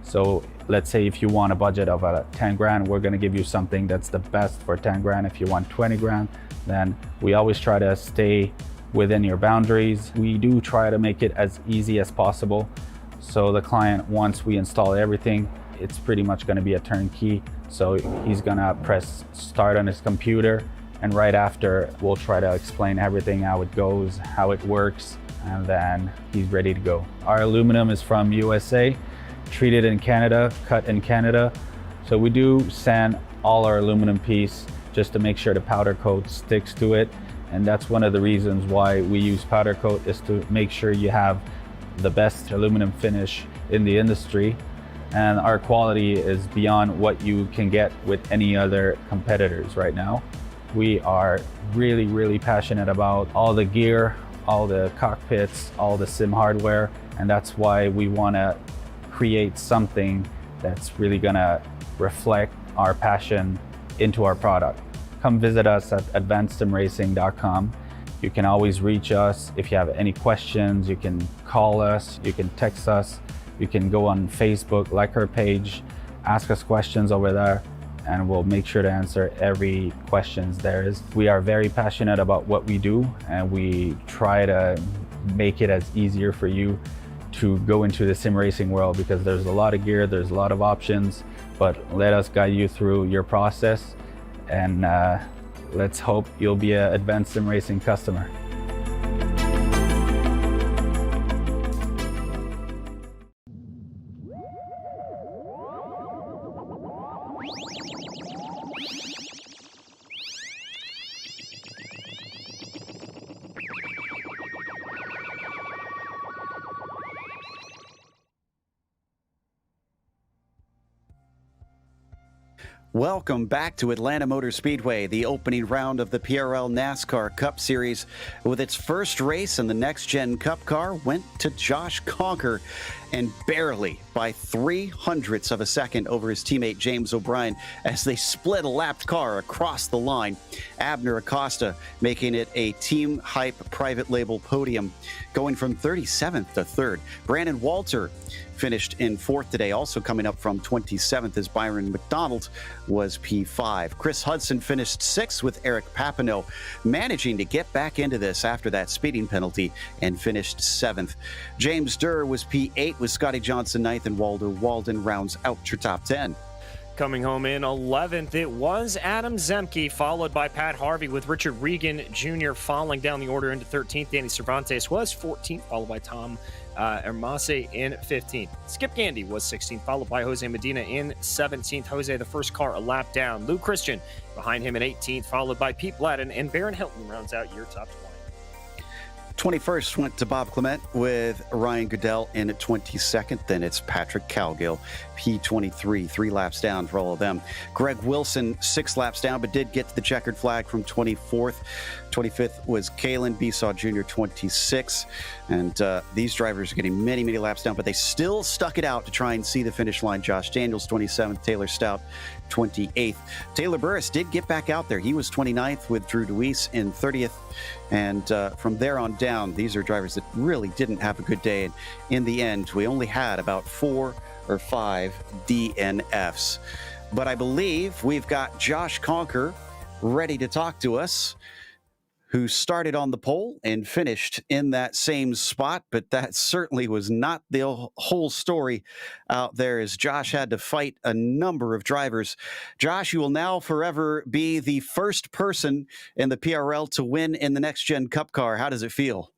So let's say if you want a budget of 10 grand, we're gonna give you something that's the best for 10 grand. If you want 20 grand, then we always try to stay within your boundaries. We do try to make it as easy as possible. So the client, once we install everything, it's pretty much going to be a turnkey. So he's going to press start on his computer, and right after we'll try to explain everything, how it goes, how it works, and then he's ready to go. Our aluminum is from USA, treated in Canada, cut in Canada. So we do sand all our aluminum piece just to make sure the powder coat sticks to it. And that's one of the reasons why we use powder coat, is to make sure you have the best aluminum finish in the industry. And our quality is beyond what you can get with any other competitors right now. We are really, really passionate about all the gear, all the cockpits, all the sim hardware, and that's why we want to create something that's really going to reflect our passion into our product. Come visit us at advancedsimracing.com. You can always reach us if you have any questions. You can call us, you can text us, you can go on Facebook, like our page, ask us questions over there, and we'll make sure to answer every questions there is. We are very passionate about what we do, and we try to make it as easier for you to go into the sim racing world, because there's a lot of gear, there's a lot of options, but let us guide you through your process, and let's hope you'll be an Advanced Sim Racing customer. Welcome back to Atlanta Motor Speedway, the opening round of the PRL NASCAR Cup Series. With its first race in the next-gen Cup car went to Josh Conker, and barely by 0.03 of a second over his teammate James O'Brien as they split a lapped car across the line. Abner Acosta making it a Team Hype private label podium, going from 37th to 3rd. Brandon Walter finished in 4th today, also coming up from 27th as Byron McDonald was P5. Chris Hudson finished 6th with Eric Papineau, managing to get back into this after that speeding penalty and finished 7th. James Durr was P8 with Scotty Johnson 9th, and Waldo Walden rounds out your top 10. Coming home in 11th, it was Adam Zemke, followed by Pat Harvey, with Richard Regan Jr. falling down the order into 13th. Danny Cervantes was 14th, followed by Tom Hermase in 15th. Skip Gandy was 16th, followed by Jose Medina in 17th. Jose, the first car, a lap down. Lou Christian behind him in 18th, followed by Pete Bladden, and Baron Hilton rounds out your top 20. 21st went to Bob Clement with Ryan Goodell in at 22nd. Then it's Patrick Cowgill, P23, 3 laps down for all of them. Greg Wilson, 6 laps down, but did get to the checkered flag from 24th. 25th was Kalen Besaw Jr., 26. And these drivers are getting many, many laps down, but they still stuck it out to try and see the finish line. Josh Daniels, 27th. Taylor Stout, 28th. Taylor Burris did get back out there. He was 29th with Drew DeWeese in 30th. And from there on down, these are drivers that really didn't have a good day. And in the end, we only had about 4 or 5 DNFs. But I believe we've got Josh Conker ready to talk to us, who started on the pole and finished in that same spot. But that certainly was not the whole story out there, as Josh had to fight a number of drivers. Josh, you will now forever be the first person in the PRL to win in the Next Gen Cup car. How does it feel?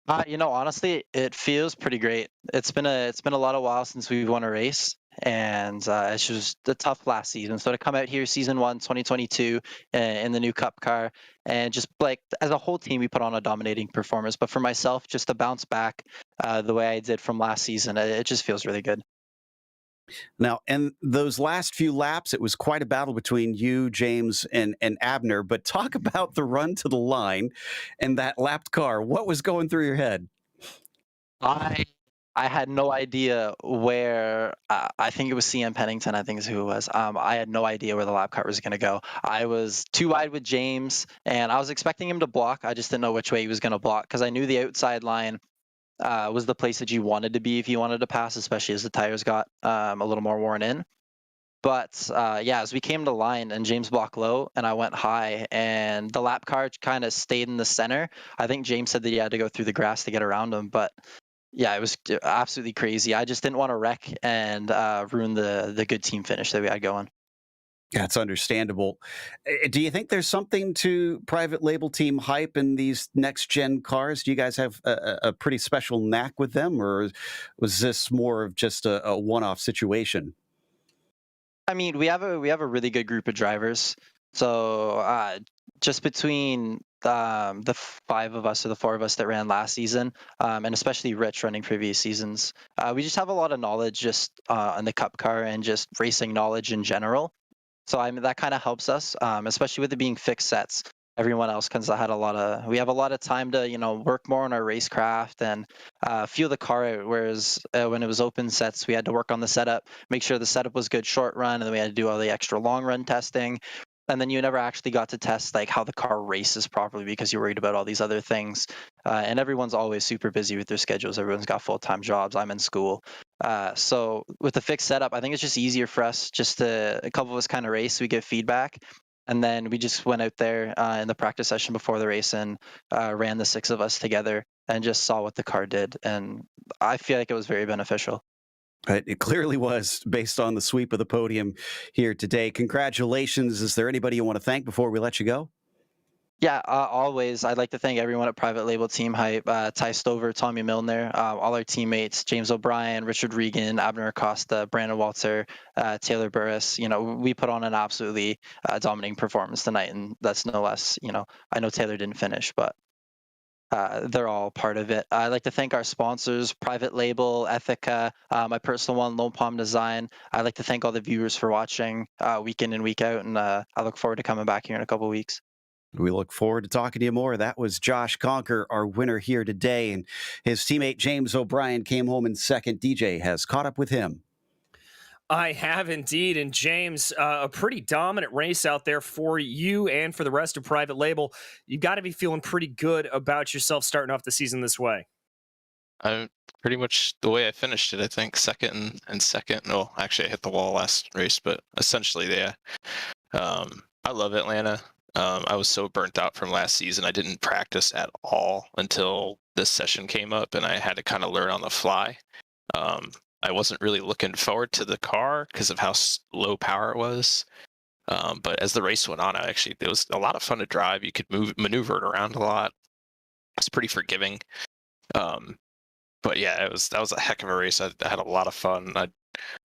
Honestly, it feels pretty great. It's been a lot of while since we've won a race, and it's just a tough last season. So to come out here season 1, 2022, in the new Cup car, and just like as a whole team, we put on a dominating performance. But for myself, just to bounce back the way I did from last season, it just feels really good. Now, in those last few laps, it was quite a battle between you, James, and Abner. But talk about the run to the line and that lapped car. What was going through your head? I had no idea where. I think it was CM Pennington, I think is who it was. I had no idea where the lap car was going to go. I was too wide with James, and I was expecting him to block. I just didn't know which way he was going to block, because I knew the outside line was the place that you wanted to be if you wanted to pass, especially as the tires got a little more worn in. But yeah, as we came to line and James blocked low and I went high and the lap car kind of stayed in the center. I think James said that he had to go through the grass to get around him, but yeah, it was absolutely crazy. I just didn't want to wreck and ruin the good team finish that we had going. That's understandable. Do you think there's something to private label team hype in these next gen cars? Do you guys have a pretty special knack with them, or was this more of just a one-off situation? I mean, we have a really good group of drivers. So just between the five of us or the four of us that ran last season, and especially Rich running previous seasons, we just have a lot of knowledge just on the Cup car and just racing knowledge in general. So I mean that kind of helps us, especially with it being fixed sets. Everyone else kind of had we have a lot of time to work more on our racecraft and feel the car out. Whereas when it was open sets, we had to work on the setup, make sure the setup was good short run, and then we had to do all the extra long run testing. And then you never actually got to test like how the car races properly because you're worried about all these other things. And everyone's always super busy with their schedules. Everyone's got full-time jobs. I'm in school. So with the fixed setup, I think it's just easier for us a couple of us kind of race, we get feedback. And then we just went out there in the practice session before the race and ran the six of us together and just saw what the car did. And I feel like it was very beneficial. It clearly was, based on the sweep of the podium here today. Congratulations. Is there anybody you want to thank before we let you go? Yeah, always. I'd like to thank everyone at Private Label Team Hype, Ty Stover, Tommy Milner, all our teammates, James O'Brien, Richard Regan, Abner Acosta, Brandon Walter, Taylor Burris. We put on an absolutely dominating performance tonight, and that's no less. I know Taylor didn't finish, but they're all part of it. I'd like to thank our sponsors, Private Label, Ethica, my personal one, Lone Palm Design. I'd like to thank all the viewers for watching week in and week out, and I look forward to coming back here in a couple of weeks. We look forward to talking to you more. That was Josh Conker, our winner here today, and his teammate James O'Brien came home in second. DJ has caught up with him. I have indeed. And James, a pretty dominant race out there for you and for the rest of Private Label. You got to be feeling pretty good about yourself starting off the season this way. Pretty much the way I finished it, I think second and second. No, actually I hit the wall last race, but essentially, yeah. I love Atlanta. I was so burnt out from last season. I didn't practice at all until this session came up, and I had to kind of learn on the fly. I wasn't really looking forward to the car because of how low power it was. But as the race went on, it was a lot of fun to drive. You could maneuver it around a lot. It's pretty forgiving. But yeah, that was a heck of a race. I had a lot of fun. I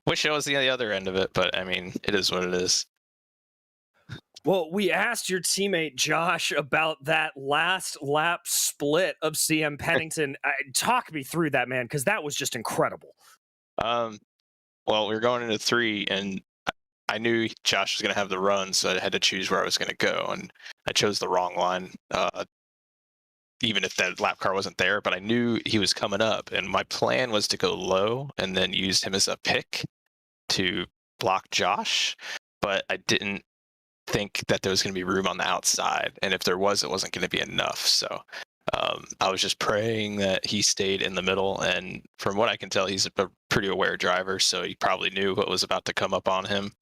wish I was the other end of it, but I mean, it is what it is. Well, we asked your teammate Josh about that last lap split of CM Pennington. Talk me through that, man, because that was just incredible. Well, we were going into 3, and I knew Josh was going to have the run, so I had to choose where I was going to go, and I chose the wrong line, even if that lap car wasn't there, but I knew he was coming up, and my plan was to go low and then use him as a pick to block Josh, but I didn't think that there was going to be room on the outside, and if there was, it wasn't going to be enough. So I was just praying that he stayed in the middle, and from what I can tell, he's a pretty aware driver, so he probably knew what was about to come up on him,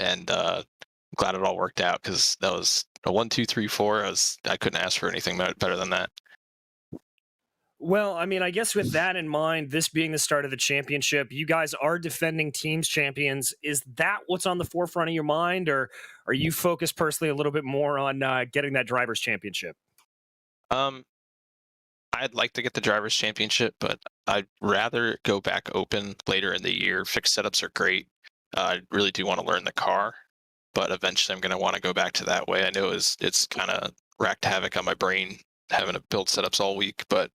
and glad it all worked out, because that was a 1, 2, 3, 4. I couldn't ask for anything better than that. Well, I mean, I guess with that in mind, this being the start of the championship, you guys are defending teams champions. Is that what's on the forefront of your mind, or are you focused personally a little bit more on getting that driver's championship? I'd like to get the driver's championship, but I'd rather go back open later in the year. Fixed setups are great. I really do want to learn the car, but eventually I'm going to want to go back to that way. I know it's kind of racked havoc on my brain having to build setups all week, but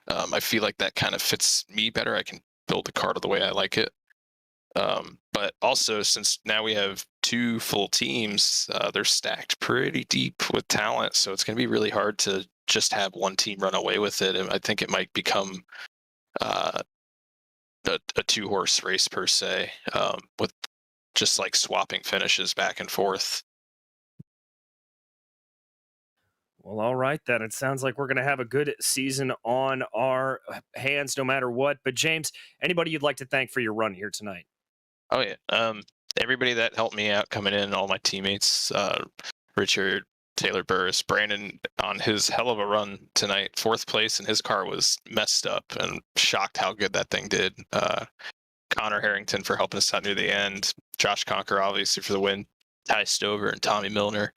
I feel like that kind of fits me better. I can build the car the way I like it. But also, since now we have 2 full teams, they're stacked pretty deep with talent, so it's going to be really hard to just have one team run away with it. And I think it might become a 2-horse race per se, with just like swapping finishes back and forth. Well, all right, then. It sounds like we're going to have a good season on our hands no matter what. But, James, anybody you'd like to thank for your run here tonight? Oh, yeah. everybody that helped me out coming in, all my teammates, Richard, Taylor Burris, Brandon on his hell of a run tonight, 4th place, and his car was messed up, and shocked how good that thing did. Connor Harrington for helping us out near the end, Josh Conker obviously for the win, Ty Stover and Tommy Milner.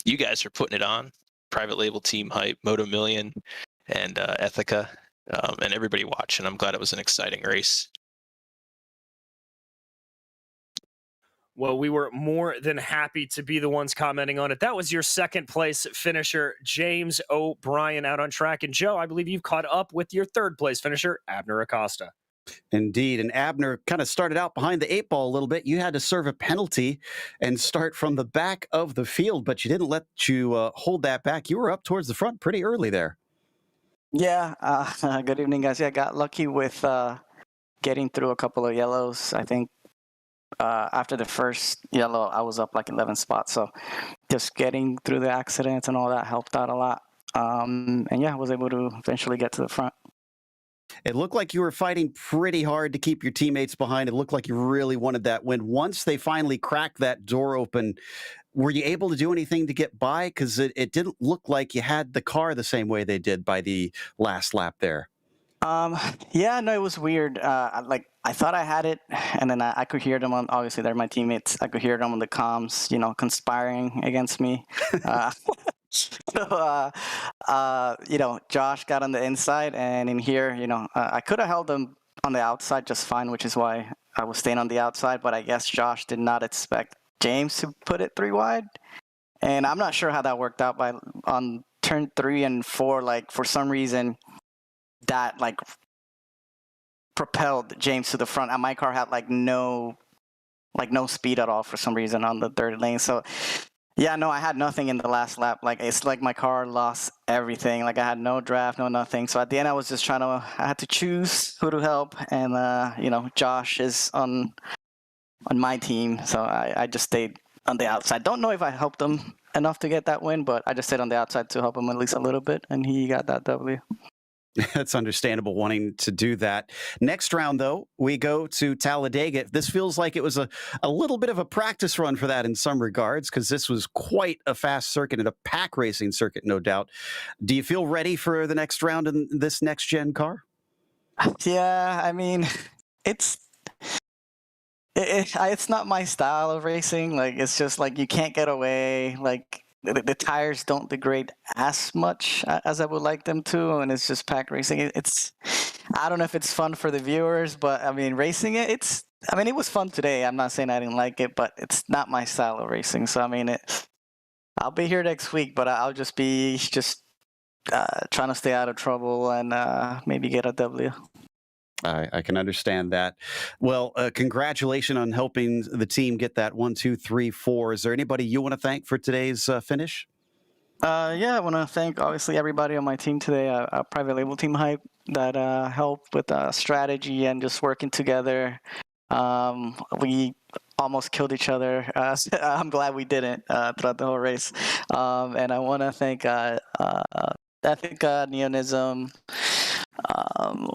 You guys are putting it on. Private label team hype, Moto Million, and Ethica, and everybody watching. I'm glad it was an exciting race. Well, we were more than happy to be the ones commenting on it. That was your 2nd place finisher, James O'Brien, out on track. And Joe, I believe you've caught up with your 3rd place finisher, Abner Acosta. Indeed. And Abner kind of started out behind the 8 ball a little bit. You had to serve a penalty and start from the back of the field, but you didn't let you hold that back. You were up towards the front pretty early there. Yeah. Good evening, guys. Yeah, I got lucky with getting through a couple of yellows. I think after the first yellow, I was up like 11 spots. So just getting through the accidents and all that helped out a lot. And yeah, I was able to eventually get to the front. It looked like you were fighting pretty hard to keep your teammates behind. It looked like you really wanted that win. Once they finally cracked that door open, were you able to do anything to get by? Because it didn't look like you had the car the same way they did by the last lap there. Yeah, no, it was weird. I thought I had it, and then I could hear them on, obviously they're my teammates. I could hear them on the comms, conspiring against me. So, Josh got on the inside, and in here, I could have held them on the outside just fine, which is why I was staying on the outside. But I guess Josh did not expect James to put it 3 wide, and I'm not sure how that worked out. On turn 3 and 4, for some reason, that propelled James to the front, and my car had no speed at all for some reason on the 3rd lane. So. Yeah, no, I had nothing in the last lap. It's like my car lost everything. I had no draft, no nothing. So at the end, I was just I had to choose who to help. And, Josh is on my team. So I just stayed on the outside. Don't know if I helped him enough to get that win, but I just stayed on the outside to help him at least a little bit. And he got that W. That's understandable wanting to do that. Next round, though, we go to Talladega. This feels like it was a little bit of a practice run for that in some regards, because this was quite a fast circuit and a pack racing circuit, no doubt. Do you feel ready for the next round in this next-gen car? Yeah, I mean, it's not my style of racing. It's just you can't get away. The tires don't degrade as much as I would like them to, and it's just pack racing. I don't know if it's fun for the viewers, but I mean, racing it was fun today. I'm not saying I didn't like it, but it's not my style of racing. So I mean, I'll be here next week, but I'll just be trying to stay out of trouble and maybe get a W. I can understand that. Well, congratulations on helping the team get that 1, 2, 3, 4. Is there anybody you want to thank for today's finish? Yeah, I want to thank obviously everybody on my team today. Private label team hype that helped with strategy and just working together. We almost killed each other. I'm glad we didn't throughout the whole race. And I want to thank Ethica, Neonism. I'm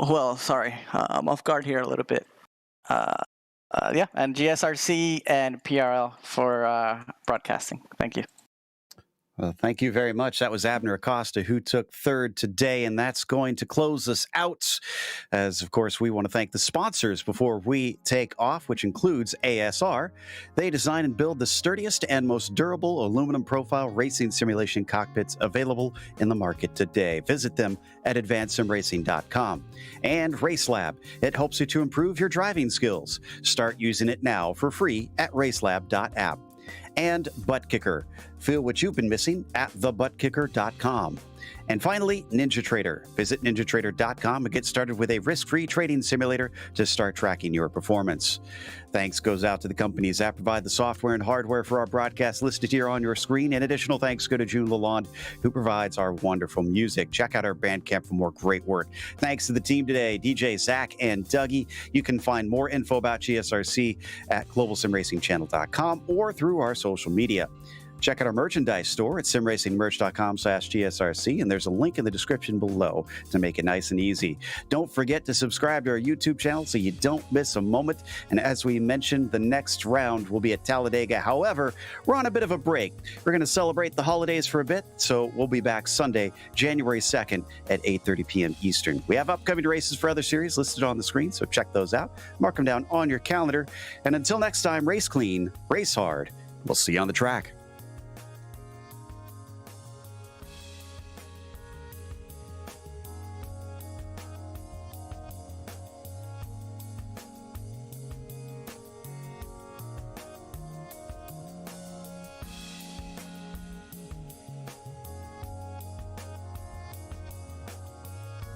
off guard here a little bit. And GSRC and PRL for broadcasting. Thank you. Well, thank you very much. That was Abner Acosta, who took 3rd today, and that's going to close us out. As, of course, we want to thank the sponsors before we take off, which includes ASR. They design and build the sturdiest and most durable aluminum profile racing simulation cockpits available in the market today. Visit them at advancedsimracing.com. And RaceLab. It helps you to improve your driving skills. Start using it now for free at racelab.app. And ButtKicker. Feel what you've been missing at thebuttkicker.com. And finally, NinjaTrader. Visit ninjatrader.com and get started with a risk-free trading simulator to start tracking your performance. Thanks goes out to the companies that provide the software and hardware for our broadcast listed here on your screen. And additional thanks go to June Lalonde, who provides our wonderful music. Check out our Bandcamp for more great work. Thanks to the team today, DJ Zach and Dougie. You can find more info about GSRC at globalsimracingchannel.com or through our social media. Check out our merchandise store at simracingmerch.com/GSRC, and there's a link in the description below to make it nice and easy. Don't forget to subscribe to our YouTube channel so you don't miss a moment. And as we mentioned, the next round will be at Talladega. However, we're on a bit of a break. We're going to celebrate the holidays for a bit, so we'll be back Sunday, January 2nd at 8:30 p.m. Eastern. We have upcoming races for other series listed on the screen, so check those out. Mark them down on your calendar. And until next time, race clean, race hard. We'll see you on the track.